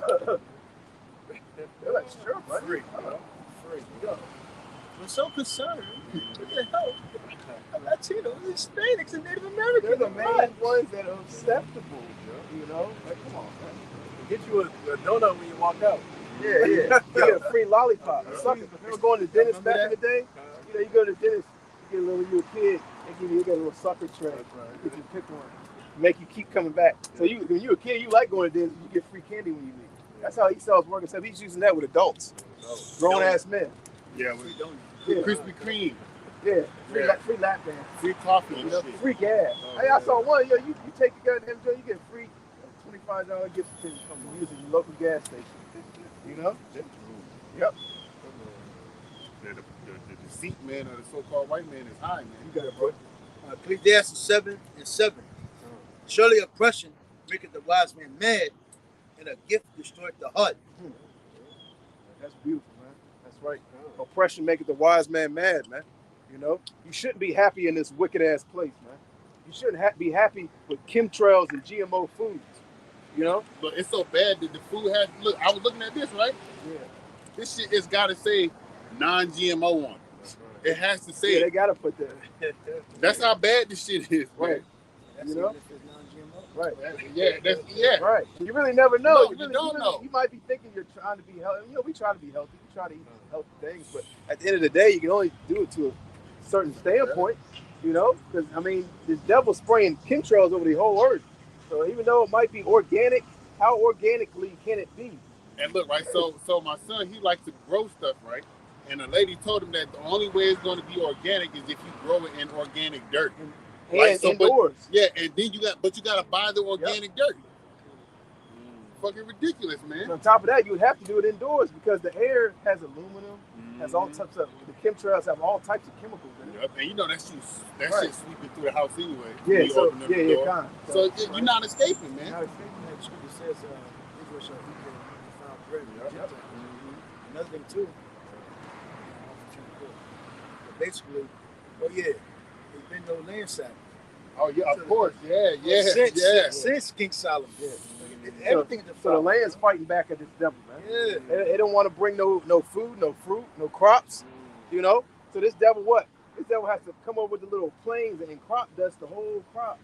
They're like, sure, buddy. free, free. Yo, we're so concerned with the health of Latinos, Hispanics, and Native They're Americans. the main ones that are susceptible, you know? Like, come on, man. Get you a donut when you walk out. Yeah. You get a free lollipop. Suckers. Remember going to the dentist back in the day? You know, you go to the dentist, get a little, you a kid, they give you get a little sucker tray. That's right. Get you pick one. Make you keep coming back. So when you a kid, you like going to Disney. You get free candy when you leave. That's how Esau's working. So he's using that with adults, grown ass men. Yeah, Free with donuts. Yeah. Krispy Kreme, Yeah, free, Yeah. free lap dance. free coffee You and know, shit. free gas. Hey, I saw one. Yo, you take the goddamn joint, you get free $25 gift certificate from using your local gas station. You know? Yep. The deceit man or the so-called white man is high, man. You got it, bro. Ecclesiastes 7:7. Surely oppression maketh the wise man mad, and a gift destroyeth the heart. That's beautiful, man. That's right. Oppression maketh the wise man mad, man. You know, you shouldn't be happy in this wicked ass place, man. You shouldn't be happy with chemtrails and GMO foods. You know? But it's so bad that the food has. Look, I was looking at this, right? Yeah. This shit has got to say non-GMO on it. It has to say Yeah, it. they gotta put that. That's how bad this shit is, Right. That's You know? even if it's non-GMO. Right. Yeah. Right. You really never know. No, you you really, don't know. You might be thinking you're trying to be healthy. You know, we try to be healthy. We try to eat healthy things, but at the end of the day, you can only do it to a certain standpoint. You know, because I mean, the devil's spraying chemtrails over the whole earth. So even though it might be organic, how organically can it be? And look, right, so my son, he likes to grow stuff, right? And the lady told him that the only way it's going to be organic is if you grow it in organic dirt. And Right, so, but- indoors. Yeah, and then you got to buy the organic dirt. Fucking ridiculous, man. And on top of that, you would have to do it indoors because the air has aluminum, has all types of, the chemtrails have all types of chemicals in it. Yep, and you know that shit Right. sweeping through the house anyway. Yeah, when you so open up the yeah, door. kind. So you're not escaping, man. Now, the scripture says, Israel shall eat their found bread. Yep. Another thing, too, but basically, oh, yeah, there's been no land sabbath. Oh yeah, of course, yeah. Since King Solomon. Yeah. Everything is So the land's fighting back at this devil, man. Yeah. They don't want to bring no food, no fruit, no crops, you know. So this devil, what? This devil has to come over with the little planes and crop dust the whole crop,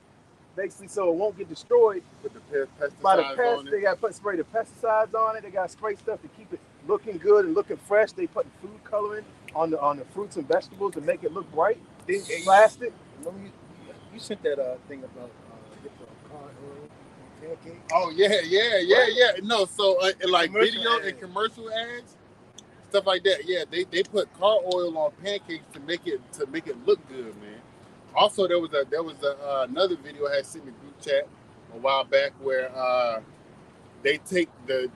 basically, so it won't get destroyed Put the pesticides by the on pests. it. They got to spray the pesticides on it. They got to spray stuff to keep it looking good and looking fresh. They put food coloring on the fruits and vegetables to make it look bright. Plastic. Remember you sent that thing about get the car oil on pancake. Oh yeah. No, so in like Commercial video ads. and commercial ads, stuff like that. Yeah, they put car oil on pancakes to make it look good, man. Also, there was another video I had sent in the group chat a while back where they take the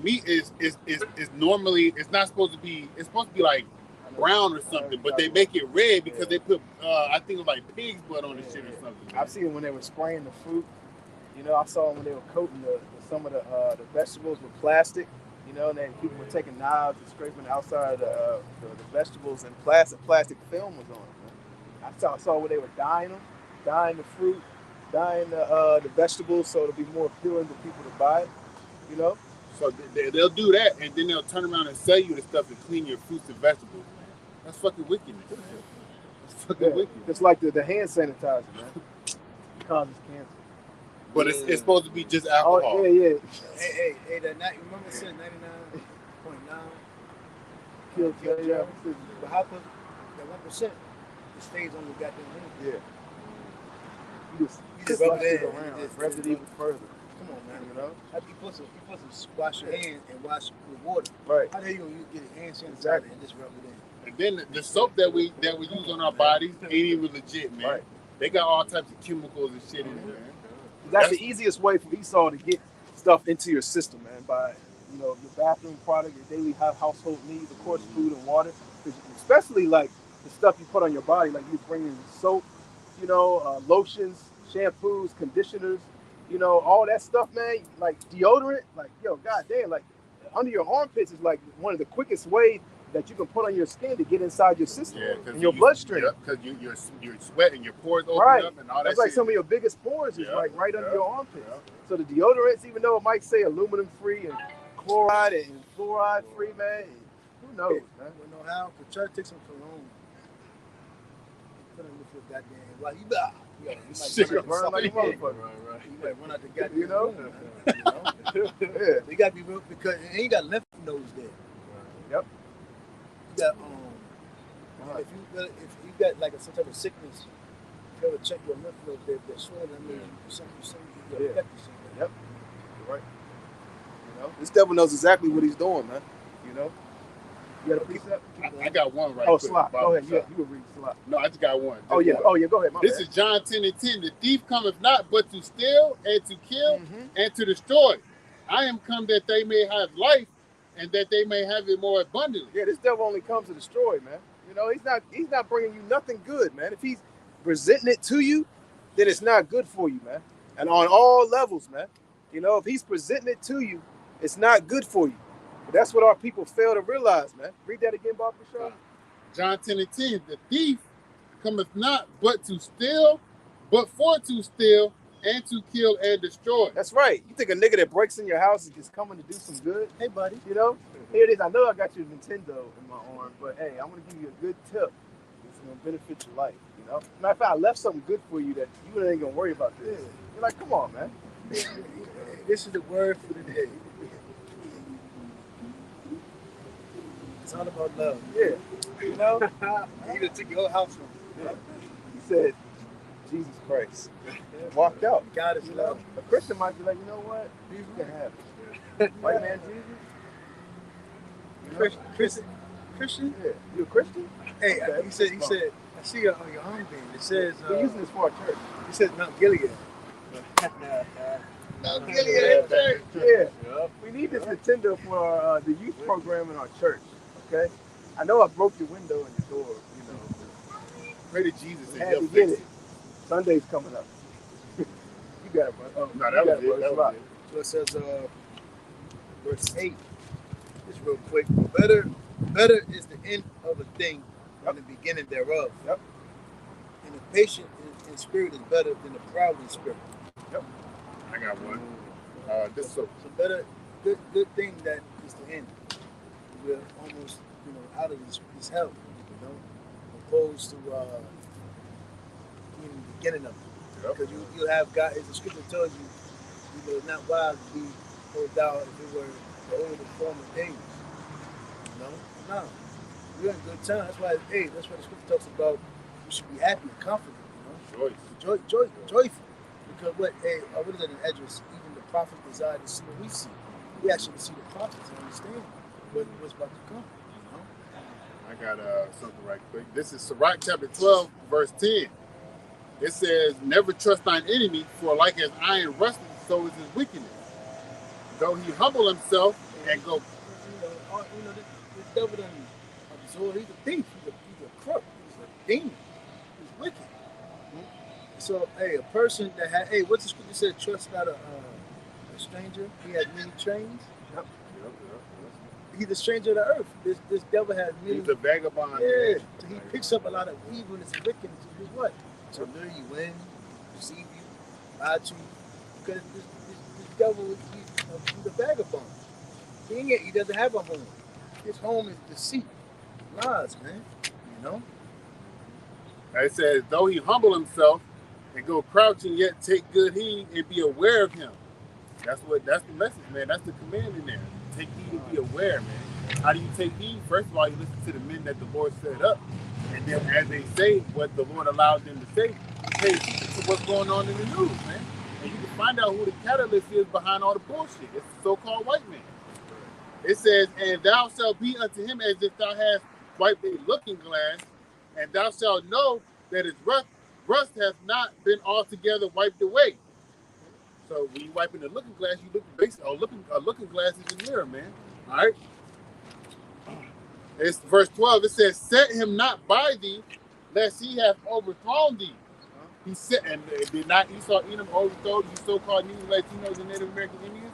meat is normally it's not supposed to be, it's supposed to be like brown or something, but they make it red because they put I think it was like pig's blood on the shit or something. Man. I've seen it when they were spraying the fruit. You know, I saw them when they were coating some of the vegetables with plastic. You know, and then people were taking knives and scraping the outside of the vegetables, and plastic film was on it. Man. I saw where they were dyeing the fruit, dyeing the vegetables, so it'll be more appealing to people to buy it. You know. So they'll do that, and then they'll turn around and sell you the stuff to clean your fruits and vegetables. That's fucking wickedness. That's fucking wicked. It's like the hand sanitizer, man. It causes cancer. But it's supposed to be just alcohol. Oh yeah. Hey, that night, remember it said 99.9 Kill germs? But how come that 1% it stays on the goddamn hand? Yeah. You just rub rub it it in. around, You just- rub it even further. Come on, man. You know. After you put some wash your hands and wash with water. Right. How the hell you gonna get a hand sanitizer Exactly. and just rub it in? And then the soap that we use on our bodies ain't even legit, man. Right. They got all types of chemicals and shit in there, man. That's the easiest way for Esau to get stuff into your system, man. By your bathroom product, your daily household needs, of course, food and water. Especially like the stuff you put on your body, like you bring in soap, lotions, shampoos, conditioners, all that stuff, man. Like deodorant, like goddamn, like under your armpits is like one of the quickest ways that you can put on your skin to get inside your system and your bloodstream. Because you're sweating, your pores open Right. up and all that That's like shit. some of your biggest pores is Yeah, like right under yeah, your armpits. yeah. So the deodorants, even though it might say aluminum free and chloride and fluoride free, man, who knows, man? You know how? Cause try to take some cologne. Put it with your goddamn while you die. Shit, burn like a motherfucker. You might run out the goddamn You know? room, man, Yeah. They gotta be real because and you got lymph nodes there. Yep. You got And if you got like some type of sickness, you ever check your lymph nodes, they're swollen. I mean, something you affected something. Yep. You're right. You know, this devil knows exactly what he's doing, man. You know. You got a precept? I got one right Oh, quick. Slot. Go ahead. Yeah. You can read Slot. No, I just got one. Oh yeah. One. Oh yeah. Go ahead. This is John 10:10. The thief cometh not but to steal and to kill and to destroy. I am come that they may have life and that they may have it more abundantly. Yeah, this devil only comes to destroy, man. You know, he's not bringing you nothing good, man. If he's presenting it to you, then it's not good for you, man. And on all levels, man. You know, if he's presenting it to you, it's not good for you. But that's what our people fail to realize, man. Read that again, Bob Bashar. John 10:10. The thief cometh not but to steal, but for to steal and to kill and destroy. That's right. You think a nigga that breaks in your house is just coming to do some good? Hey, buddy. You know? Here it is. I know I got your Nintendo in my arm, but hey, I'm going to give you a good tip. It's going to benefit your life, you know? Matter of fact, I left something good for you that you ain't going to worry about this. You're like, come on, man. This is the word for the day. It's all about love. Yeah. You know? You gonna take your whole house from me. Yeah. He said, Jesus Christ. Walked out. God is love. A Christian might be like, you know what? You can have it. White man Jesus? You know? Christian? Yeah. You a Christian? Hey, Okay. he said, I see it on your armband. It says, We're using this for our church. it says Mount Gilead. Mount Gilead. Yeah. We need this Nintendo for the youth program in our church. Okay? I know I broke your window and your door, you know. Pray to Jesus and Had he'll to fix get it. it. Sunday's coming up. You got it, bro. Oh, No, you that got was it. That Slot. was So it says, verse 8. Just real quick. Better is the end of a thing than the beginning thereof. Yep. And the patient in spirit is better than the proud in spirit. it. I got one. This so So better, good thing that is the end. We're almost, out of this hell, opposed to being the beginning of it. Yep. Because you have God, as the scripture tells you, it's not wise to be hold down if it were the older former days. No. We're in good time. That's why the scripture talks about we should be happy and confident, joyful. Because what is it in Esdras? Even the prophet desired to see what we see. We actually see the prophets and understand what's about to come. I got something right quick. This is Sirach chapter 12, verse 10. It says, never trust thine enemy, for like as iron rusteth, so is his wickedness. Though he humble himself and go. This devil done absorbed. He's a thief. He's a crook. He's a demon. He's wicked. So, a person that had, what's the scripture said? Trust not a stranger. He has many trains. Yep. He's a stranger of the earth. This devil has many. He's a vagabond. Yeah. So he picks up a lot of evilness and wickedness. To do what? To lure you in, deceive you, lie to you. Because this devil, he's a vagabond. He doesn't have a home. His home is deceit, lies, man. It says, though he humble himself and go crouching, yet take good heed and be aware of him. That's the message, man. That's the command in there. Take heed and be aware, man. How do you take heed? First of all, you listen to the men that the Lord set up. And then as they say what the Lord allowed them to say, you pay attention to what's going on in the news, man. And you can find out who the catalyst is behind all the bullshit. It's the so-called white man. It says, and thou shalt be unto him as if thou hast wiped a looking glass, and thou shalt know that his rust hath not been altogether wiped away. So when you wiping the looking glass, you look basically a looking glass is a mirror, man. All right. It's verse 12. It says, set him not by thee, lest he have overthrown thee. He said, and did not Esau Edom overthrow these so-called Negro Latinos and Native American Indians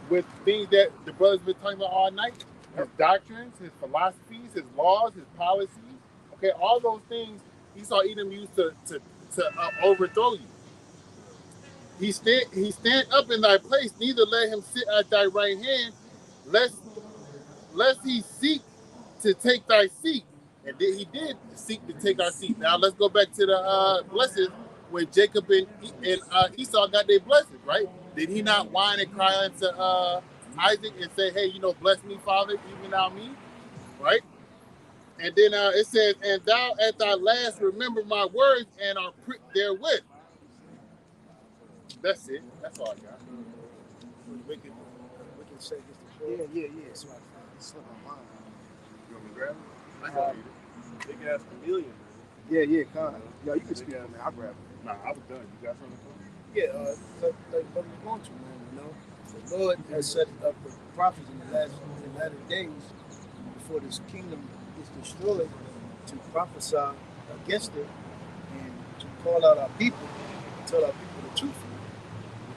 with things that the brothers been talking about all night? His doctrines, his philosophies, his laws, his policies. Okay, all those things Esau Edom used to overthrow you. He stand up in thy place, neither let him sit at thy right hand, lest he seek to take thy seat. And he did seek to take our seat. Now let's go back to the blessings when Jacob and Esau got their blessings, right? Did he not whine and cry unto Isaac and say, hey, bless me, Father, even now me, right? And then it says, and thou at thy last remember my words and are pricked therewith. That's it. That's all I got. Wicked say against the Lord. Yeah. So I slipped my mind. You want me to grab it? I got it. Big ass chameleon. Yeah, kind of. Yo, you can speak on that. I'll grab it. Nah, I was done. You got something for me? Yeah, like what we're going to, man. You know, the Lord has set up the prophets in the latter days before this kingdom is destroyed to prophesy against it and to call out our people, and tell our people the truth.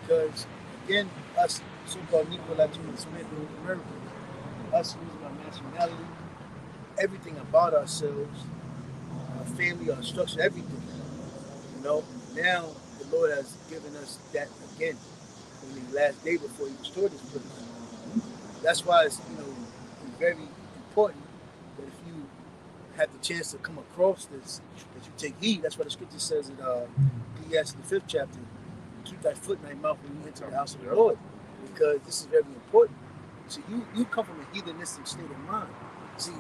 Because again, us so-called Negro, Latino, Hispanic Americans, us losing our nationality, everything about ourselves, our family, our structure, everything. You know, now the Lord has given us that again in the last day before He destroyed this place. That's why it's very important that if you have the chance to come across this, that you take heed. That's why the scripture says in Ecclesiastes the 5th chapter, keep thy foot in thy mouth when you enter the house of the Lord, because this is very important. See, you come from a heathenistic state of mind. See,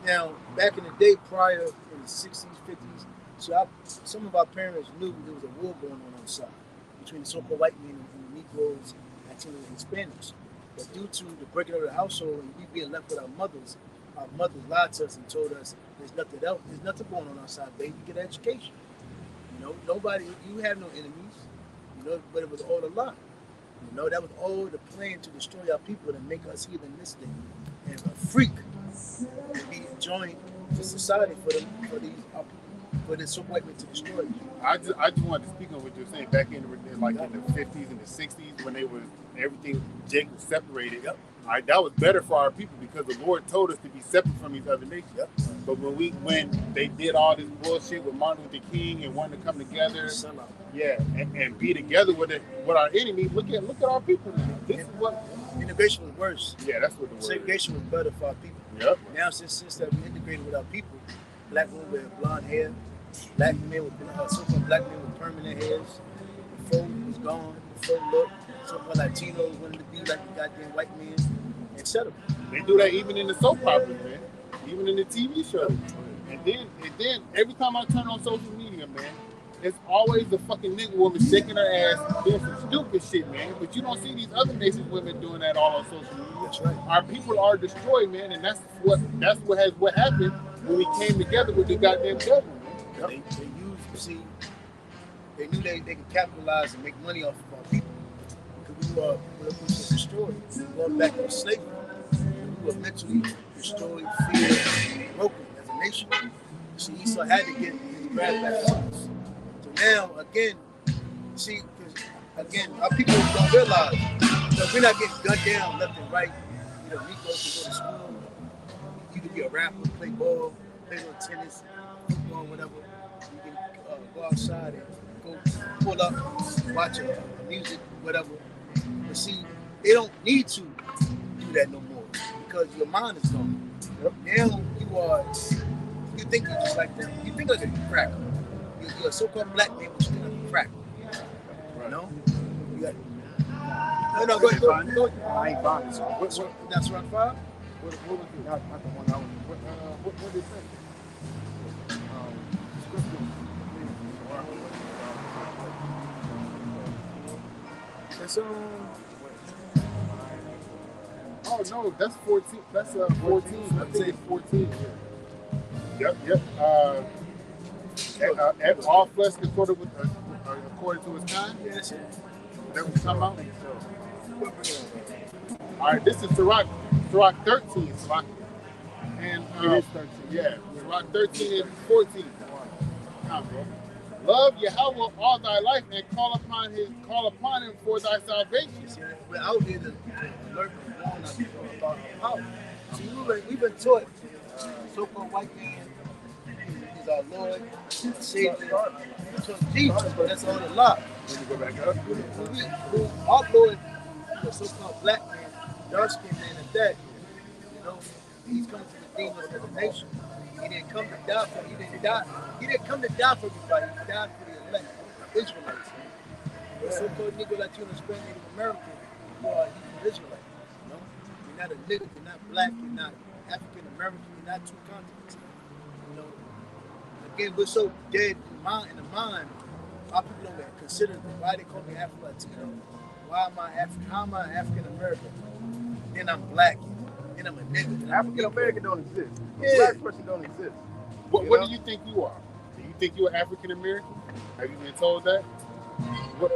now back in the day, prior in the 60s, 50s, so some of our parents knew there was a war going on outside between the so-called white men and the Negroes, Latinos, and Hispanics. But due to the breaking of the household and we being left with our mothers lied to us and told us there's nothing else, there's nothing going on outside, baby. Get an education. You know, nobody, you have no enemies. You know, but it was all a lie. You know, that was all the plan to destroy our people and make us heathenistic and a freak and be enjoying the society for this so white men to destroy. I just wanted to speak on what you're saying back in the 50s and the 60s when everything Jake was separated. Yep. That was better for our people because the Lord told us to be separate from these other nations. Yep. But when they did all this bullshit with Martin Luther King and wanted to come together, and be together with our enemy, look at our people. This is what integration was worse. Yeah, that's what the word segregation was better for our people. Yep. Now since that we integrated with our people, black women with blonde hair, black men with so-called black men with permanent hairs, the faux was gone, the faux look, so-called Latinos wanted to be like the goddamn white men, etc. They do that even in the soap operas, man. Even in the TV shows. And then every time I turn on social media, man, it's always the fucking nigga woman shaking her ass, doing some stupid shit, man. But you don't see these other nations women doing that all on social media. That's right. Our people are destroyed, man, and that's what happened when we came together with the goddamn government. Yep. They knew they could capitalize and make money off of our people. Because we were destroyed. Going back to slavery, we were mentally destroyed, feared, broken as a nation. See, Esau had to get his grab back on us. So now, again, our people don't realize that we're not getting gunned down left and right. You know, Negroes can go to school. You can be a rapper, play ball, play on tennis, football, whatever. You can go outside and go pull up, watch a music, whatever. But see, they don't need to do that no more because your mind is gone. Now you think you're just like them. You think like a cracker. You're a so-called black man, but you think like a cracker. Right. You know? No, go ahead. I ain't buying this. That's Rock 5? What was it? Not the one I was. What did it say? That's Oh no, that's 14. That's 14. I think it's 14. Yep. All flesh recorded with according to his time. Yeah, that's it. That was talking about. All right, this is Sirach 13. Sirach, and it is 13. Yeah, Sirach 13 and 14. Come, bro. Love Yahweh all thy life and call upon him for thy salvation. We're out here to learn and warn us about power. See, we've been taught so-called white man is our Lord, Savior. So Jesus, but that's all a lie. Let me go back up. Our Lord, the so-called black man, dark-skinned man at that, you know, he's come to redeem us as a nation. He didn't come to die for. He didn't come to die for everybody. He died for the elect, Israelites. The so-called Negro, Latino, Hispanic, Native American, you are Israelite. You know, you're not a nigga. You're not black. You're not African American. You're not two continents. You know, again, we're so dead in the mind. Our people don't consider why they call me Afro-Latino. Why am I African? How am I African American? Then I'm black. Then I'm a nigga. African American don't exist. Yeah. Black person don't exist. What do you think you are? Do you think you're African American? Have you been told that? What?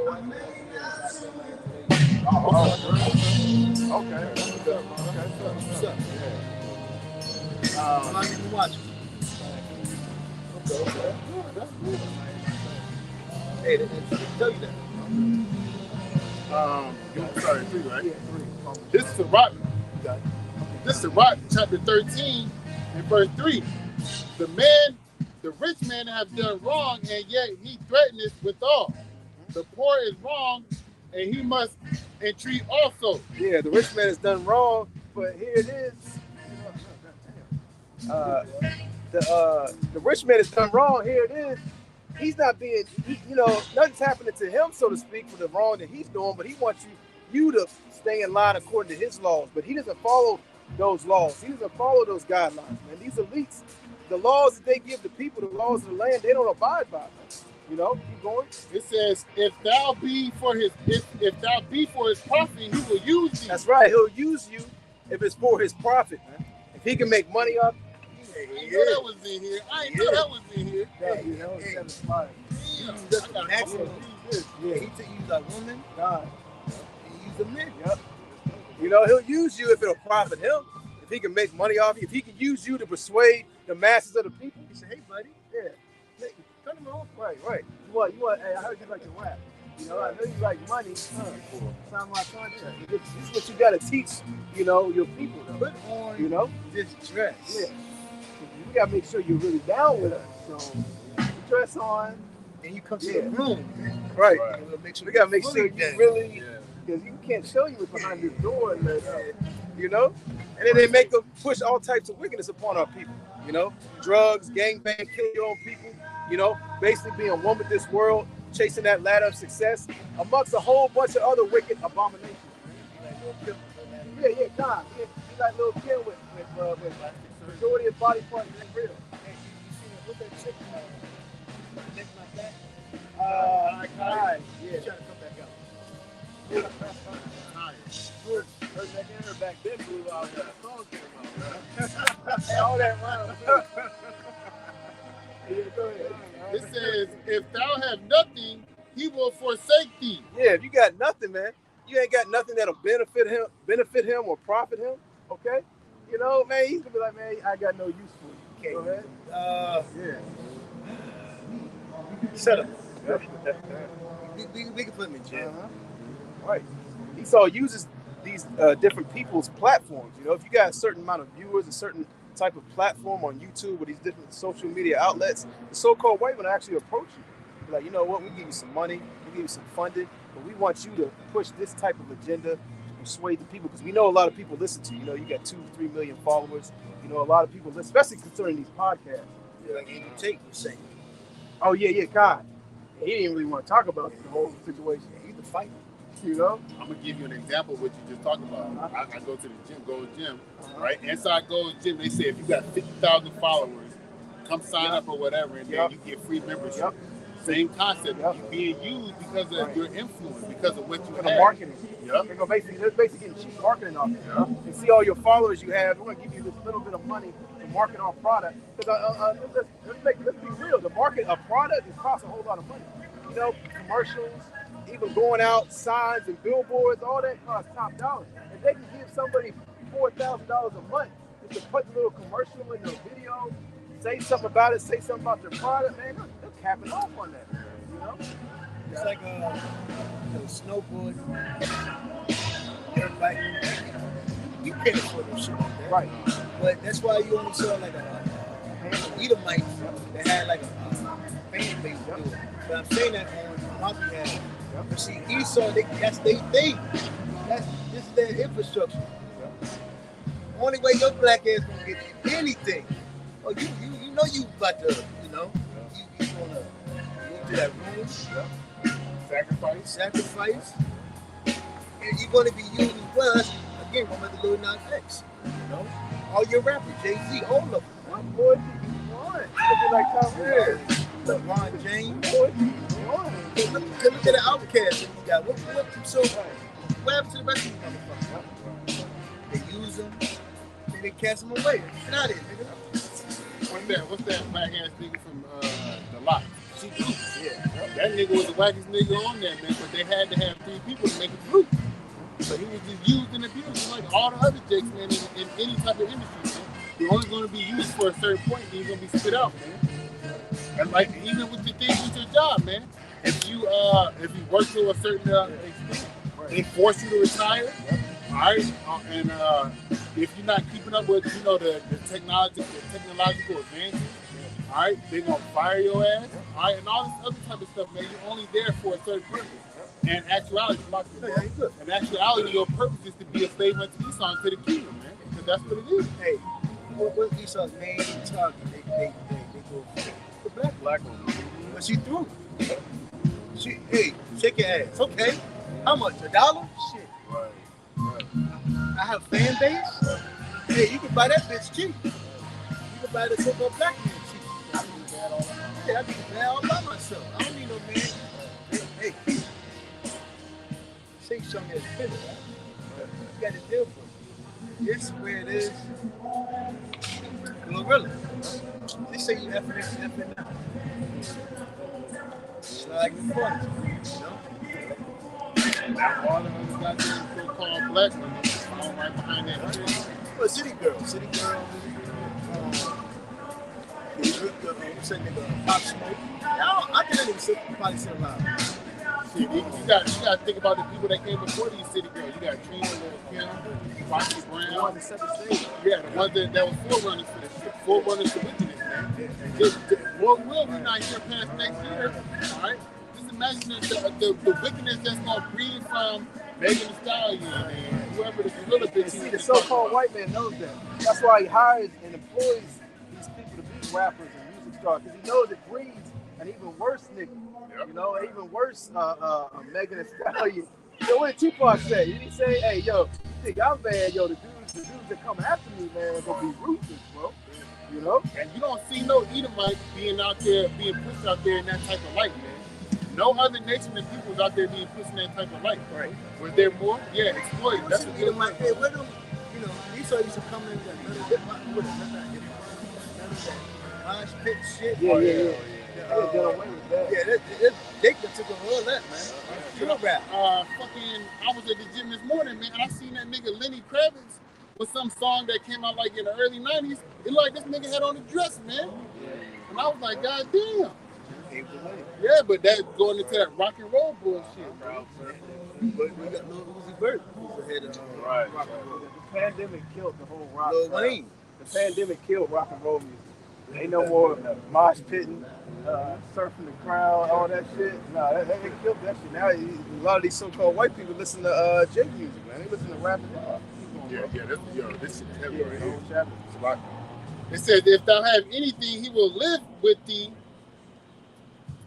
Okay. What's up? I'm not even watching. Okay. That's good. Hey, they tell you that. You started 3, right? This is Sirach. This is Sirach, chapter 13, and verse 3. The rich man have done wrong, and yet he threateneth withal. The poor is wrong, and he must entreat also. Yeah, the rich man has done wrong, but here it is. The rich man has done wrong. Here it is. He's not being, nothing's happening to him, so to speak, for the wrong that he's doing, but he wants you to stay in line according to his laws. But he doesn't follow those laws. He doesn't follow those guidelines, man. These elites, the laws that they give the people, the laws of the land, they don't abide by them. Keep going. It says, if thou be for his profit, he will use thee. That's right. He'll use you if it's for his profit, man. If he can make money off, I know that was in here. I didn't know that was in here. That's the maximum. Yeah, he took you like woman. God. He used a man. Yep. He'll use you if it'll profit him. If he can make money off you, if he can use you to persuade the masses of the people. He said, "Hey, buddy, Yeah. cut him off." Right. You want? Hey, I heard you like to rap. I know you like money. Sound like fun. This is what you got to teach. Your people. Put on this dress. Yeah. You got to make sure you're really down with us. So, put your dress on. And you come to the room. Right. We We got to make sure you really, because you can't show you what's behind this door. And then they make them push all types of wickedness upon our people. Drugs, gangbang, kill your own people. Basically being one with this world, chasing that ladder of success amongst a whole bunch of other wicked abominations. Yeah, God. Yeah, you like Lil Kim with majority of body parts ain't real. Hey, you see what's that chick? Neck like that? Right. Yeah. Trying to come back out. Her neck and her back then blew out. That song came out. All that rhyme. Yeah, go ahead. It says, if thou have nothing, he will forsake thee. Yeah, if you got nothing, man, you ain't got nothing that'll benefit him or profit him. Okay, man, he's gonna be like, man, I got no use for you. Okay, go ahead. Shut up. We can put him in jail. Right. Esau uses these different people's platforms. If you got a certain amount of viewers, a certain type of platform on YouTube or these different social media outlets, the so-called white man actually approach you. Be like, you know what, we give you some money, we give you some funding, but we want you to push this type of agenda to persuade the people, because we know a lot of people listen to you. You got 2-3 million followers. A lot of people, especially concerning these podcasts. Like Andrew Tate was saying. Oh yeah, God. He didn't really want to talk about the whole situation. He's the fighter. I'm gonna give you an example of what you just talked about. I go to the gym, Gold's Gym, right? Inside Gold's Gym, they say if you got 50,000 followers, come sign up or whatever, and then you get free membership. Same concept. You're being used because of your influence, because of what you have. Marketing. They're basically getting cheap marketing off you. And see all your followers you have. We're gonna give you this little bit of money to market our product. Because let's be real. To market a product, it costs a whole lot of money. Commercials, even going out, signs and billboards, all that costs top dollar. If they can give somebody $4,000 a month just to put a little commercial in their video, say something about it, say something about their product, man, they're capping off on that. It's like snowboard. Everybody, you can't afford no shit like that. Right. But that's why you only saw like a Edomite that had like a fan base to do it. But I'm saying that on my behalf. But see, Esau, that's their thing. This is their infrastructure. Only way your black ass gonna get anything. Oh, you know you about to, you gonna go to that room, sacrifice, and you're gonna be used as well. Again, one of the Lil Nas X. All your rappers, Jay-Z, all of them. What more do you want? looking like Tom Brady. LeBron James. Boy, he's Look at the Outcast that he got. So what happened to the rest of these motherfuckers? They use them, then they cast them away. Get out of here, nigga. What's that whack ass nigga from The Lot? CP. Yeah. That nigga was the wackest nigga on there, man, but they had to have 3 people to make a group. So he was just used and abused like all the other jakes, man, in any type of industry, man. They're only going to be used for a certain point, and he's going to be spit out, man. And like, even with the things with your job, man, if you work to a certain extent, they force you to retire, all right, and if you're not keeping up with, you know, the technological advances, all right, they're going to fire your ass, all right, and all this other type of stuff, man. You're only there for a certain purpose. And actuality, your purpose is to be a slave unto Esau to the kingdom, man. Because that's what it is. Hey, what Esau's main target? They go for black woman. But she threw. Hey, shake your ass. Okay. How much? $1? Shit. Right. I have a fan base. Hey, you can buy that bitch cheap. You can buy the so-called black man cheap. I do that all by myself. Yeah, I do that all by myself. I don't need no man. Hey. Say something that's fit, right? You got to deal with it. This is where it is. Glorilla. They say you effing now. It's like the point, you know? All the other goddamn so-called black women all right behind that tree. Well, City Girl. What's that nigga? Pop Smoke. I think that nigga probably still alive. You got to think about the people that came before these city girls. You got Trina, Little Kim, Foxy Brown. The one that set the stage. Yeah, the ones that was forerunners for this shit. Forerunners to wickedness, man. What will be not here past next year, all right? Just imagine the wickedness that's going to breed from Megan Thee Stallion and whoever the gorilla bitch is. See, the so-called white man knows that. That's why he hires and employs these people to be rappers and music stars, because he knows it breeds an even worse nigga. You know, even worse, Megan Thee Stallion. So what did Tupac say? Did he say, hey, yo, y'all man, yo, the dudes that come after me, man, are gonna be ruthless, bro. You know? And you don't see no Edomite being out there, being pushed out there in that type of light, man. No other nation and people is out there being pushed in that type of light. Right. Was there more? Yeah, exploited. That's what you know, like, hey, where them, you know, these used to come in with another hip-hop, with another mosh pit shit. Yeah. Yeah, they took all that, man. Drill rap. I was at the gym this morning, man, and I seen that nigga Lenny Kravitz with some song that came out like in the early 90s. It looked like this nigga had on a dress, man. And I was like, God damn. Yeah, but that's going into that rock and roll bullshit, bro. But we got Lil Uzi Vert who's ahead of rock and roll. The pandemic killed the whole rock. Lil Wayne. The pandemic killed rock and roll music. Ain't no more mosh pitting, surfing the crowd, all that shit. Nah, they killed that shit. Now a lot of these so-called white people listen to J music, man. They listen to rap and hip-hop. This shit heavy right here. It's a lot. It says, if thou have anything, he will live with thee.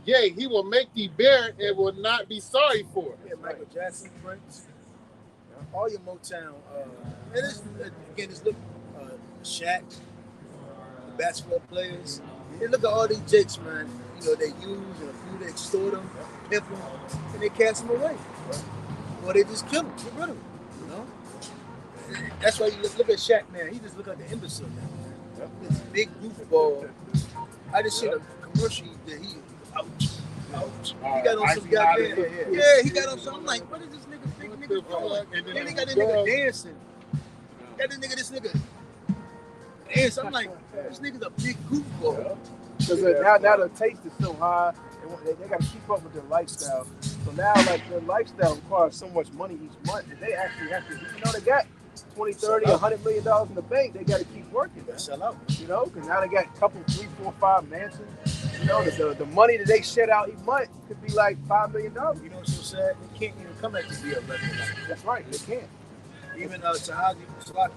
Yea, he will make thee bear and will not be sorry for it. Yeah, Michael Jackson, Prince, all your Motown. This look, Shaq, the basketball players. Hey, look at all these jakes, man. You know, they use and a few they extort them, pimp them, and they cast them away. Or they just kill them, get rid of them. You know, that's why you look at Shaq, man. He just look like an imbecile now. This big goofball. I just seen a commercial that he. Ouch. He got on some goddamn. Yeah, he got on some. I'm like, what is this big nigga doing? And then they got this nigga dancing. This nigga dance. I'm like, this nigga's a big goofball. Because now the taste is so high, they got to keep up with their lifestyle. So now, like, their lifestyle requires so much money each month that they actually have to, you know, they got 20, 30, $100 million in the bank. They got to keep working. Sell out. You know, because now they got a couple, 3, 4, 5 mansions. You know, the money that they shed out each month could be like $5 million. You know what's so sad? They can't even come back to be a regular life. That's right, they can't. Even Tahaji Slaki,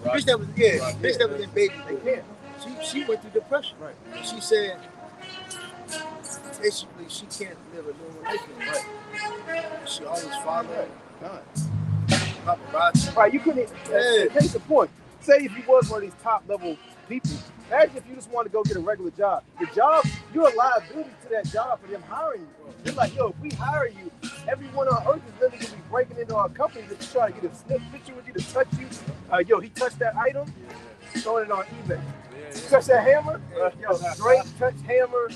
bitch that was in Baby. They can't. She went through depression. Right. She said basically she can't live a normal life anymore. Right. She always followed paparazzi. Right, you couldn't. Case in point. Say if you was one of these top level people, Imagine if you just want to go get a regular job. The job, you're a liability to that job for them hiring you. They're like, yo, if we hire you, everyone on earth is literally gonna be breaking into our company just to try to get a snip picture with you to touch you. Yo, he touched that item, throwing it on eBay. Touch that hammer, yo, Drake touch hammer,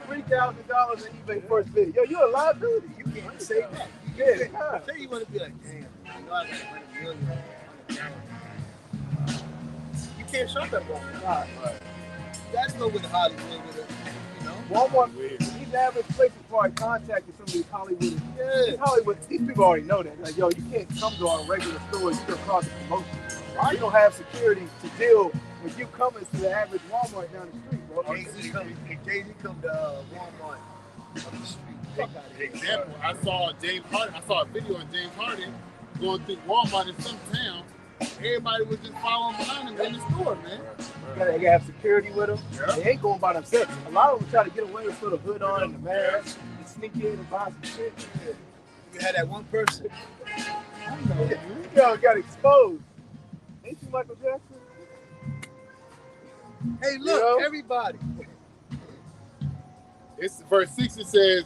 $3,000 in eBay first bid. Yo, you're a liability. You can't say that. Yeah, Say you want to be like, damn, you know I got $100 million. You can't shop that Walmart. Right. You guys know with Hollywood with it, you know. Walmart, these average places probably contacted some of these Hollywood. Yeah. Hollywood, these people already know that. Like, yo, you can't come to our regular stores, you're cause a promotion. You don't have security to deal with you coming to the average Walmart down the street, bro. Jay-Z come to Walmart up the street. Fuck out of here. Example, I saw James Harden. I saw a video of James Harden going through Walmart in some town. Everybody was just following behind him in the store, man. You gotta have security with them. Yeah. They ain't going by themselves. A lot of them try to get away with put a hood on and the mask and sneak in and buy some shit. You had that one person. Yo, got exposed. Ain't you Michael Jackson? Hey, look, You know? everybody. It's verse 6. It says,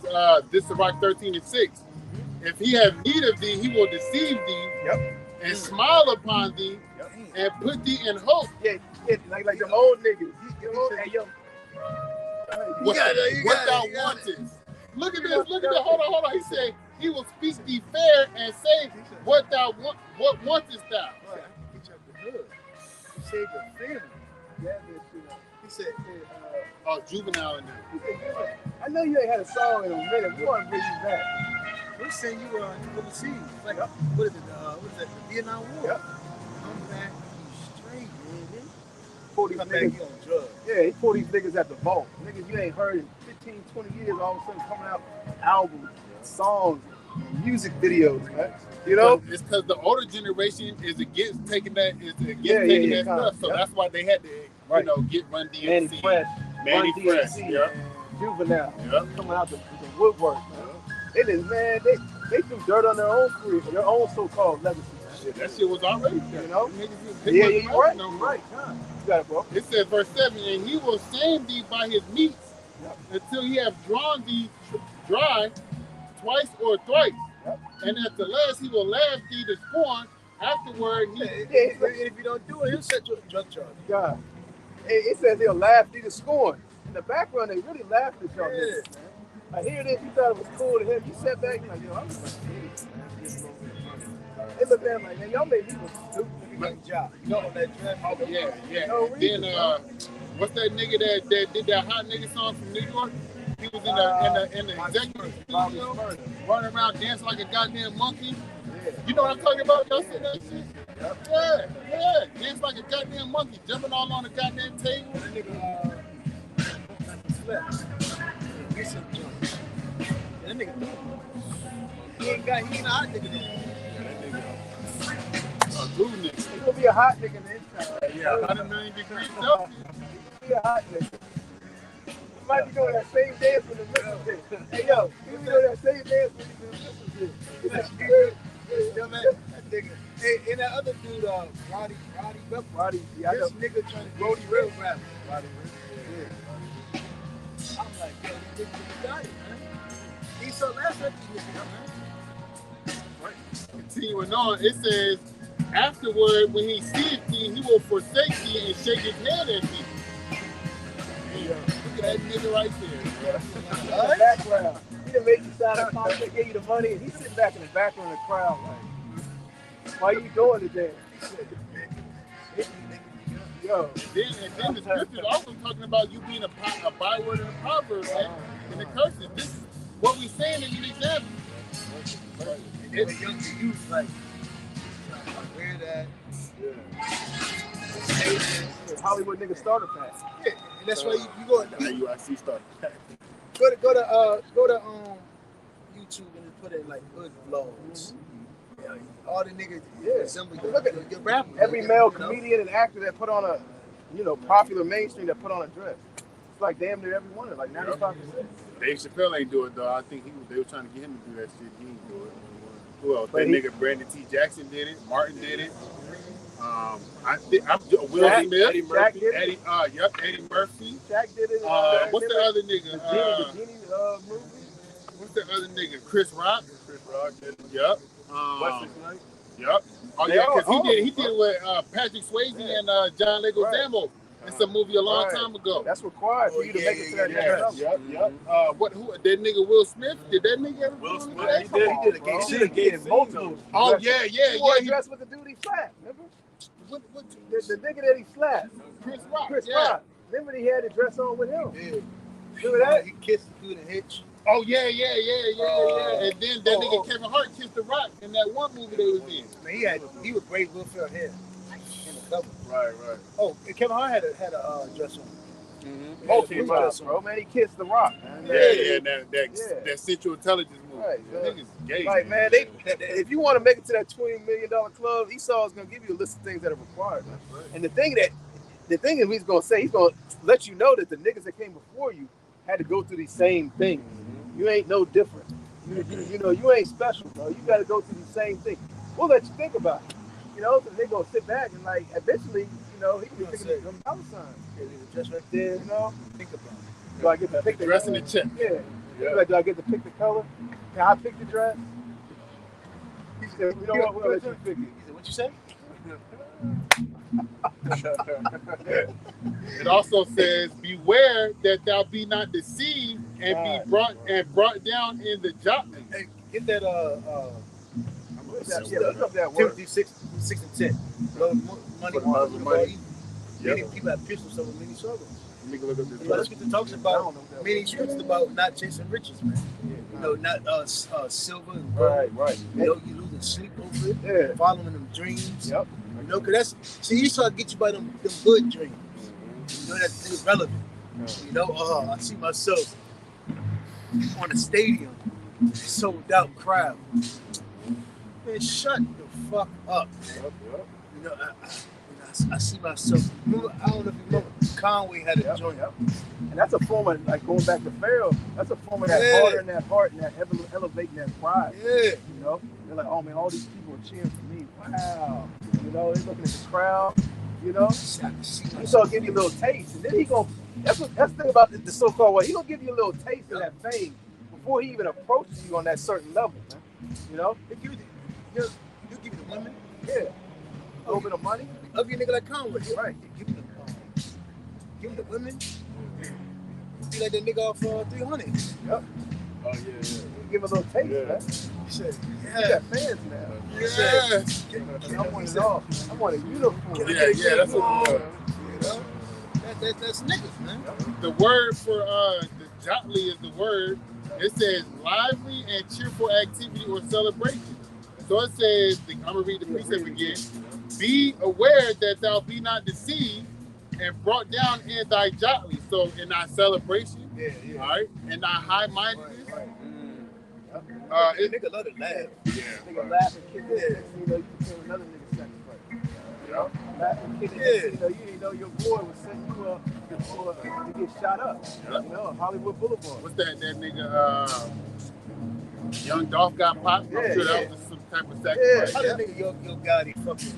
this is Rock 13:6. If he have need of thee, he will deceive thee and smile upon thee and put thee in hope. Yeah, like the old niggas. Hey, yo. What thou it. wantest. Look at this. Hold on. He said, he will speak thee fair and say, what thou want, what wantest thou? He checked the hood. He saved the family. He said, Oh, Juvenile in there. I know you ain't had a song in a minute. We want to bring you back. we'll send you overseas. Like, what is it? The Vietnam War. Yep. Come back, you straight, man. Pull these Come back, niggas. you on drugs. Yeah, he pulled these niggas at the vault. Niggas you ain't heard in 15, 20 years, all of a sudden coming out albums, songs, music videos, man. You know? It's because the older generation is against taking that, stuff. So that's why they had to, get Run DMC. Manny Fresh. Manny Run Fresh. DMC, Yep. Juvenile. Yep. Coming out the woodwork, man. They threw dirt on their own career, their own so-called legacy. That shit was already there. You know? Yeah, You're right. You're right. You got it, bro. It says, verse 7, and he will shame thee by his meats until he have drawn thee dry twice or thrice. Yep. And at the last he will laugh thee to scorn. Afterward, If you don't do it, he'll set you up drug charge. God. It says he'll laugh thee to scorn. In the background, they really laughed at y'all niggas, man. I hear this, you thought it was cool to him. You sat back and like, yo, I'm just they look at him like, man, y'all made me look stupid. Good job. You know that draft? yeah. No reason, Then what's that nigga that did that hot nigga song from New York? He was in the executive studio, running around dancing like a goddamn monkey. You know what I'm talking about? Y'all see that shit? Yeah. Dance like a goddamn monkey, jumping all on the goddamn table. That nigga, that nigga, he ain't a hot nigga. A blue nigga. He's gonna be a hot nigga in the inside. Yeah, 100 million degrees Celsius. He a hot nigga. He might be doing that same dance with the missiles did. Hey, yo, he be doing that same dance with the missiles did. Yeah, man, that nigga. Hey, and that other dude, Roddy Whip. Roddy, yeah, I know. This nigga trying to Brody real rap. Roddy, I'm like, yo, this nigga got it, man. He so last at these niggas, man. Continuing on, it says, afterward, when he seeth thee, he will forsake thee and shake his head at thee. Look at that nigga right there. in the background. He done made you sign a contract, gave you the money, and he's sitting back in the background of the crowd like, why you doing today? Yo. And then the scripture also talking about you being a byword and a proverb, man, and the curses. This is what we saying in an example. It's young youth, like, wear that. Hollywood nigga starter pack. Yeah, and that's why you go. UIC started. Go to YouTube and put in like hood vlogs. Yeah, all the niggas resemble your rapper. Every male comedian and actor that put on a, popular mainstream that put on a dress. It's like damn near every one, like 95%. Dave Chappelle ain't do it though. I think they were trying to get him to do that shit. He ain't do it. Who else? But That nigga Brandon T. Jackson did it. Martin did it. I'm Will Jack- Smith, Eddie Jack Murphy. did it. Eddie Murphy. Shaq did it. What's the other nigga? The Genie movie. What's the other nigga? Chris Rock. Chris Rock did it. Yep. Wesley Snipes. Yep. Oh They yeah, all- because all he did of them, with Patrick Swayze and John Leguizamo in some movie a long Right. time ago. That's required for you to make it to that next level. Yep. Who? That nigga Will Smith? Did that nigga ever? Will do Smith, that? he did. He did a Bro. game. He did a game. Multiple. Oh dresses. yeah. He wore a He, dress with the dude he slapped. Remember? what, The nigga that he slapped. Chris Rock. Chris yeah. Rock. Remember he had the dress on with him. Yeah. Remember that? He kissed the dude in Hitch. Oh yeah. And then that Oh. nigga Kevin Hart kissed the Rock in that one movie they was in. Man, he was great Will Ferrell hair in the cover. Right. Oh, and Kevin Hart had a dress on. Multiple times, bro. Man, he kissed the Rock. Man. Yeah. Yeah. That Central Intelligence movie. Right, That nigga's gay. Like, man, if you want to make it to that $20 million club, Esau's gonna give you a list of things that are required. Man. And the thing is, he's gonna say, he's gonna let you know that the niggas that came before you had to go through these same things. You ain't no different. You know, you ain't special, bro. You got to go through the same thing. We'll let you think about it. You know, so they gonna sit back and like eventually, you know, he can be thinking of them dollar signs. Just right there. You know, Think about it. do I get to pick the Dressing color? the check. Yeah. Like, do I get to pick the color? Can I pick the dress? He said, you know what? We'll let you pick it. He said, what you say? It also says, "Beware that thou be not deceived and be brought down in the judgment." Hey, get that Look up that word. Timothy 6 and 10. Love money, For the love of money. Many people have pierced themselves with many struggles. Let me go look at this. But scripture talks about many scriptures about not chasing riches, man. You know, not silver and gold. Right. You know, you losing sleep over it, Yeah. following them dreams. Yep. You know, because see, Esau get you by them good dreams. You know, that's irrelevant. You know, I see myself on a stadium, sold out crowd. Man, shut the fuck up, man. You know, I see myself. Remember, I don't know if you remember, Conway had a joint. And that's a form of, like, going back to Pharaoh, that's a form of that Yeah. harder and that heart and that elevating that pride. Yeah. You know, they're like, oh man, all these people are cheering for me. Wow. You know, they're looking at the crowd. You know, Esau give you a little taste, and then he gonna. That's the thing about the so-called way. He gonna give you a little taste of that fame before he even approaches you on that certain level, man. You know, They give you give you the women. yeah, a little bit of money. Love your nigga like Conway. Right. Give him the women. Be like that nigga off 300. Oh yeah. You give him a little taste, Yeah. man. He said, You yeah. got fans now. Yeah. I want it all. I want a uniform. Yeah, that's what You know? That's niggas, man. the word for the jotly is the word. It says lively and cheerful activity or celebration. So it says, I'm gonna read the precept again. Be aware that thou be not deceived and brought down in thy jotly. So in thy celebration, Yeah. all right, and thy high-mindedness. This nigga love to laugh. Nigga laugh and kick it. Next thing you know, you became another nigga sacrifice. Yeah. Laugh and kick it. Next thing you know, you didn't know your boy was setting you up to get shot up. Yeah. You know, Hollywood Boulevard. What's that nigga? Young Dolph got popped. Yeah, I'm sure yeah. that was some type of sacrifice. How that nigga Yo Gotti fucking?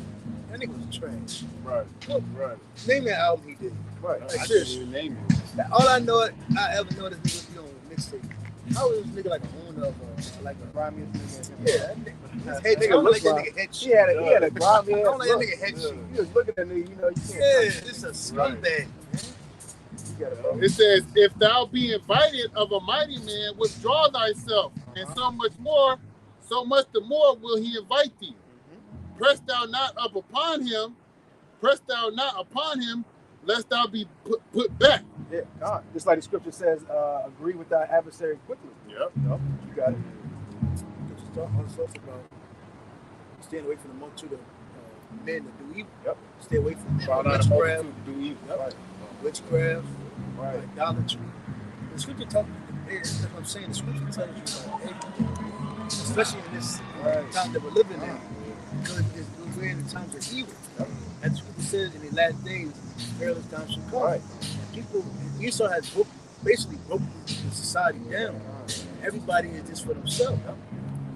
That nigga was trash. Right. Name that album he did. Right. I can't even name it. All I ever know this nigga be on mixtape. How is this nigga like a owner of like a Grimiest nigga. yeah? That nigga, his head, Nigga I don't look like that like- nigga head He shit. had a grimy I ass don't like that look. nigga head shit. You just look at that nigga, you know, you can't. Yeah, this is a scumbag. You gotta, It says, if thou be invited of a mighty man, withdraw thyself, and so much the more will he invite thee. Press thou not upon him, lest thou be put back. yeah, God. Just like the scripture says, agree with thy adversary quickly. Yep. You know, you got it. Just talk about staying away from the multitude of men that do evil. Yep. Stay away from Bow down to witchcraft, multitude to do evil. Right. witchcraft, Right. idolatry. The scripture talk. That's what I'm saying. The scripture tells you about everything, especially in this time that we're living in, because we're in the times of evil. And the scripture says in the last days, perilous times shall come. Right. People, Esau has basically broken the society down. Everybody is just for themselves.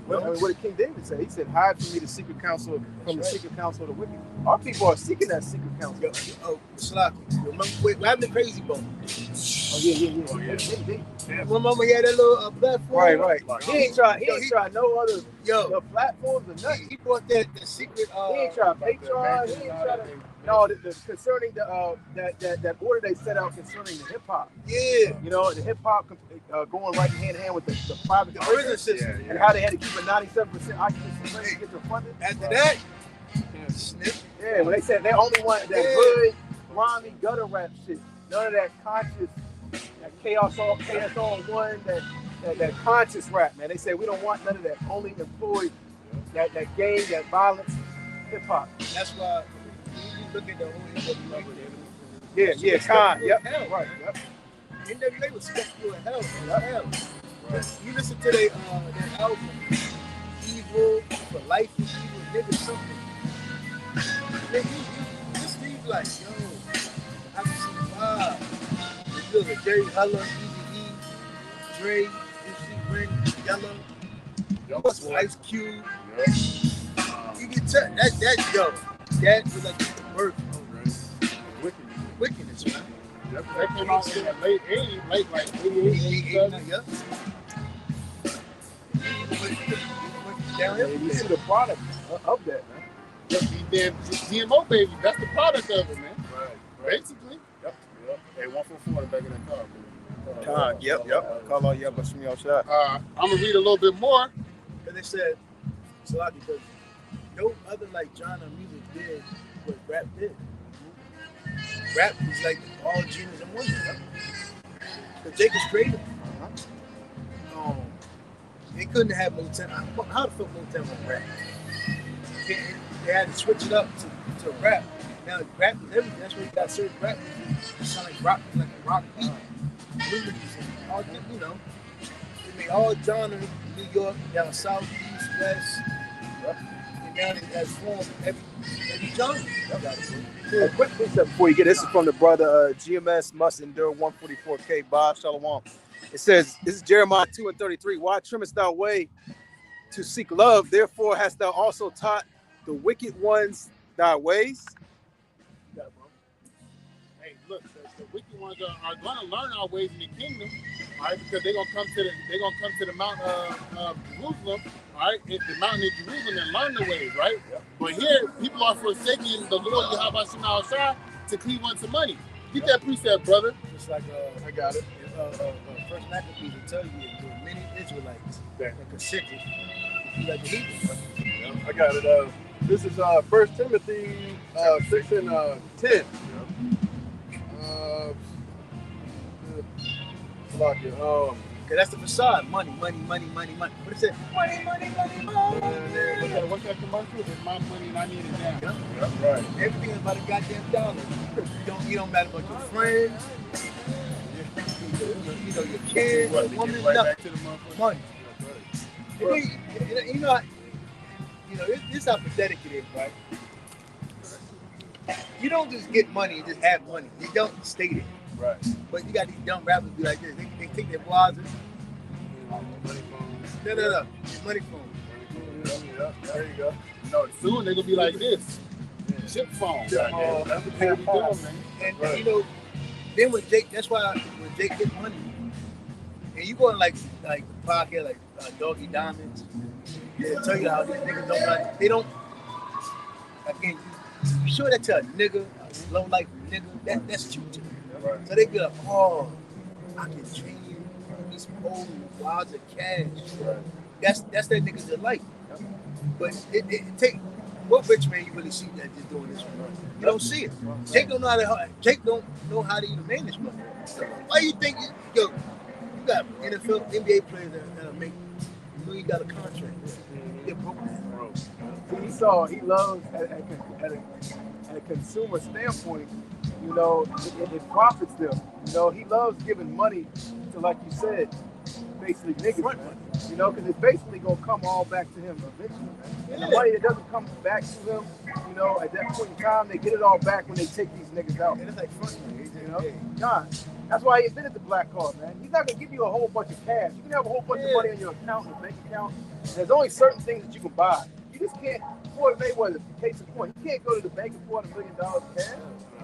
What did King David say? He said, "Hide from me the secret counsel from the secret counsel of the wicked." Our people are seeking that secret counsel. Oh, Slocky. Remember what happened to Crazy Bone? Oh yeah. Oh, yeah. Remember he had that little platform? Right. He ain't try no other Yo, platforms or nothing. he brought the secret. He ain't try Patreon. He ain't try to. No, the concerning the that order they set out concerning the hip hop. Yeah. You know, the hip hop going right hand in hand with the private prison system. and how they had to keep a 97% occupancy rate to get their funding. After that, snip. Yeah, when they said they only want that hood, grimy, gutter rap shit. None of that conscious, that chaos on one, that conscious rap, man. They said we don't want none of that. Only employ that gang, that violence, hip hop. That's why you look at the whole NWA. Yeah, Khan. Yep. Hell. Right. Yep. NWA was skeptical of hell. You listen to that album, Evil for Life is Evil, nigga something. Then you just leave like, yo, I can see vibe. You look at Jerry Heller, Easy E, Dre, MC Ren, Yellow, Ice Cube. You can tell that was like the birth of wickedness, man. That came out in the late 80s, late like 88, 87. Yep. Yeah, you see the product of that, man. He did GMO baby. That's the product of it, man. Right. Basically. Yep. Hey, 144 in the back of that car, man. Khan, yep. Call all but some y'all shot. I'm gonna read a little bit more. Because they said, it's a lot because no other like genre of music did what rap did. Rap was like all genius and wonder. Right? Because Jake was creative. They couldn't have Motown. How the fuck Motown was rap? They had to switch it up to rap. Now rap is everything. That's where you got certain rap. It sound like rock, like a rock beat. All, you know, they made all genres. New York, down south, east, west, and down it has formed every genre. A quick precept before you get this is from the brother GMS Must Endure 144K Bob Shalom. It says, this is Jeremiah 2:33. Why trimmest thou way to seek love? Therefore hast thou also taught the wicked ones thy ways. Hey, look, the wicked ones are going to learn our ways in the kingdom, all right? Because they're going to come to the Mount of Jerusalem, all right? It's the mountain of Jerusalem and learn the ways, right? Yep. But here, people are forsaking the Lord Yahweh Shem Shah to cleave unto money. Get that precept, brother. Just like I got it. First Maccabees will tell you there were many Israelites that consented to be like the Hebrews. I got it. This is 1 Timothy 6 and 10. Cause that's the facade. Money. What is it? Money. What's that commercial? It's my money and I need it now. Yeah. Right. Everything is about a goddamn dollar. You don't matter about your friends, your kids, your woman, nothing. Money. This is how pathetic it is, right? You don't just get money and just have money. You don't state it. Right. But you got these dumb rappers be like this. They think they're wazers. Money phones. No. Money phone. Yeah. There you go. No, soon they're gonna be like this. Chip phone. That's what they're doing, man. And then when Jake, that's why when Jake gets money, and you go on like the podcast like Doggy Diamonds, they'll tell you how these niggas don't like. They don't. Again, you show that to a nigga, a low life nigga. That's true to me. Right. So they be like, oh, I can train you these old wads of cash. Right. That's that nigga's delight. But it take what rich man you really see that just doing this? You don't see it. Jake don't know how to. Jake don't know how to even manage money. Why you think you got NFL, NBA players that'll make $1 million contract? They're broke. He loves at a consumer standpoint. It profits them. He loves giving money to, like you said, basically niggas. Because it's basically gonna come all back to him eventually. And the money that doesn't come back to him, at that point in time, they get it all back when they take these niggas out. And it's like fun, God, That's why he invented the black card, man. He's not gonna give you a whole bunch of cash. You can have a whole bunch of money in your account, your bank account. There's only certain things that you can buy. You just can't. Floyd Mayweather, case in point, you can't go to the bank and pull out $1 million cash.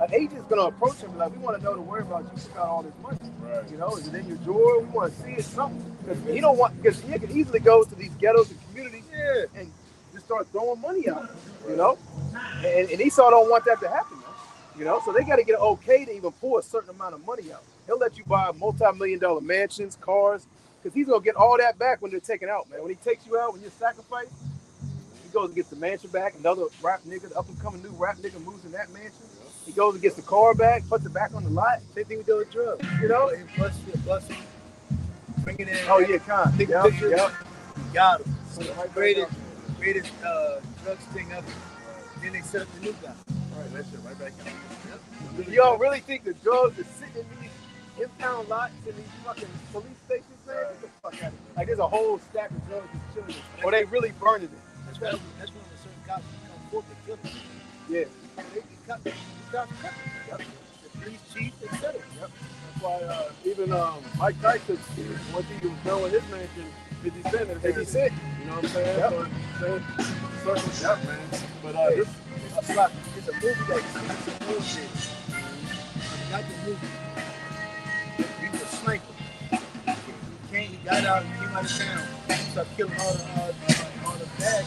An agent's gonna approach him and be like, we want to know the whereabouts you took out all this money. Right. You know, is it in your drawer? We want to see it, something. Because he don't want, because he can easily go to these ghettos and communities and just start throwing money out. You know, and Esau don't want that to happen. Man. You know, so they got to get an okay to even pull a certain amount of money out. He'll let you buy multi-million-dollar mansions, cars, because he's gonna get all that back when they're taken out, man. When he takes you out, when you're sacrificed. He goes and gets the mansion back. Another rap nigga, the up and coming new rap nigga moves in that mansion. He goes and gets the car back, puts it back on the lot. Same thing we do with drugs, you know? And busting, bringing in. Oh yeah, con. Take Yep, pictures. yep. Got him. Right, Greatest drugs thing ever. Then they set up the new guy. Right, that shit right back in. Y'all really think the drugs are sitting in these impound lots in these fucking police stations, man? Get the fuck out of here. Like there's a whole stack of drugs and children. Or they really burning it. That's when the certain cops come forth and kill him. Yeah. The cops cut him. The police chief, etc. Yep. That's why even Mike Tyson, once he was done with his mansion, 50 Cent. 50 Cent. You know what I'm saying? Yep. Circles, yep, man. But this It's a movie that some bullshit. Not the movie. He was a sniper. He got out and came out of town. He started killing all the bad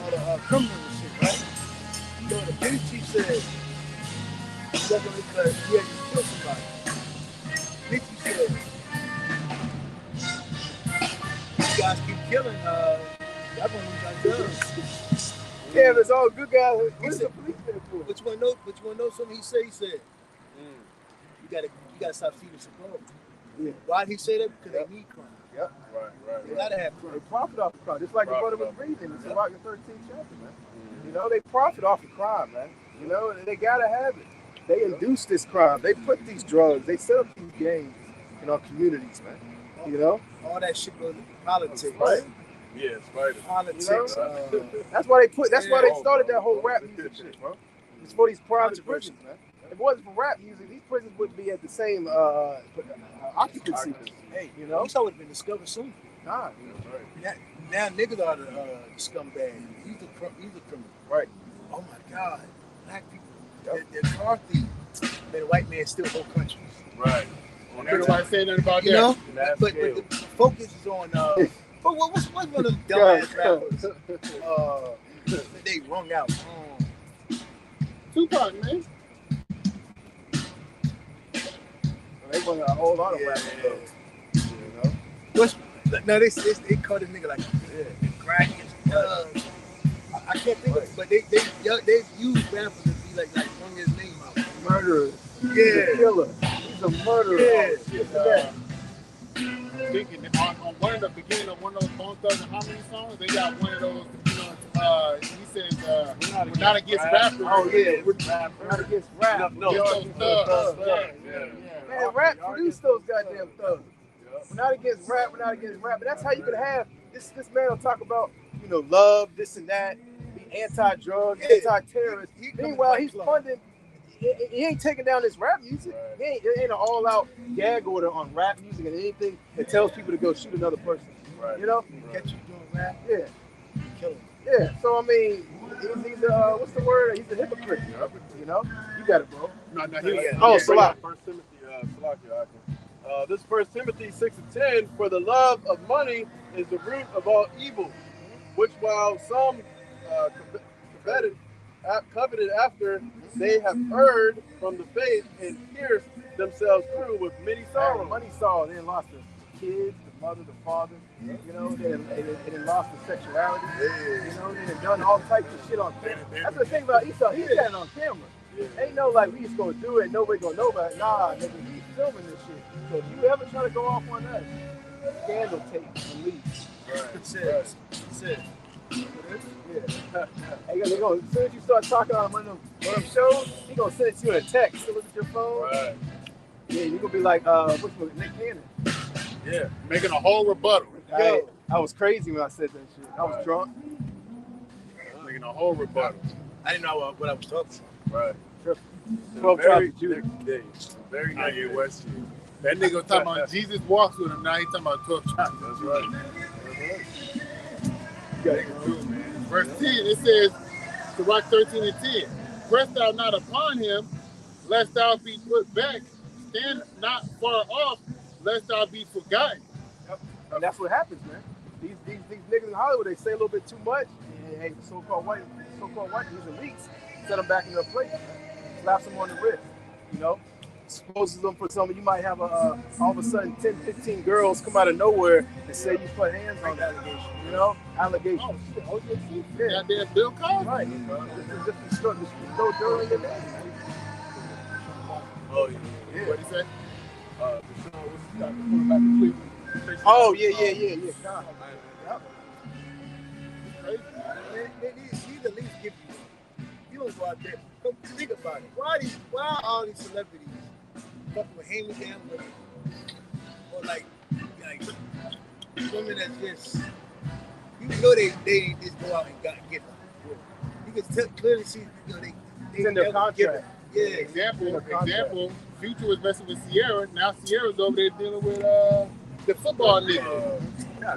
all the criminals and shit, right? So the police chief said, he had to kill somebody. Police chief said, you guys keep killing, y'all gonna lose our jobs. Yeah, it's all good guys. What is the police there for? Which one knows something he said? He said, you gotta stop feeding support. Yeah. Why did he say that? Because they need crime. Yep. They gotta have They crime. profit off of crime, just like the brother was reading. It's about your 13th chapter, man. You know, they profit off of crime, man. You know, they gotta have it. They induce this crime. They put these drugs. They set up these gangs in our communities, man. You know, All that shit goes to politics. Right. yeah, Spider. Politics. that's why they put. That's why they started that whole rap music shit, bro. It's for these private prisons, man. If it wasn't for rap music, these prisons wouldn't be at the same occupancy. Hey, You know, Esau would have been discovered soon. nah, Now niggas are the scumbag. He's the criminal. right. Oh my God. Black people. They're car thieves. Man, the white man steal whole countries. Right. Nobody say nothing about You that. know? Mass But scale. the focus is on but what's one of them dumbass rappers that they rung out? Tupac, man. They want a whole lot of rap drugs. You know, What's now they call this nigga like crack and I can't think of it, but they use rappers to be like rung his name out. murderer. He's a Yeah. killer. He's a murderer. Yeah. This and that. Thinking on one of the beginning of one of those Bone Thugs and Harmony songs, they got one of those, he says, we're not against rappers. Oh yeah, we're not against rap. No, We're against thugs. Yeah. Man, rap produced those goddamn thugs. We're not against rap. We're not against rap. But that's how you can have this. This man will talk about love, this and that, be anti-drug, anti-terrorist. He Meanwhile, he's funding. He ain't taking down this rap music. It ain't an all-out gag order on rap music and anything that tells people to go shoot another person. Right. You know? catch you doing rap, Yeah. kill him. Yeah. So I mean, he's what's the word? He's a hypocrite. You know? You got it, bro. No, Oh, Salah. First Timothy, this First Timothy 6:10, for the love of money is the root of all evil, which while some coveted after they have heard from the faith and pierced themselves through with many sorrows. Money saw, then lost the kids, the mother, the father. Then lost the sexuality. Then done all types of shit on camera. That's the thing about Esau. He got it on camera. Ain't no like we just gonna do it and nobody gonna know about it. Nah, nigga, he's filming this shit. So if you ever try to go off on us, scandal tape and leave. It says. Yeah. Hey, as soon as you start talking on one of them shows, he gonna send it to you in a text. So look at your phone. Right. Yeah, you gonna be like, what's with Nick Cannon? Yeah. making a whole rebuttal. I was crazy when I said that shit. I was drunk. Making a whole rebuttal. I didn't know what I was talking about. Right. 12 The tribes very of Judah. next day. The very next Yeah, day. West Street. That nigga was talking about Jesus walks with him. Now he talking about 12 tribes. That's right. That's right. Niggas do, man. Verse 10, it says, Sirach 13 and 10, press thou not upon him, lest thou be put back. Stand not far off, lest thou be forgotten. Yep. And that's what happens, man. These niggas in Hollywood, they say a little bit too much. And hey, the so-called white, these elites, set them back in their place. Slaps them on the wrist, you know? Exposes them for something. You might have all of a sudden 10, 15 girls come out of nowhere and say you put hands on that allegation, you know? Allegation. Oh, shit. Oh, shit. Yeah. Goddamn Bill Cosby. Right. This is so dirty in your name. Oh, yeah. Yeah. What'd he say? Deshaun, what's the quarterback of Cleveland? Oh, yeah. God. Yep. Crazy. These at least give you don't go out there. Come think about it. Why are all these celebrities fucking with hand-me-down women? Or like women that just, you know they just go out and get them. You can clearly see, you know, they It's in their contract. Yeah. Example, Future was messing with Sierra. Now Sierra's over there dealing with the football nigga.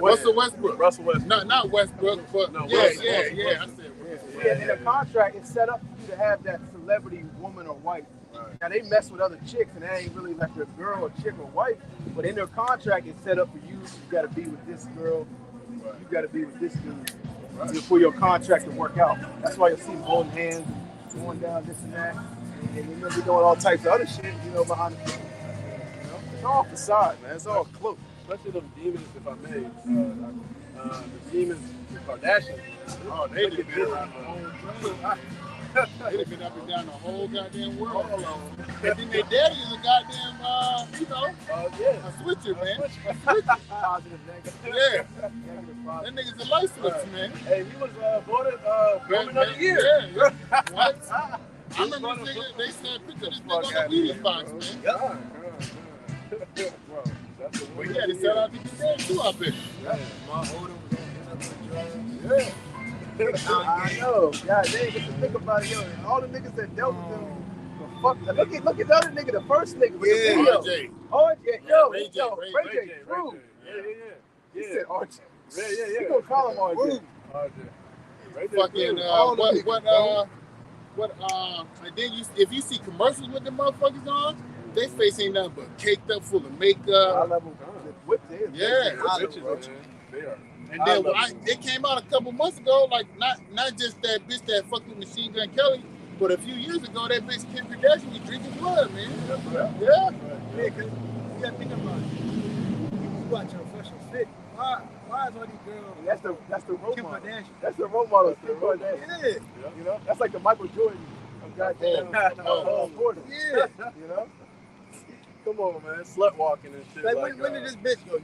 Russell Westbrook. Not Westbrook, but No, yeah. Russell. I said Westbrook. Yeah, in the contract, it's set up for you to have that celebrity woman or wife. Right. Now, they mess with other chicks, and that ain't really like their girl or chick or wife. But in their contract, it's set up for you. You got to be with this girl. You got to be with this dude for your contract to work out. That's why you'll see them holding hands, going down this and that. And you're going to be doing all types of other shit, you know, behind the scenes. You know? It's all facade, man. It's all cloak. Especially them demons, if I may. The demons, the Kardashians. Oh, they've been around the whole train. They've been up and down the whole goddamn world. And then their daddy is a goddamn, a switcher, man. Positive, negative. Yeah. Negative, That positive. nigga's a light switch, man. Hey, he was voted Woman of the Year. Yeah. What? I remember they said picture this nigga on the Wheaties box, man. But he had to sell out to get that too, I bet. My older was on drugs. Yeah. I know. God dang, just to think about it, yo, all the niggas that dealt with them, fuck. Look at the other nigga, the first nigga with the video. RJ. RJ, yo, Ray J, Ray J, true. He said RJ. Yeah. We gonna call him RJ. Fucking and then if you see commercials with them motherfuckers on, they face ain't nothing but caked up full of High makeup. level whip there. Yeah. They are. And then it came out a couple months ago, like not just that bitch that fucked with Machine Gun Kelly, but a few years ago that bitch Kim Kardashian was drinking blood, man. Yeah. Yeah, because you gotta think about it. You watching a Fresh and Fit. Why is all these girls? That's the role Kim model. Kardashian. That's the role model. Kim Kardashian. Yeah. You know, that's like the Michael Jordan of goddamn Porter. Yeah. You know. Come on, man. Slut walking and shit. Like when did this bitch go?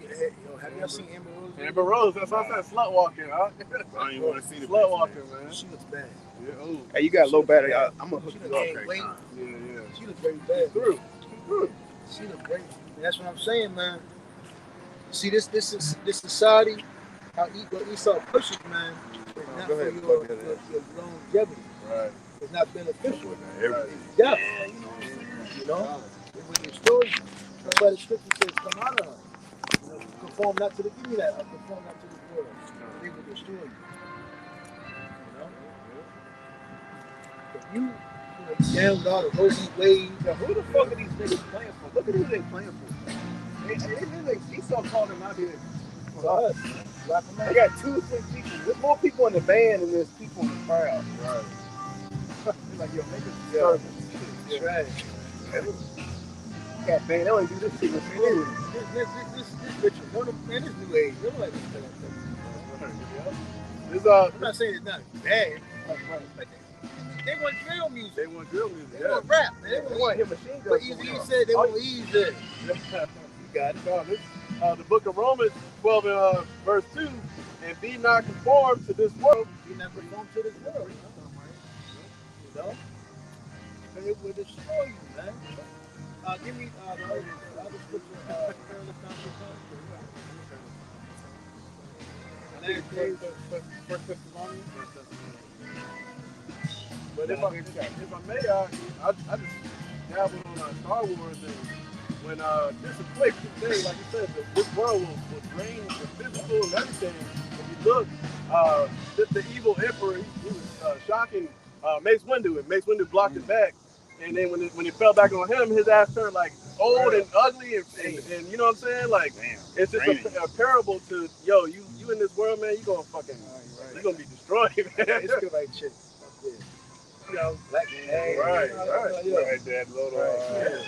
Have y'all seen Amber Rose? Amber Rose, that's what I said. Slut walking, huh? I don't even want to see the Slut bitch, walking, man. man. She looks bad. Yeah, ooh. Hey, you got low battery. I'm gonna hook She you looks up. gained weight. Yeah. She looks very bad. Through. She looks great. And that's what I'm saying, man. See, this society, how Esau pushes, man, is not for your longevity. Right. It's not beneficial. Right. Yeah. You know? When you destroy you. That's why the scripture says, come out of her. You know, conform not to the, give me that, conform not to the world. They will destroy you. You know? If you down with all the rosy ways, Now, who the fuck are these niggas playing for? Look at who they playing for. Esau called them out here for us, Black They America. got 2 or 3 people. There's more people in the band than there's people in the crowd. Right. They're like, yo, make a disturbance. Right. Cat band, they only do this shit with food. This Richard, man, this new age. They don't like this stuff. This, I'm not saying it's not bad. But they want drill music. they want drill music. They want rap, man. They They want want to hear machine But guns. Easy said they want ease there. You got it. This, the book of Romans 12 and verse 2, and be not conformed to this world. Be not conform to this world. You know? Because it will destroy you, man. Give me the other scripture, perilous consequences. First Thessalonians. But if I may, I just dabbled on Star Wars, and when this is quick to say, like you said, this world will drain the physical and everything. If you look, the evil emperor, he was shocking Mace Windu, and Mace Windu blocked it back. And then when it fell back on him, his ass turned like old and ugly, and you know what I'm saying? Like, it's just a parable to, yo, you in this world, man, you gonna fucking, you gonna be destroyed, man. It's good like shit. You know, black Right.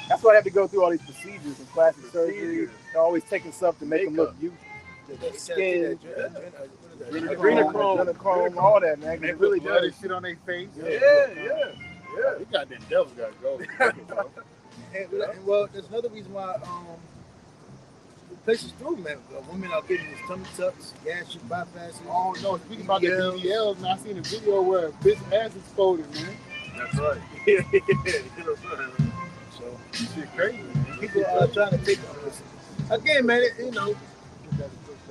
That's why they have to go through all these procedures and plastic surgery. They're always taking stuff to make them look youthful. The skin, adrenochrome, all that, man. They It really put bloody does. shit on their face. Yeah. You goddamn devils gotta go. And well, there's another reason why the place is through, man. Women are getting these tummy tucks, gastric bypasses. Oh no, speaking about the BBLs, man, I seen a video where a bitch ass is folded, man. That's right. So Shit crazy, man. people are trying to take again, man. You know,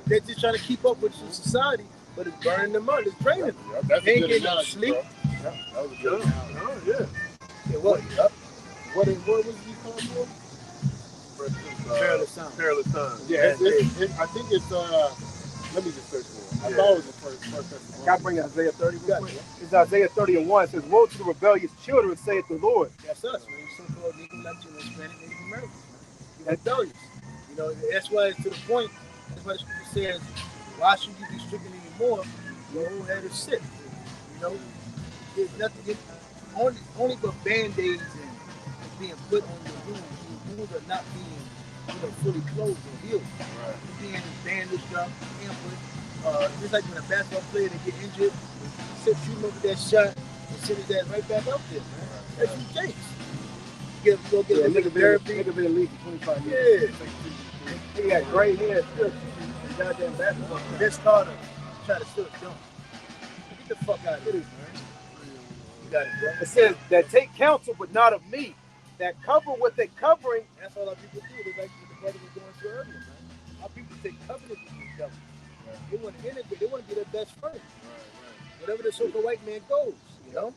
they're just trying to keep up with society, but it's burning them out. It's draining them. That's They a ain't good getting no analogy, sleep. bro. That was a good Oh, analogy. yeah. It was. What was he called for? Perilous time. Perilous time. Yeah, I think it's let me just search for it. I thought it was the first. Got to bring Isaiah 30 real quick. It's Isaiah 30 and 1. It says, woe to the rebellious children, saith the Lord. That's us, man. So-called Negro, Latino, Hispanic, Native Americans, man. You're rebellious. You know, that's why it's to the point. That's why the scripture says, why should you be stricken anymore? Your whole head is sick. You know, there's nothing, only but band-aids and being put on your wounds. Your wounds are not being, fully closed or healed. Right. You're being bandaged up, pampered. Just like when a basketball player they get injured, shoot him over that shot and send his ass right back out there, man. That's what it takes. Go get a nigga therapy. Nigga been in the league for 25 years. Yeah. He got gray hair, still shooting goddamn basketball. Vince Carter try to still dunk. Get the fuck out of here, man. You got it, bro. It says that take counsel, but not of me. That cover what they're covering. That's all our people do. It's like what the brother was going through earlier, man. Our people take covenant with these devils. They want to integrate. They want to be their best friend. Whatever the so-called white man goes, you know.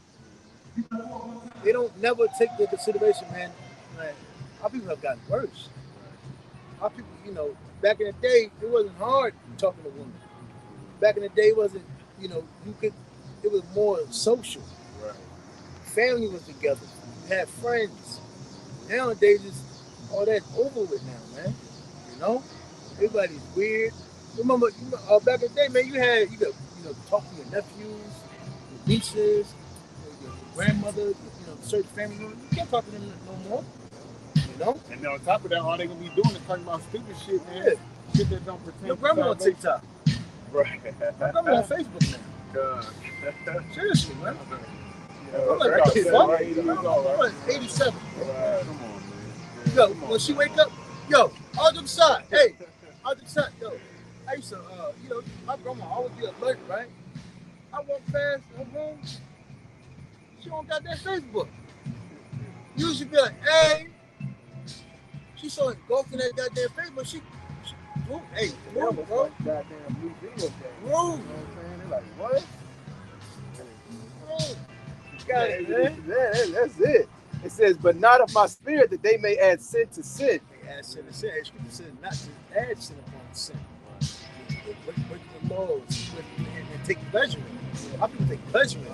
They don't never take the consideration, man. Like, our people have gotten worse. Our people, back in the day, it wasn't hard talking to women. Back in the day, it wasn't, it was more social. Right. Family was together. You had friends. Nowadays, all that's over with now, man. Everybody's weird. Remember, back in the day, man, you could talk to your nephews, your nieces, your grandmother, certain family members. You can't talk to them no more. And then on top of that, all they gonna be doing is talking about stupid shit, man. Yeah. Shit that don't pertain. Your grandma on TikTok. Right. My grandma on Facebook now. Seriously, man. I'm like, Right. what the fuck? Right. I'm like 87. Come on, man. Yo, when she wake up, yo, all to the side. Hey, all to the side, yo. I used to, my grandma always be alert, right? I walk past her room. She don't got that Facebook. Usually be like, hey. She so engulfed in that goddamn Facebook. She hey, move, bro. Goddamn new video game. Move. You know what I'm saying? They're like, what? Move. You got it, man. That's it. It says, but not of my spirit, that they may add sin to sin. They add sin to sin. Scripture says not to add sin upon sin. Break the laws and take pleasure in it. How people take pleasure in it?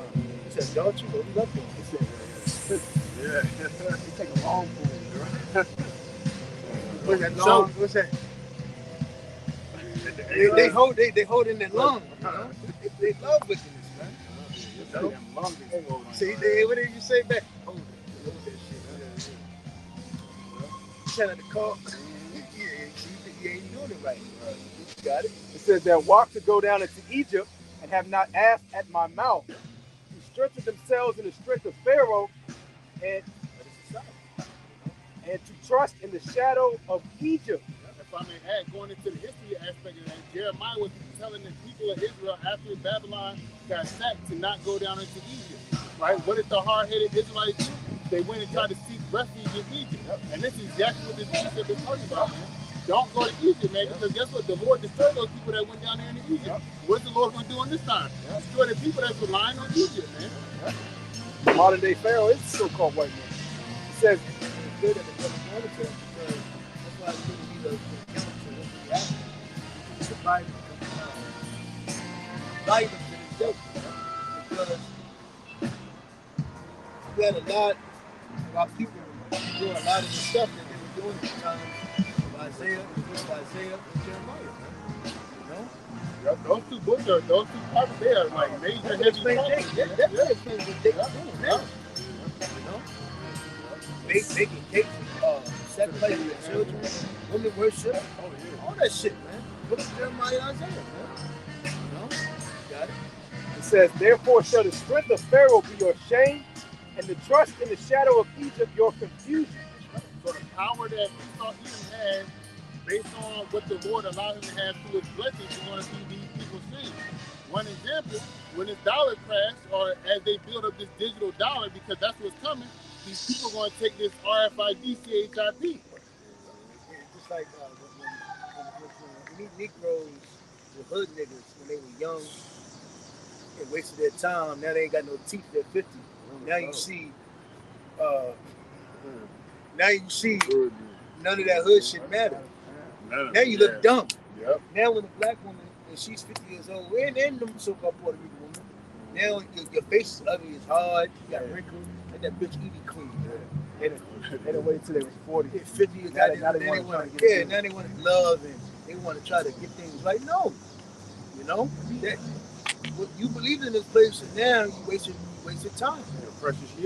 He said, don't you? What we love them. He said, You take a long food. what's that long? What's that? They hold in their lung. They love wickedness, man. See, what did you say back? Hold that shit. Shout out the car. You ain't doing it right. You got it. It says that walk to go down into Egypt and have not asked at my mouth. To strengthen themselves in the strength of Pharaoh and to trust in the shadow of Egypt. If I may add, going into the history aspect of that, Jeremiah was telling the people of Israel after Babylon got sacked to not go down into Egypt. Right? What did the hard-headed Israelites do? They went and tried to seek refuge in Egypt. And this is exactly what this precept is talking about, man. Don't go to Egypt, man, because guess what? The Lord destroyed those people that went down there into Egypt. What's the Lord going to do on this time? Destroy the people that's relying on Egypt, man. the modern day Pharaoh is so-called white man. He says It's good that the brother wanted to, because that's why it's good to be the account to what we have. The Bible Bible to this day. Because we had a lot of our people doing a lot of the stuff that they were doing at the time of Isaiah, the book of Isaiah and Jeremiah. You know? Yeah, those two books are, those two prophets, they are like major heavy prophets. That's what they doing now. You know? Making cakes, sacrificing their children, women worship, all that shit, man. Book of Jeremiah and Isaiah, man. You know? Got it? It says, therefore shall the strength of Pharaoh be your shame, and the trust in the shadow of Egypt your confusion. So the power that Esau even had, based on what the Lord allowed him to have through his blessings, is going to be these people's shame. One example, when this dollar crashed, or as they build up this digital dollar, because that's what's coming, these people are going to take this RFID CHIP. Just like when we meet Negroes, the hood niggas, when they were young and wasted their time, now they ain't got no teeth, they're 50. Now you see, none of that hood shit matter. Now you look dumb. Yep. Now when a black woman, and she's 50 years old, and them so-called Puerto Rican woman, now your face is ugly, it's hard, you got wrinkles, and that bitch Evie clean. They didn't wait until they was 40. 50 years Now now they they want want to to, get now they want to love, and they want to try to get things right. No, you know that what you believed in this place, and now you wasted time, precious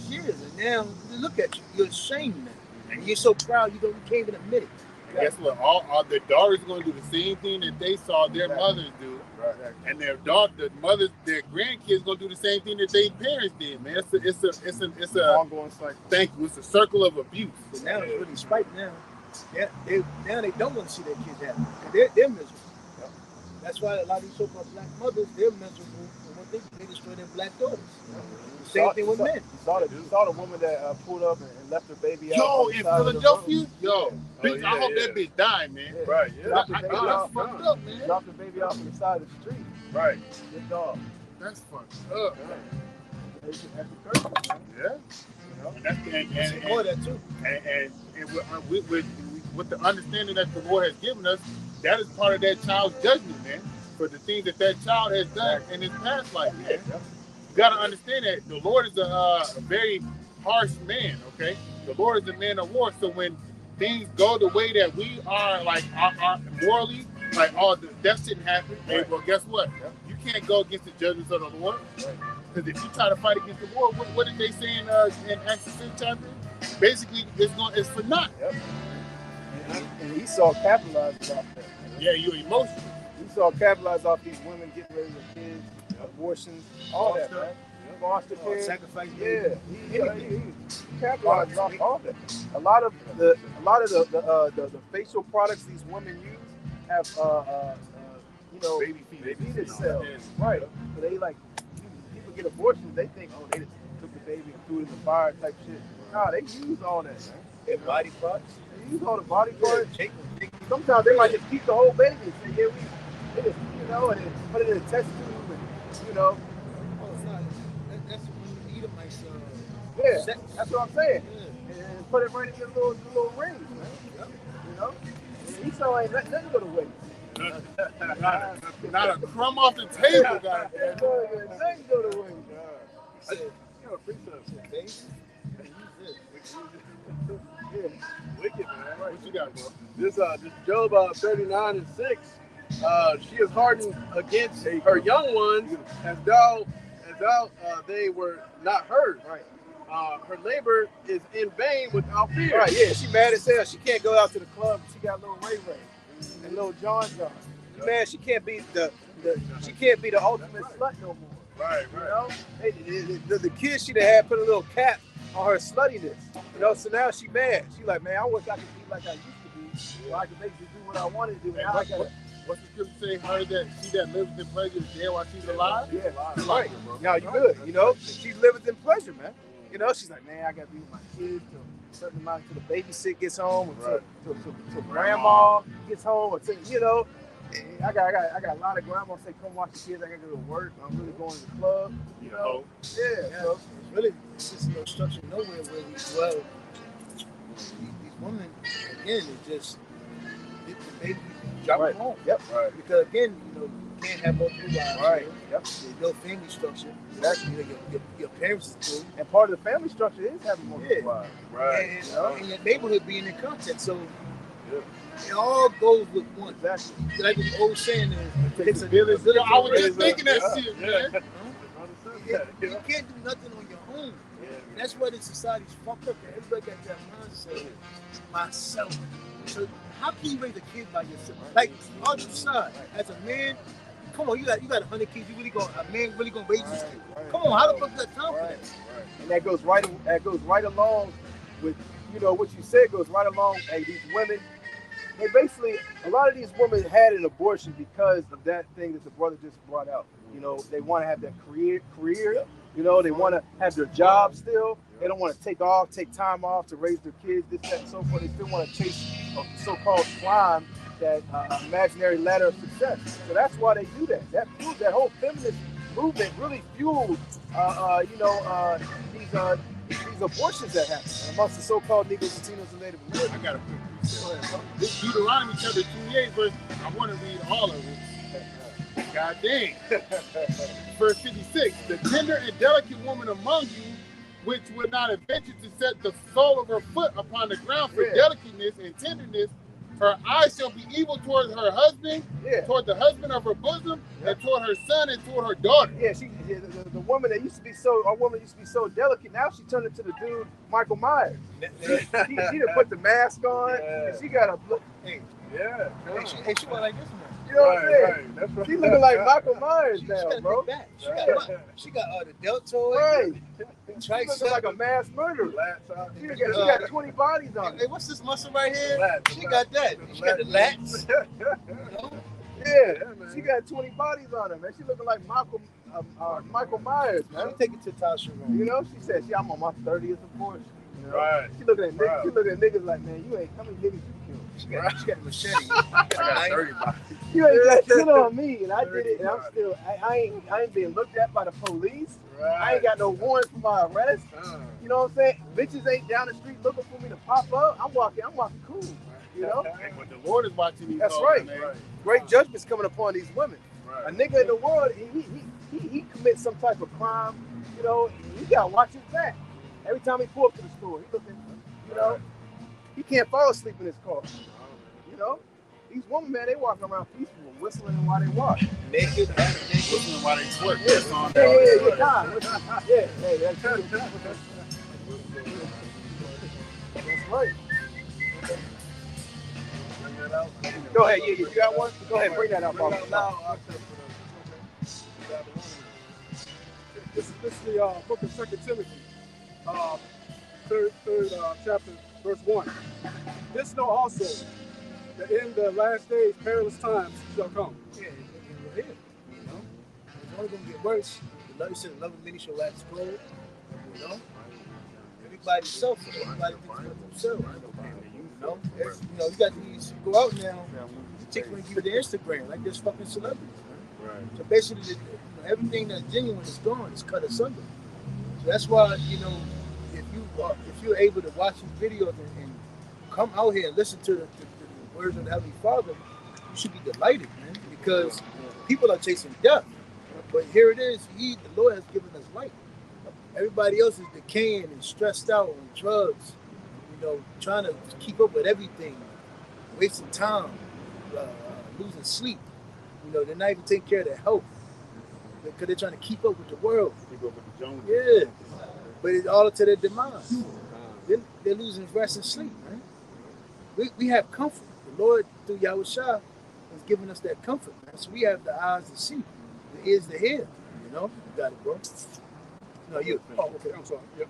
years, and now look at you, you're ashamed now, and you're so proud you can't even admit it. And guess what? All the daughters are going to do the same thing that they saw their mothers do, and their grandkids going to do the same thing that their parents did. Man, it's a ongoing cycle. Thank you. It's a circle of abuse. So now it's really spite now. Yeah, now they don't want to see their kids happy. They're miserable. Yep. That's why a lot of these so-called black mothers, they're miserable. And what they destroy their black daughters. The same thing with men. You saw the woman that pulled up and left her baby out. Yo, in Philadelphia? Yo, bitch, I hope that bitch died, man. Yeah. Right, yeah. Dropped the baby That's off. fucked up, man. Dropped the baby off on the side of the street. Right. Good dog. That's fucked up. That's the curse, man. Yeah. You know? And that's More that too. and with the understanding that the Lord has given us, that is part of that child's judgment, man, for the things that child has done in his past life, man. You got to understand that the Lord is a very harsh man, okay? The Lord is a man of war, so when things go the way that we are, like, are morally, like, that shouldn't happen. Hey, well, guess what? You can't go against the judgments of the Lord. Because if you try to fight against the Lord, what did they say in Acts 6 chapter? Basically, it's for naught. Yep. And Esau capitalized off that. Yeah, you're emotional. Esau capitalized off these women getting rid of their kids, abortions, all that, man. Foster kids. Sacrifice. Yeah, he capitalized off all that. A lot of the facial products these women use have Baby feed cells. Right. So they like people get abortions, they think, oh, they just took the baby and threw it in the fire type shit. Nah, they use all that, man. Their body parts. They use all the body parts. Sometimes they might just keep the whole baby and say, yeah, they just, and then put it in a test tube and, Oh, it's not. That's when you eat them like yeah, that's what I'm saying. Yeah. And put it right in your little rings, man. Yep. You know? And Esau ain't let nothing go to waste. Not a crumb off the table, guys. Nothing go to waste. He said, Wicked, man. What you got, bro? This Job 39:6. She is hardened against her young ones, as though they were not hers. Right. Her labor is in vain without fear. Right, yeah, she mad as hell. She can't go out to the club. She got little Ray and little John. She mad. She can't be the ultimate slut no more. Right. You know, the kid she had put a little cap on her sluttiness. You know, so now she mad. She like, man, I wish I could be like I used to be, so I could basically do what I wanted to do. Now I gotta. What's the scripture say? She that lives in pleasure is dead while she's alive? Yeah, right. Now you good. You know, she's living in pleasure, man. You know, she's like, man, I gotta be with my kids till a certain amount till the babysit gets home, or till grandma gets home, or till, you know. I got a lot of grandmas say, come watch the kids. I gotta go to work. I'm really going to the club. You know? Yeah. So It's just no structure nowhere where we dwell. These women, again, it just get the baby, drop them home. Yep. Right. Because again, you can't have multiple wives. Right. Yep. There's no family structure. Exactly. Your parents is cool. And part of the family structure is having multiple wives. Right. And your neighborhood being in contact. So it all goes with one. Exactly. Like the old saying is, It's a village. I was just thinking that shit, man. You can't do nothing on your own. And that's why this society's fucked up. Everybody got that mindset of myself. So how can you raise a kid by yourself? Like on the side, as a man, come on, you got 100 kids. A man really gonna raise this kid? Come on, how the fuck you got time for that? And that goes right along with what you said. Goes right along. Hey, these women. They basically, a lot of these women had an abortion because of that thing that the brother just brought out. They want to have that career. They want to have their job still. They don't want to take time off to raise their kids, this, that, and so forth. They still want to chase a so-called climb, that imaginary ladder of success. So that's why they do that. That whole feminist movement really fueled, these abortions that happen amongst the so-called Negroes, Latinos, and Native Americans. I got a quick reset. This Deuteronomy chapter 28 verse, I want to read all of it. God dang. Verse 56, the tender and delicate woman among you, which would not venture to set the sole of her foot upon the ground for delicateness and tenderness, her eyes shall be evil toward her husband, toward the husband of her bosom, and toward her son and toward her daughter. Yeah, the woman that used to be so delicate, now she turned into the dude Michael Myers. she done put the mask on, and she got a look. Hey, she went like this, man. You know what I'm saying? That's right. She looking like Michael Myers now, bro. She got the deltoid. Right. She looking like a mass murderer. She got 20 bodies on. Hey, what's this muscle right here? She got that. She got the lats. She got 20 bodies on her, man. She looking like Michael Myers, man. Let me take it to Tasha room. She said, I'm on my 30th abortion. Right. She looking at niggas like, man, you ain't, how many niggas you killed? She got a machete. I got 30 bodies. You ain't got shit on me, and I did it, and I'm still, I ain't being looked at by the police. Right. I ain't got no warrant for my arrest. You know what I'm saying? Bitches ain't down the street looking for me to pop up. I'm walking cool. But the Lord is watching these. That's right. Great judgment's coming upon these women. Right. A nigga in the world, he commits some type of crime. He gotta watch his back. Every time he pull up to the store, he looking. He can't fall asleep in his car. These women, man, they walking around peaceful, whistling while they walk. Naked, Whistling while they twerk. That's right. Go ahead, you got one? Go ahead, bring that out, Bob. This is the book of 2 Timothy, third chapter, verse 1. This know also, that in the last days perilous times shall come. Yeah, we're here. It's only going to get worse. The love said, love of many shall wax cold. Everybody's selfish. Everybody thinks about themselves. You got these. You go out now. The chicks want to give you the Instagram like there's fucking celebrities. Right? So basically, everything that's genuine is gone. It's cut asunder. So that's why if you're able to watch these videos and come out here and listen to the words of the Heavenly Father, you should be delighted, man, because people are chasing death. But here it is, the Lord has given us life. Everybody else is decaying and stressed out on drugs, trying to keep up with everything, wasting time, losing sleep. They're not even taking care of their health because they're trying to keep up with the world. Keep up with the Joneses. Yeah, but it's all to their demise. They're losing rest and sleep, man. We have comfort. The Lord, through Yahushua, has given us that comfort, man. So we have the eyes to see, the ears to hear. You got it, bro. No, you. Oh, okay, I'm sorry. Yep.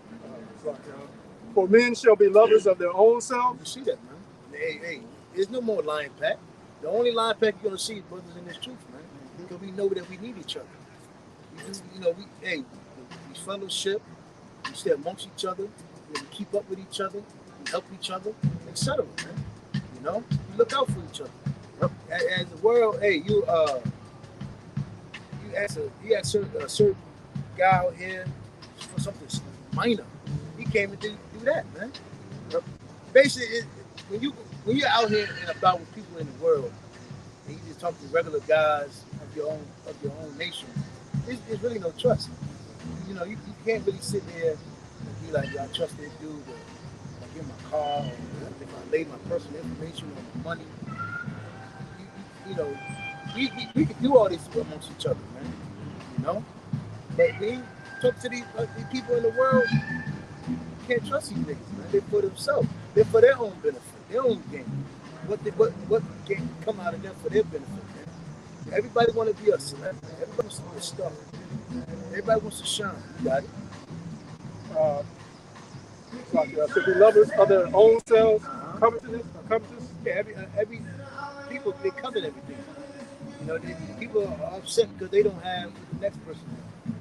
For men shall be lovers of their own selves. You see that, man. Hey, there's no more lying pack. The only lying pack you're going to see is brothers in this truth, man. Because we know that we need each other. We fellowship, we stay amongst each other, we keep up with each other, we help each other, etc., man. We look out for each other. As the world, hey, you ask a certain guy out here for something minor. He came and do that, man. Basically, when you're out here and about with people in the world, and you just talk to regular guys of your own nation, there's really no trust. You know, you can't really sit there and be like, I trust this dude, or I give him my car, or if I lay my personal information or my money. You know, we can do all this amongst each other, man. You know, but when you talk to these people in the world, you can't trust these niggas, man. They're for themselves. They're for their own benefit, their own gain. What can come out of them for their benefit, man? Everybody want to be a celebrity. Everybody wants to be a star. Everybody wants to shine. You got it. To be lovers of their own selves, covetous. Yeah, every people they covet everything. You know, people are upset because they don't have what the next person has.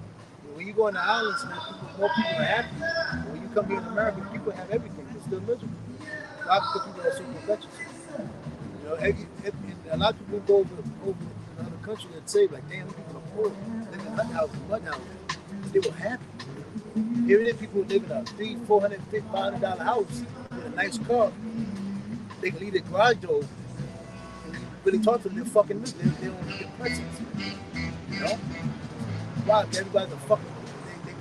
When you go in the islands, man, more people are happy. When you come here in America, people have everything. They're still miserable. Why? Because people are so covetous. You know, a lot of people go over in another country and say, like, damn, people are poor, living in hut houses, mud houses. But they were happy. Even if people live in a $300, $400, $500 house with a nice car, they can leave their garage door. And you really talk to them, they're fucking miserable. They don't need their presence. You know? Why? Everybody's a fucking, they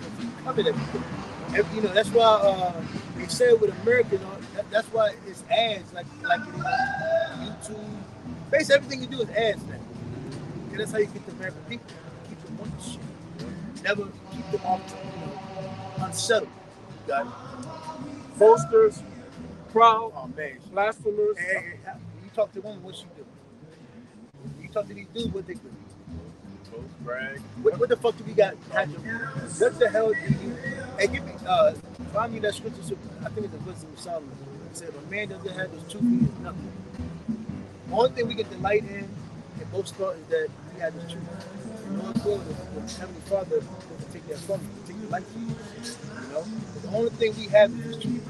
covet everything. You know, that's why they say with America, you know, that's why it's ads like it is on YouTube. Basically, everything you do is ads now. And that's how you get the American people. Keep them on the shit. Never keep them off, unsettled. You got it. Boasters, proud, Oh man, blasphemers. hey, when you talk to women, what she do? When you talk to these dudes, what they do? Brag. What the fuck do we got? What the hell do you? Hey, give me. Find me that scripture. I think it's the Wisdom of Solomon. It said, "If a man doesn't have his truth, he is nothing." The only thing we get delight in both part is that he has his truth. The Lord will, the Heavenly Father doesn't take that from you. Take the light from you. You know, but the only thing we have is his truth.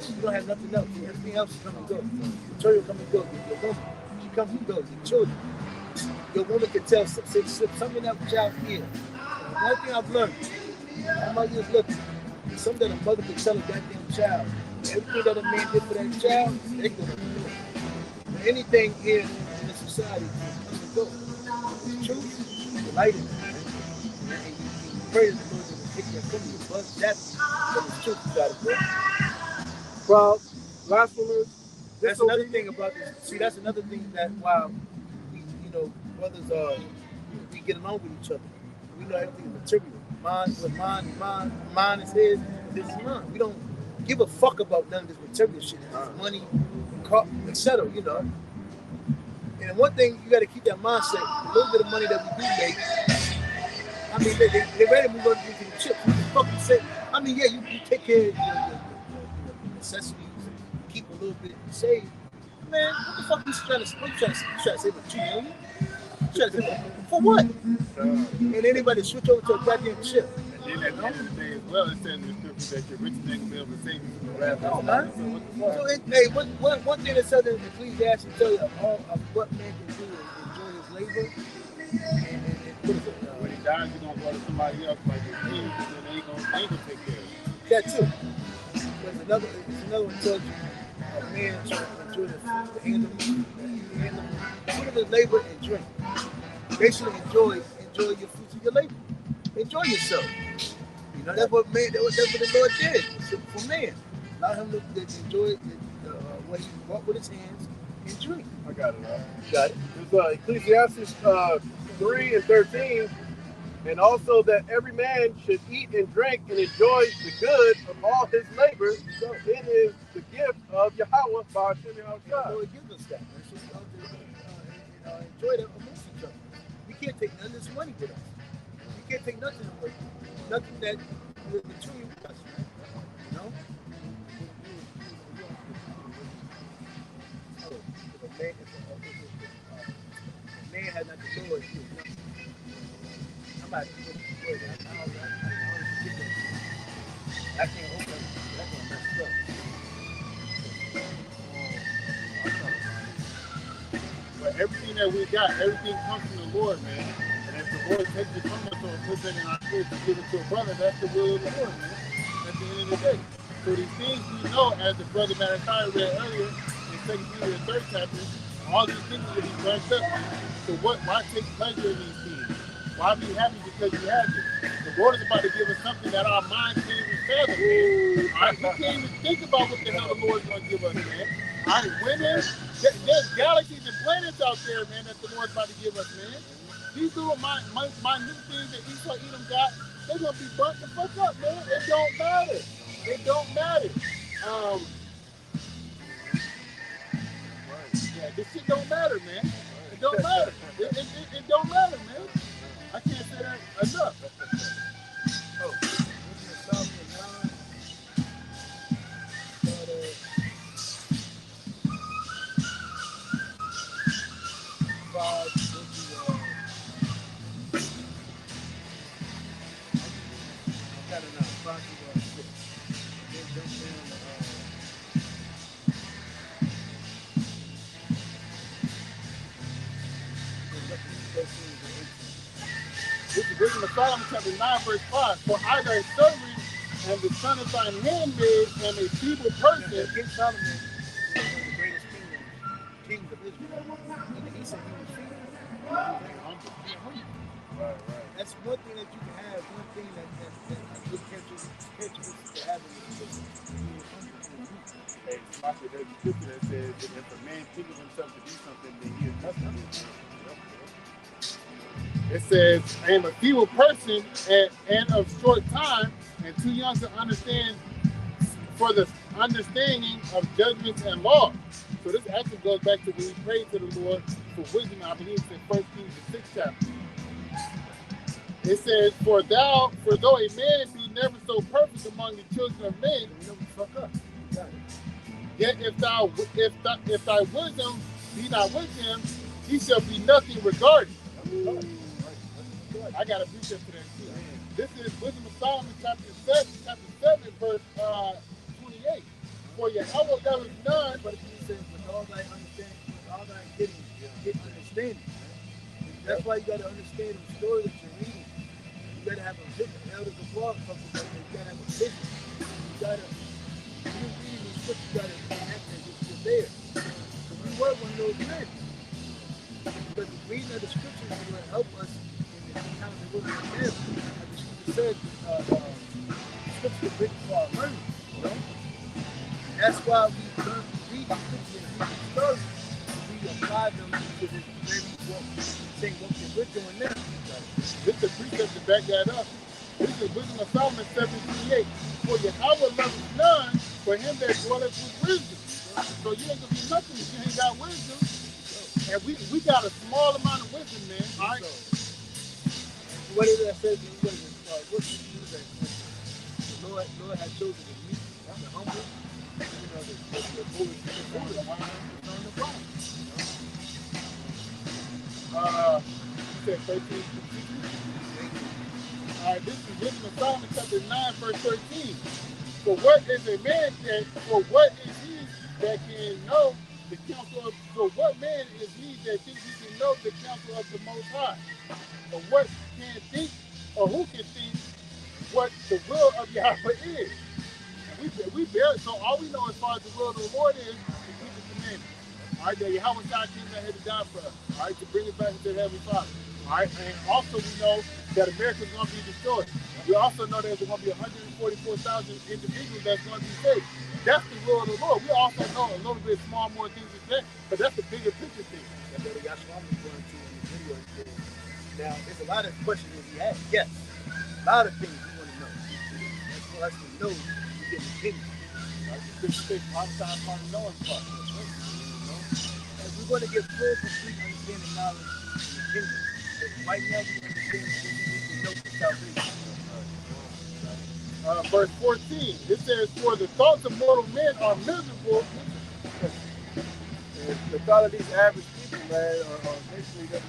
You don't have nothing else. Everything else is come and go. The children come and go. Your woman, she comes and goes. Your children. Your woman can tell something that child here. One thing I've learned, all my years looking, something that a mother can tell a goddamn child. Everything that a man did for that child, they gonna do it. Anything here in the society comes and goes. It's true, the light is it. And you pray that the Lord doesn't take that from you. But it's true, you gotta go. Proud, blasphemers. That's another thing about this. See, that's another thing that while we, brothers we get along with each other. We know everything is material. Mine is his, this is mine. We don't give a fuck about none of this material shit. It's money, car, etc. You know. And one thing you got to keep that mindset. A little bit of money that we do make. I mean, they ready to move on to the chips. Fucking say. I mean, yeah, you take care of your necessities, keep a little bit and save. Man, what the fuck you trying to save for $2 million? For what? And anybody switch over to a goddamn chip. And then at the end of the day as well, it says in the scripture that your rich nigga be able to save you from the wrath Oh, of man. God. One thing that says in Ecclesiastes tell you all of what man can do is enjoy his labor. And what is it? When he dies, he's gonna go to somebody else like his kids, and then they ain't gonna take care of it. That too. There's another one tells you a man should enjoy the hand of put his labor and drink. Basically enjoy your fruits of your labor. Enjoy yourself. You know, that's what the Lord did for man. Allow him to enjoy what he brought with his hands and drink. I got it. You got it? There's Ecclesiastes 3:13, and also that every man should eat and drink and enjoy the good of all his labor. So it is the gift of Yahweh by Hashem The Yahushua. Lord gives us that. Man. So we ought to enjoy that amongst each other. We can't take none of this money with us. We can't take nothing away. Nothing that will material with us. You know? So, if a man has not the Lord, he is nothing. I'm about to put the word out. I don't forget that. I can't hold that. That's gonna mess up. But everything that we got, everything comes from the Lord, man. And if the Lord takes it from us or puts it in our spirit to give it to a brother, that's the will of the Lord, man. At the end of the day. So these things we know, as the brother Malachi read earlier in 2 Peter the 3rd chapter, all these things will be burnt up, man. So why take pleasure in these things? Why be happy because you have it? The Lord is about to give us something that our mind can't even fathom, man. All right, we can't even think about what the hell the Lord's going to give us, man. All right, women, there's galaxies and planets out there, man, that the Lord's about to give us, man. These little minute things that Esau Edom got, they're going to be burnt the fuck up, man. It don't matter. It don't matter. Yeah, this shit don't matter, man. It don't matter. It don't matter, man. I can't say that enough. Oh, Solomon 9. This is Wisdom of Solomon chapter 9, verse 5. For I thy servant and the son of thine handmaid am a feeble person. King Solomon was one of the greatest kings of Israel. And he said he was feeble. Right. That's one thing that you can have, one thing that good characteristics to have in this Hey, Sasha, there's a scripture that says that if a man thinks himself to do something, then he is nothing. It says, I am a feeble person and of short time and too young to understand for the understanding of judgments and law. So this actually goes back to when we prayed to the Lord for wisdom. I believe it's in 1 Kings the 6th chapter. It says, for though a man be never so perfect among the children of men, you know, fuck up. yet if thy wisdom be not with him, he shall be nothing regarded. I got a precept for that too. This is Wisdom of Solomon chapter 7, verse 28. For Yahweh there is none, But he says, with all thy understanding, with all thy getting understanding. That's why you got to understand the story that you're reading. You got to have a vision. Elders of law talks about that. You got to have a vision. You got to, when you're reading these scriptures, you got to act as if you're there. So we were one of those men. But the reading of the scriptures is going to help us in the times that we're in there. Like the scripture said, scripture is written for our learning. You know? That's why we learn to read the scriptures and read the stories. We apply them to the very same what we're doing now. this is a precept to back that up. This is Wisdom of Solomon 7:28. For Yahweh loveth none, for him that dwelleth with wisdom. So you ain't gonna be nothing if you ain't got wisdom. And we got a small amount of wisdom, man. All right. What is that says? What is that? The Lord has chosen the meek, the humble, you know, the foolish on the bottom. You said 13. All right, this is Wisdom of Solomon chapter 9, verse 13. For what is a man that, for what is he that can know the counsel of, for what man is he that thinks he can know the counsel of the Most High? Or what can think, or who can think what the will of Yahweh is? And we bear, so all we know as far as the will of the Lord is to keep the commandments. All right, that Yahweh God came down here to die for us. All right, to bring us back into the Heavenly Father. All right, and also we know that America is going to be destroyed. We also know that there's going to be 144,000 individuals that's going to be saved. That's the will of the Lord. We also know a little bit small more things than that, but that's the bigger picture thing. That's what I'm referring to in the video. Now, there's a lot of questions that we have. Yes, a lot of things we want to know. That's for us to know to get the kingdom. Right? The scripture says, outside part of knowing part. And we're going to get full, complete understanding knowledge in the kingdom. But right now, we understand what we need to know for salvation. Verse 14, it says, for the thoughts of mortal men are miserable. And the thought of these average people, man, are basically, they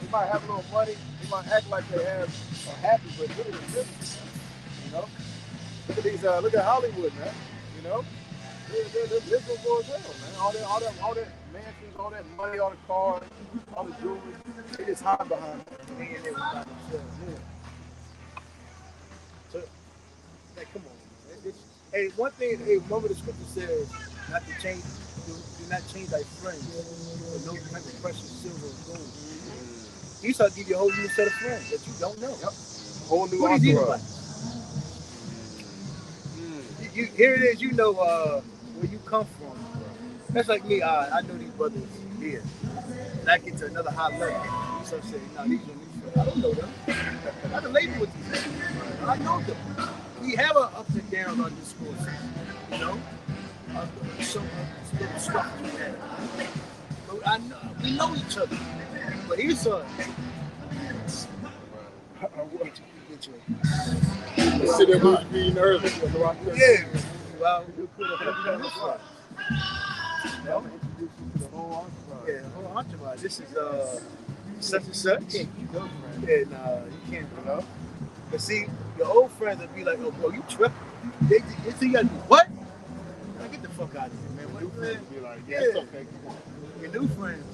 might have a little money, they might act like they are happy, but really they're miserable, you know? Look at these, look at Hollywood, man, you know? They're miserable as hell, man. All that mansions, all that money, all the cars, all the jewelry. They just hide behind it. They in there by themselves. Yeah. So, like, come on, man. Hey, one thing, hey, remember the scripture says not to change, do not change thy friends for no type of precious silver or gold. He started to give you a whole new set of friends that you don't know. Yep. Whole new What is he entourage. like? Here it is, you know where you come from. That's like me, I know these brothers here. And I get to another high level. You start saying, no, these are new friends. I don't know them. I can label with these people. I know them. We have our ups and downs on discourses, you know? Some little stuff we have. But we know each other. But here's get you. The shit that we was reading earlier. Yeah. Well, I'll introduce you to the whole entourage. yeah, whole entourage. This is such and such. You can't keep those friends. Yeah, nah, you can't, you know. But see, your old friends will be like, "Oh, bro, you tripping? They think you gotta do what? Now get the fuck out of here, man. New What, friends man? be like, yeah, it's okay, come on. Your new friends.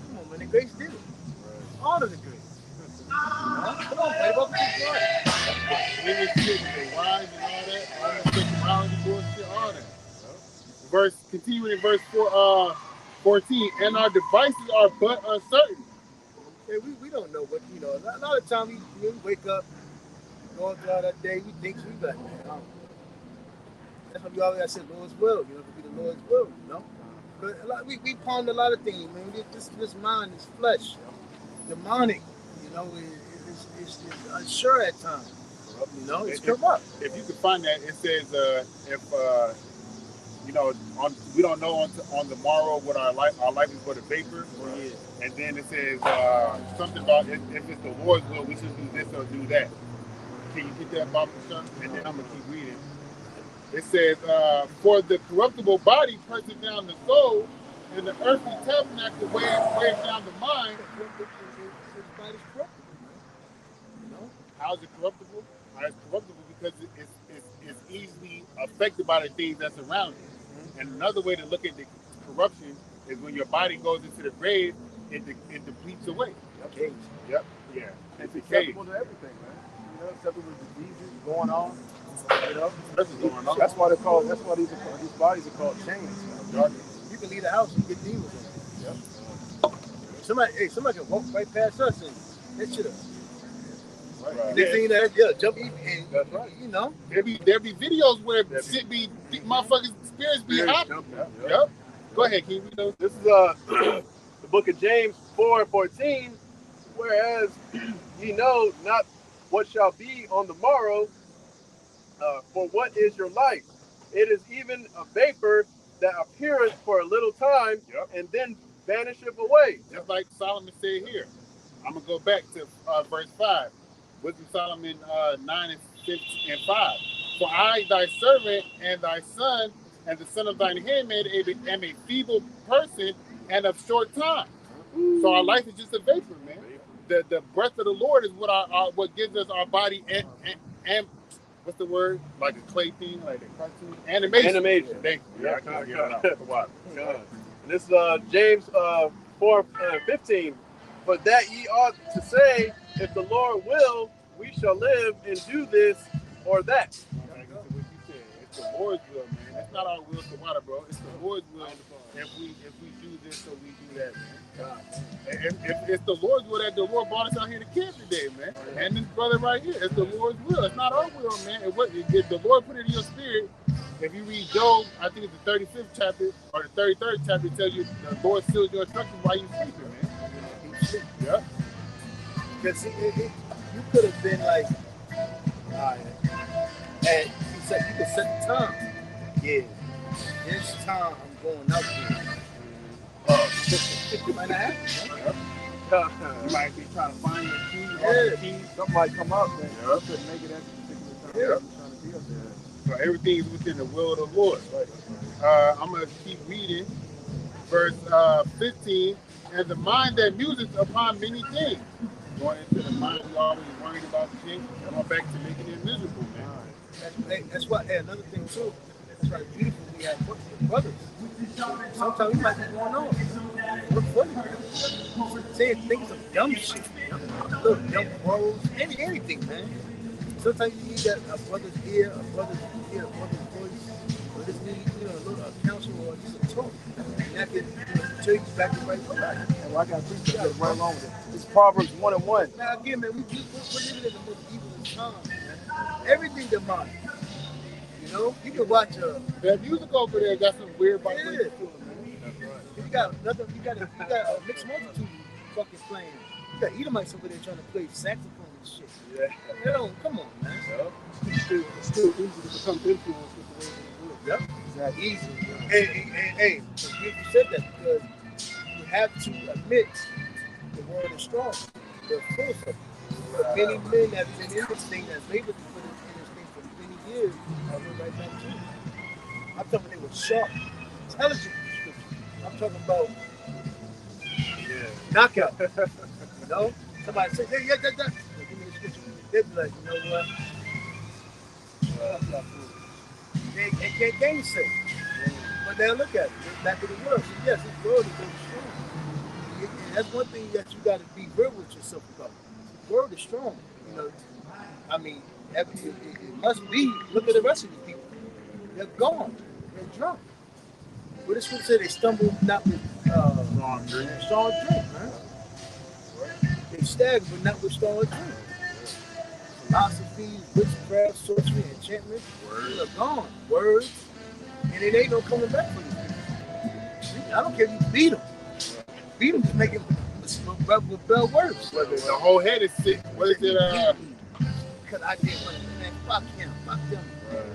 Come on, man. The Grace did it. All of the Grace. Come on, man. Welcome to the party. Women shit with their wives and all that, all the sexuality bullshit, all that. Continuing in verse 14, and our devices are but uncertain. Yeah, we don't know what, you know. A lot of times we wake up, going throughout that day, we think we got, man, I don't know. That's why we always say Lord's will, you know, to be the Lord's will, you know. But we ponder a lot of things, man. This mind, this flesh, demonic, you know, it's unsure at times. You know, it's corrupt. If you can find that, it says you know, we don't know on the morrow what our life is but a vapor. And then it says something about if it's the Lord's will, we should do this or do that. Can you get that, Bob? And then I'm gonna keep reading. It says, for the corruptible body presses down the soul, and the earthly tabernacle weighs down the mind. This body's corruptible, man. You know? How is it corruptible? It's corruptible because it's easily affected by the things that's around it. And another way to look at the corruption is when your body goes into the grave, it depletes away. Yep. Yep. Yeah. It's decays. acceptable to everything, man. You know, acceptable to diseases going on. You know, That's what's going on. that's why these bodies are called chains. You know? You can leave the house and get demons in it. Yep. Somebody can walk right past us and that shit up. Right. Next thing you know, jump in, and That's right. you know. There be videos where shit be motherfuckers spirits be happening. Yep. Go ahead, King. You know. This is the book of James 4:14. Whereas ye know not what shall be on the morrow, for what is your life? It is even a vapor that appeareth for a little time, and then vanisheth away. Just like Solomon said here. I'm gonna go back to verse 5. Wisdom Solomon 9 and 5. For I, thy servant, and thy son, and the son of thine handmaid, am a feeble person and of short time. So our life is just a vapor, man. The breath of the Lord is what gives us our body and what's the word? Like a clay thing, like a cartoon? Animation. Thank you. Yeah, I can't get it out. And this is James 4:15. But that ye ought to say, if the Lord will, we shall live and do this or that. Like what you said, it's the Lord's will, man. It's not our will to water, bro. It's the Lord's will. If we do this or we do that, man. If it's the Lord's will that the Lord brought us out here to camp today, man. And this brother right here, it's the Lord's will. It's not our will, man. If the Lord put it in your spirit, if you read Job, I think it's the 35th chapter or the 33rd chapter, it tells you the Lord seals your instructions while you sleeping, man. Yeah. Because you could have been like, all right, and he said you could set the time. Yeah, this time I'm going out there. You might not happen. You might be trying to find your key, Yeah. key. Something might come up that you couldn't make it at this particular time. Yeah. You're trying to be up there. So everything is within the will of the Lord. I'm going to keep reading verse 15. And the mind that museth upon many things. Going into the mind, we always worried about things. Going back to making it miserable, man. That's why. Hey, another thing too. That's why beautiful we have brothers. Sometimes we might be going on. Look funny. Saying things of dumb shit. Little dumb quarrels. Anything, man. Sometimes you need that a brother's ear, a brother's voice, or just need, a little counsel or just a talk. And that can take you back to the right way. And well, I got three things right along with it. It's Proverbs 1:1. Now again, man, we're living in the most evil times, man. Everything demonic. You can watch that music over there got some weird vibrations to it, man. That's right. You got a mixed multitude fucking playing. You got Edomites over there trying to play saxophone and shit. Yeah. Come on, man. It's still easy to become influenced with the way they do it. Yep. Exactly. Easy. Hey, you said that because you have to admit the world is strong. They're full of it. Many men have been in this thing, that's labored for this thing for many years. I went right back to it. I'm talking they were sharp, intelligent. I'm talking about knockout. Somebody say, yeah. Give me the scripture. They'd be like, you know what? They can't gainsay. But now look at it. It's back to the world. So yes, this world is very strong. And that's one thing that you got to be real with yourself about. The world is strong. I mean, it must be. Look at the rest of these people. They're gone. They're drunk. But this would say they stumbled not with strong drink, man. They staggered, but not with strong drink. Philosophy, witchcraft, sorcery, enchantment. They're gone. Words. And it ain't no coming back for these people. I don't care if you beat them. Beat them to make it rebel worse. The whole head is sick. What is it? Because I did one, man, fuck him, fuck them.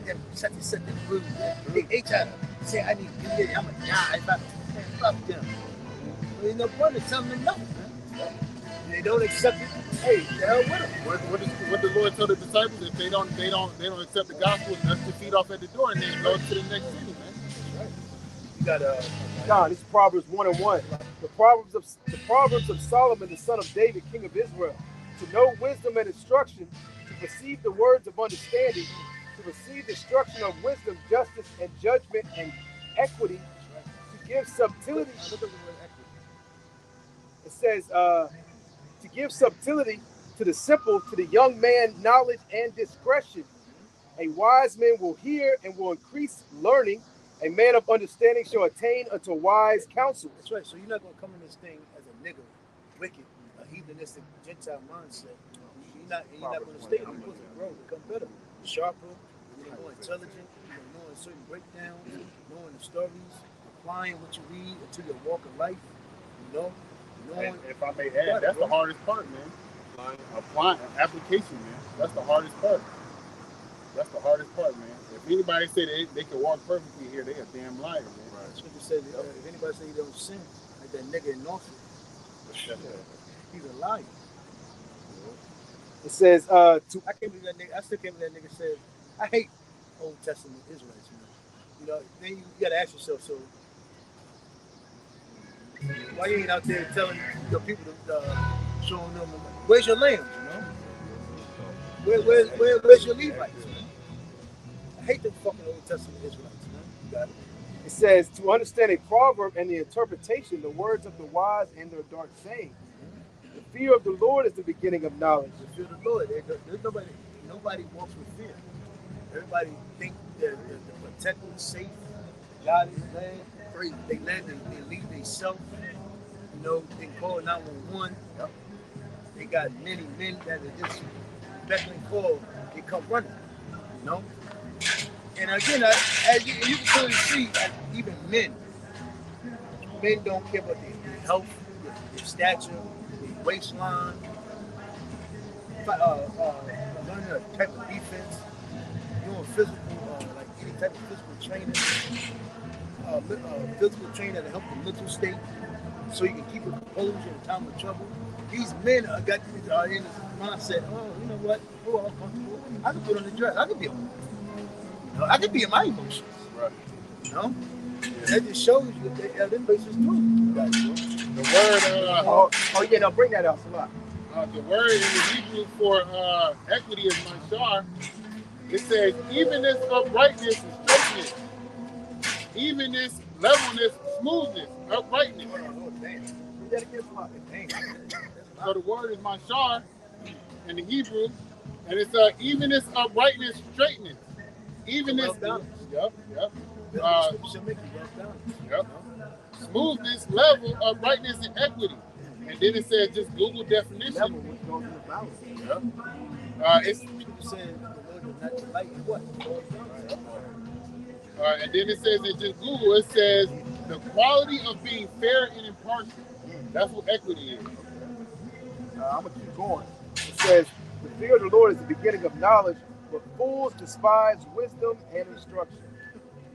Them set the rules. They try to say I need to do this, I'm gonna die if I fuck them. Well, there's no point in telling them no, man. They don't accept it. Hey, the hell with them. What the Lord told the disciples, if they don't accept the gospel, that's the feet off at the door and then go to the next city, man. Right. You got John, this is Proverbs 1:1. The Proverbs of Solomon, the son of David, king of Israel, to know wisdom and instruction, to perceive the words of understanding, to receive the instruction of wisdom, justice, and judgment, and equity, to give subtlety. It says, to give subtlety to the simple, to the young man, knowledge and discretion. A wise man will hear and will increase learning. A man of understanding shall attain unto wise counsel. That's right. So you're not going to come in this thing as a nigga, wicked, a heathenistic, Gentile mindset. You're not going to stay. You're supposed to grow, become better, sharper, more intelligent, knowing certain breakdowns, knowing the stories, applying what you read into your walk of life, knowing. And if I may add, that's the hardest part, man. Applying, application, man. That's the hardest part. That's the hardest part, man. If anybody say they can walk perfectly here, they a damn liar, man. Right. That's what you said. If anybody say he don't sin, like that nigga in Norfolk, he's a liar. It says, I can't believe that nigga. I still can't believe that nigga said, I hate Old Testament Israelites, man. Then you gotta ask yourself, so why you ain't out there telling your people to showing them where's your lambs, where's your Levites, man? I hate them fucking Old Testament Israelites, man. You got it. It says, to understand a proverb and the interpretation, the words of the wise and their dark saying. The fear of the Lord is the beginning of knowledge. The fear of the Lord. There's nobody walks with fear. Everybody think they're protected, safe. God is land. Crazy. They land and they leave themselves. They call 911. Yep. They got many men that are just beckoning call. They come running. And again, as you can clearly see, even men don't care about their health, their stature, their waistline, learning a type of defense, doing physical, like any type of physical training, physical training to help the mental state, so you can keep your composure in time of trouble. These men are in this mindset. Oh, you know what? Oh, I'm comfortable. I can put on the dress. I can be on. I can be in my emotions. Right. That just shows you that them bitches true. The word. No, bring that out, Salah. The word in the Hebrew for equity is mashar. It says, even this uprightness and straightness. evenness, levelness, smoothness, uprightness. Oh, damn. You gotta get somebody. Damn. So the word is mashar in the Hebrew, and it's evenness, uprightness, straightness. Evenness, Well yep. Should make you well done. Yep. Smoothness, level, uprightness, and equity. And then it says just Google Level, definition. which goes in the balance. Yep. It's People saying the Lord is not the light and what? and then it says in just Google, it says the quality of being fair and impartial. That's what equity is. I'm gonna keep going. It says, "The fear of the Lord is the beginning of knowledge, but fools despise wisdom and instruction."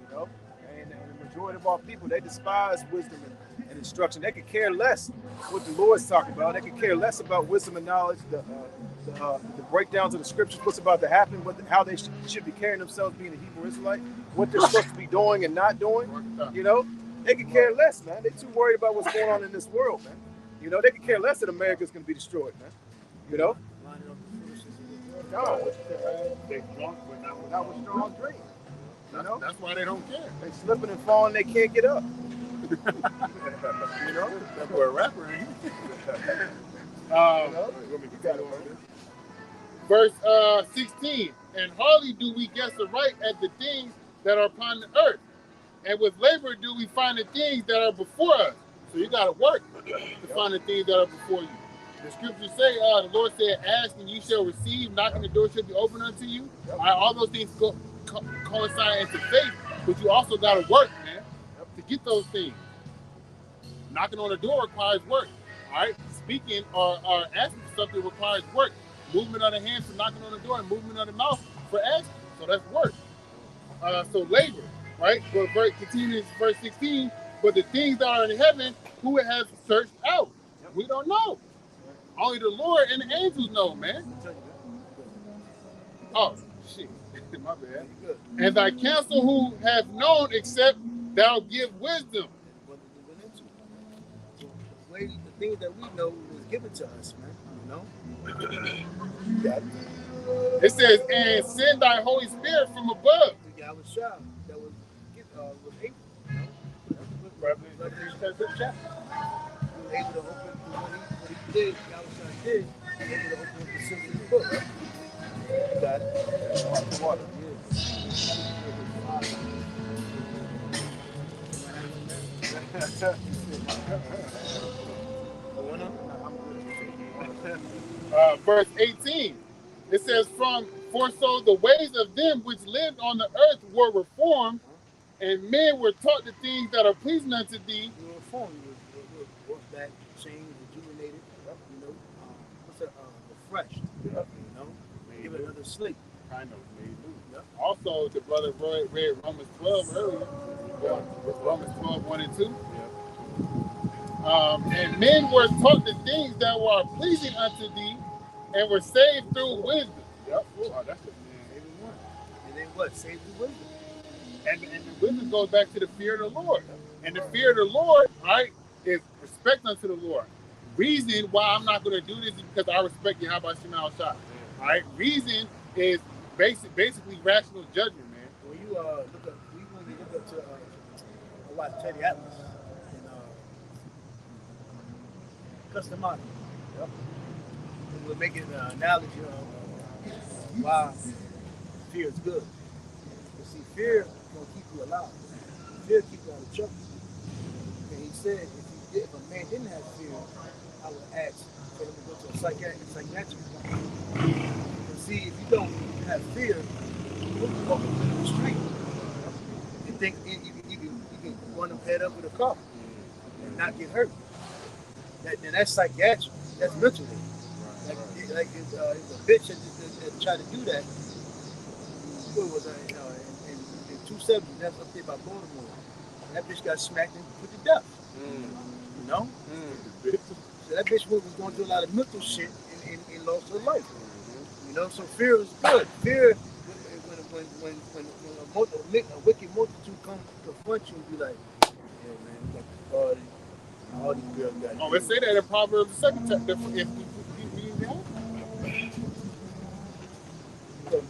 You know, and the majority of our people, they despise wisdom and instruction. They could care less what the Lord's talking about. They could care less about wisdom and knowledge, the breakdowns of the scriptures, what's about to happen, how they should be carrying themselves, being a Hebrew Israelite, what they're supposed to be doing and not doing. You know, they could care less, man. They're too worried about what's going on in this world, man. You know, they could care less that America's going to be destroyed, man. You know? No, They drunk, but not with strong drink. You know? That's why they don't care. They slipping and falling, they can't get up. You know? That's where a rapper is. You know? You got it, man. Verse 16, and hardly do we guess aright at the things that are upon the earth, and with labor do we find the things that are before us. So you got to work to find the things that are before you. The scriptures say, the Lord said, ask and you shall receive, knocking the door shall be open unto you. All those things coincide into faith, but you also got to work, man, to get those things. Knocking on the door requires work. All right, speaking or asking for something requires work. Movement of the hands for knocking on the door and movement of the mouth for asking. So that's work. So labor, right? But continuing verse 16, but the things that are in heaven, who has searched out? We don't know. Only the Lord and the angels know, man. Oh, shit. My bad. And thy counsel who have known, except thou give wisdom. The things that we know was given to us, man. You know? It says, and send thy Holy Spirit from above. I was shy. That was April. Revelation chapter. He was able to open what he did, Galveston did, able to open the seal of the book. You got it. Water. Verse 18, it says, for so the ways of them which lived on the earth were reformed, and men were taught the things that are pleasing unto thee. You were reformed, you were brought back, changed, rejuvenated, you know, refreshed, you know, give it another sleep. Kind of made new. Also, the brother read Romans 12 earlier, Romans 12, 1 and 2. And men were taught the things that were pleasing unto thee, and were saved through wisdom. Yep. Oh, that's it, man. Everyone. And then what? Saved through wisdom. And the wisdom goes back to the fear of the Lord. And the fear of the Lord, right, is respect unto the Lord. Reason why I'm not going to do this is because I respect you. How about Shemal Shah? All right. Reason is basically rational judgment, man. When you look up to I watched Teddy Atlas and Customati. Yep. And we're making an analogy of why fear is good. You see, fear gonna keep you alive. Fear keep you out of trouble. And he said, if a man didn't have fear, I would ask for him to go to a psychiatric. And see, if you don't have fear, you walk into the street. You think you can run them head up with a car and not get hurt. That's psychiatric. That's mentally. Like it's a bitch that tried to do that. What was that? In 270, that's up there by Baltimore. And that bitch got smacked and put to death. You know? So that bitch was going through a lot of mental shit and lost her life. You know, so fear is good. Fear, when a wicked multitude comes to confront you and be like, yeah, man, you got the party. All these girls got. Oh, let's say that in Proverbs the 2nd chapter. If we read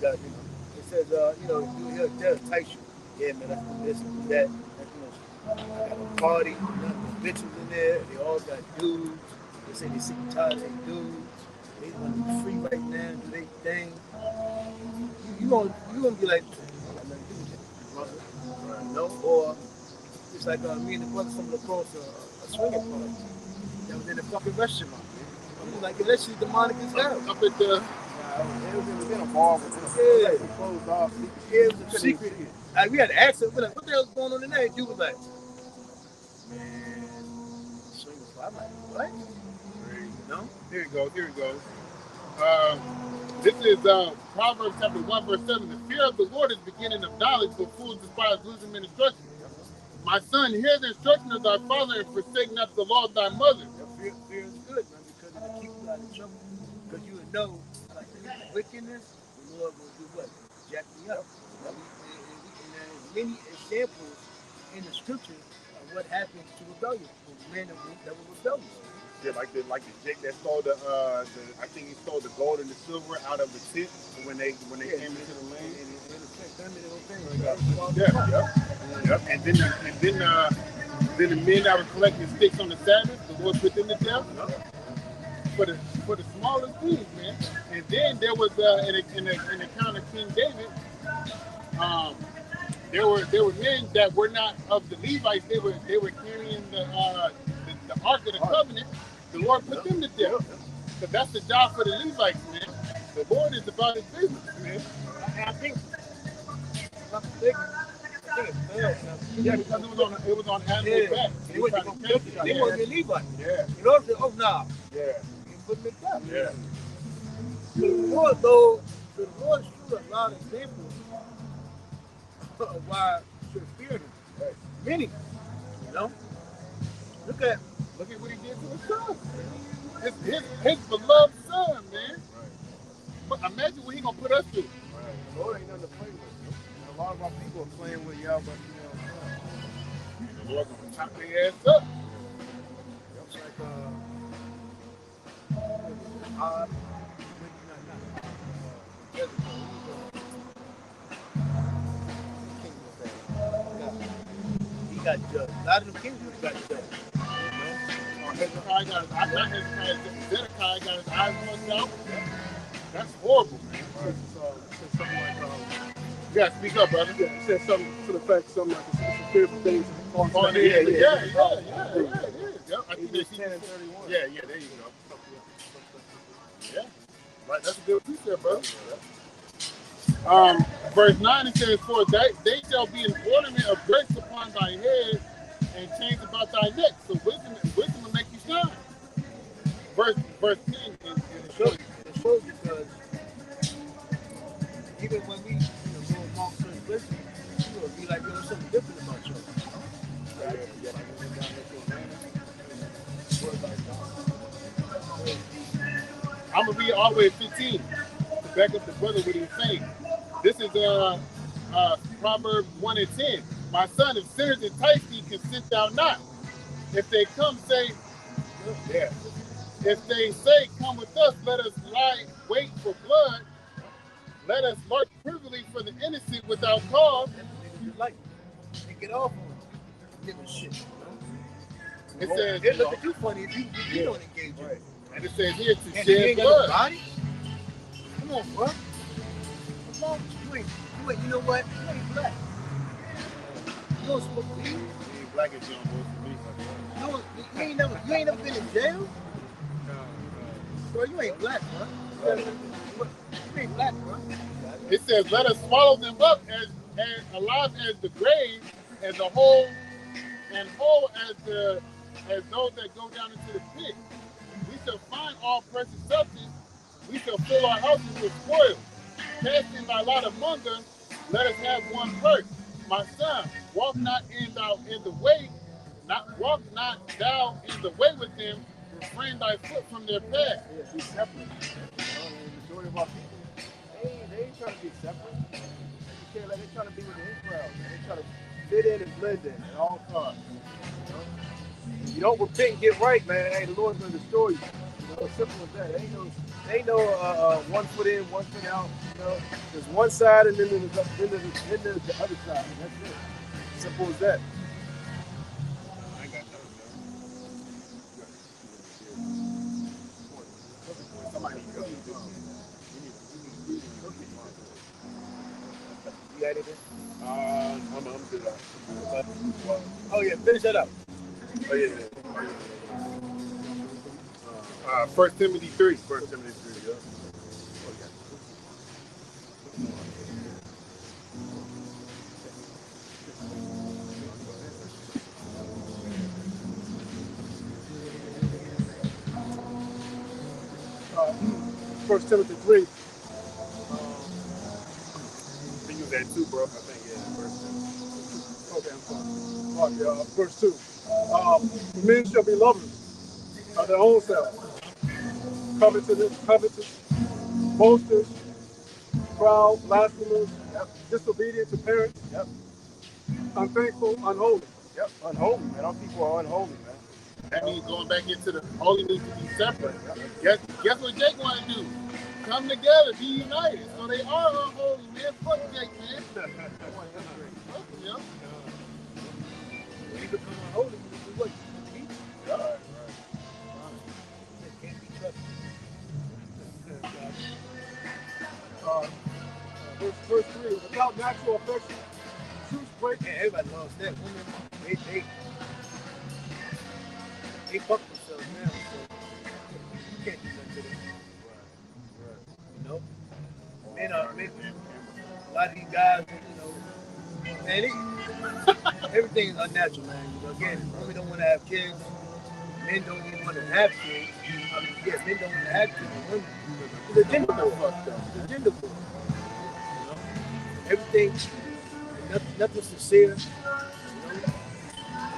that. It says, you know, they'll entice you. Yeah, man, that's this, that. Have a party, nothing but bitches in there. They all got dudes. They say they sick and tired of their dudes. They want to be free right now, do their thing. You gonna be like, I got nothing to do with that, brother. You know, or it's like me and the brother stumbled across a swinging party that was in a fucking restaurant. I was like, yo, that shit demonic as hell. Up at the It was in a bar with it closed off. It was a secret. Like, we had to ask him, we're like, what the hell's going on tonight? Dude was like, man, swinging party. I'm like, what? You know? Here it goes. Here it goes. This is Proverbs chapter 1, verse 7. The fear of the Lord is the beginning of knowledge, but fools despise wisdom and instruction. My son, hear the instruction of thy father and forsake not the law of thy mother. Fear is good, man, because it'll keep you out of trouble. Because you would know, like, wickedness, the Lord will do what? Jack me up. And there's many examples in the scripture of what happens to rebellion, for men that were rebellious. Yeah, like the Jake that stole the I think he stole the gold and the silver out of the tent when they came into the land. And then the men that were collecting sticks on the Sabbath, the Lord put them to death for the smallest things, man. And then there was in the account of King David, there were men that were not of the Levites. They were carrying the Ark of the Covenant. The Lord put them to death. Because that's the job for the Levites, man. The Lord is about his business, man. And I think, if I'm mistaken, I think it failed. Yeah, because it was on animal back. They wasn't going to kill it. They wasn't a Levite. Yeah. You know, oh, nah. Yeah. You put them to death. Yeah. So the Lord, though, the Lord showed a lot of examples of why you should fear him. Right. Many, you know? Look at Look at what he did to his son. His beloved son, man. Right. But imagine what he gonna put us through. Right. The Lord ain't nothing to play with. And a lot of our people are playing with y'all, but The Lord gonna chop their ass up. it's like odd. He got judged. A lot of them kings got judged. Hezekiah got his eyes punched out. That's horrible, man. it says something like You gotta speak up, brother. it says something to the fact something like it's a fearful things on Oh, the yeah. I think Hebrews that's 10 and 31. Yeah, there you go. Yeah. Right, that's a good precept, bro. Verse 9 it says, for they shall be an ornament of grace upon thy head and chains about thy neck. So wisdom will make you shine. Verse 10 It shows because even when we go amongst certain places, you will be like, yo, there's something different about you. I'm gonna read all the way to 15 to back up the brother what he's saying. This is Proverbs 1 and 10. My son, if sinners entice thee, consent thou not. If they come, say, yeah. If they say, come with us, let us lie wait for blood. Let us lurk privily for the innocent without cause. You like it. They get off on it. Give a shit. It says, They look at you funny if you don't engage right. it. And it says here to And you shed ain't got no blood. body? Come on, bro. Come on, you know what? You ain't black. You don't supposed to be. You ain't black as you don't You ain't never been in jail? Bro, you ain't black, bro. You ain't black, bro. It says, let us swallow them up as alive as the grave, as a whole, and whole as those that go down into the pit. We shall find all precious substance. We shall fill our houses with spoil. Casting thy lot among us, let us have one purse. My son, walk not in the way with them. Refrain thy foot from their path. Yeah, be separate. The majority of our people, they ain't trying to be separate. They trying to be with the in crowd. They trying to fit in and blend in at all costs. You know? If you don't repent and get right, man, hey, the Lord's gonna destroy you. You know, simple as that. Ain't no 1 foot in, 1 foot out. You know, there's one side and then there's the other side. That's it. Simple as that. got anything? I'm good. Oh yeah, finish that up. Oh yeah. 1 Timothy 3. First Timothy 3, yeah. First Timothy 3. I think you was at 2, bro. I think, yeah, first Timothy. Okay, I'm sorry. Verse 2. Men shall be lovers of their own selves, covetous, boasters, proud, blasphemers, disobedient to parents, unthankful, unholy. Yep, unholy, man. Our people are unholy, man. That means going back into the holy needs to be separate. Guess what Jake want to do? Come together, be united. So they are unholy, man. Fuck Jake, man. Fuck him. When you become unholy, you do what? You eat. Right. It can't be trusted. Verse 3. Without natural affection, truth break. And everybody loves that. Women, they fuck themselves now, so you can't do nothing to them. You know? Men, a lot of these guys, man, everything is unnatural, man. Again, women don't want to have kids. Men don't even want to have kids. Men don't want to have kids. Women, it's a gender war. It's a gender war. Everything, nothing's sincere.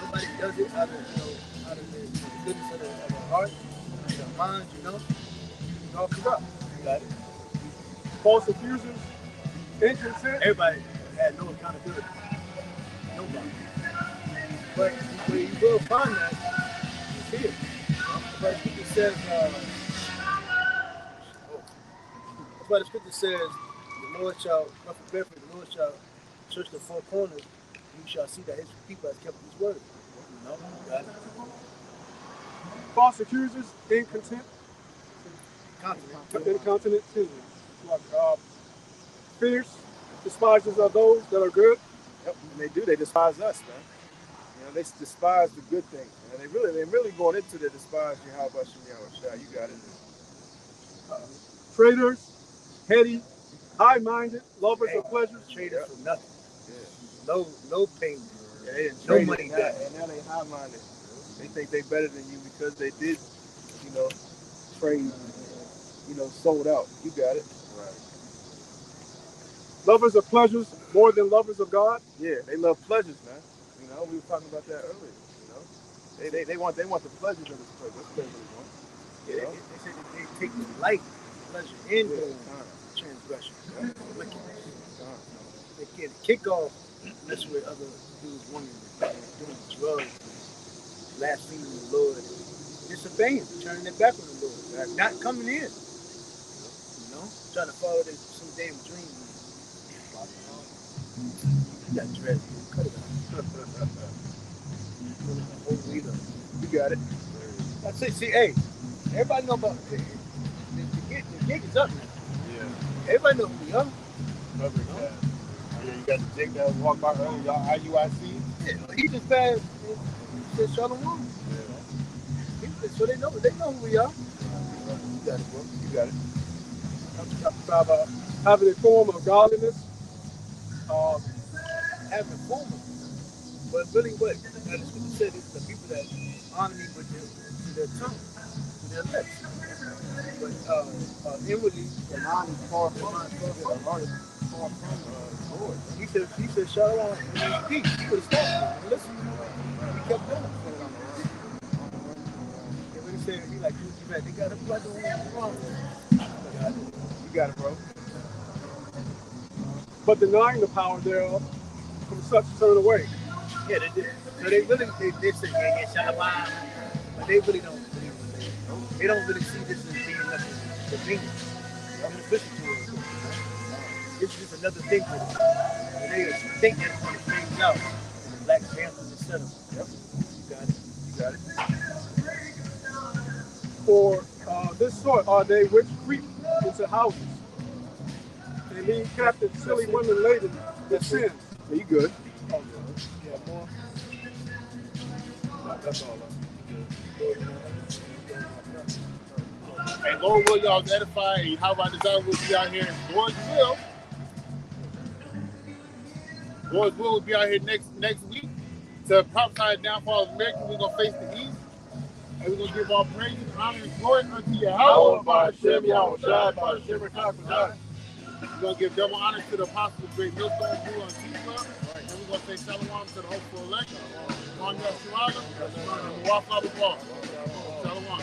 Nobody does it out of the goodness of their heart, their minds. It's all corrupt. You got it. False accusers, inconsent. Everybody had no accountability. Nobody. But where you will find that is here. But the scripture says, but the scripture says, the Lord shall search the four corners, and you shall see that his people has kept his word. Got it? False accusers, incontinent, fierce, despisers of those that are good. Yep, and they do. They despise us, man. They despise the good things, man. They're really going into the despise Yahweh Shem Yahushua. You got it. Traitors, heady, high-minded, lovers of pleasures. Traitors for nothing. Yeah. No pain. Yeah, no money. And now they high-minded. They think they better than you because they did, trade, sold out. You got it. Right. Lovers of pleasures more than lovers of God. Yeah, they love pleasures, man. We were talking about that earlier. They want the pleasures of this place. That's what they really want. They say that they take delight, pleasure in transgression, wickedness. They can't kick off messing with other dudes, women, doing drugs, blaspheming the Lord, disobeying, turning their back on the Lord, not coming in. Trying to follow some damn dream. You got dread, cut it out. You got it. That's it. See, hey, everybody know about the gig is up now. Yeah. Everybody know who we are. Public cat. Yeah, you got the Jake that walked by earlier, y'all IUIC. Yeah, he just passed. He said Shalom. Yeah. So they know who we are. You got it, bro. You got it. About having a form of godliness. Having a form of it. But really what? Now the scripture said is the people that honor me with their tongue, with their lips. But inwardly, The mind is far from the heart is far from the Lord. he said Shalom means peace. He could have stopped and listened. He kept going. And when he said, he like, you man, they got a blood on wrong. You got it, bro. But denying the power thereof, from such turn away. Yeah, they did. So they really, they say, yeah, Shalom. But they really don't believe it. They don't really see this as being nothing convenient. I'm official to it. It's just another thing for them. And they think that it's going to change out. And the Black Panthers instead of them. Yep. You got it. For this sort are they which creep into houses, They leave captive silly women laden with sins. You good? Yeah, more. That's all. And Lord will y'all edify, and how about desire will be out here. Lord's will. Lord's will be out here next week to prophesy the downfall of America. We're gonna face the east, and we're gonna give all praise, honor, and glory unto Yahweh. By Hashem, Yahushua, by Hashem, Rakakuzai. We're gonna give double honor to the apostle of great millstone Jew on T-Club, and we're gonna say shalom to the hopeful elect. On Yeshua, and walk on the wall. Shalom.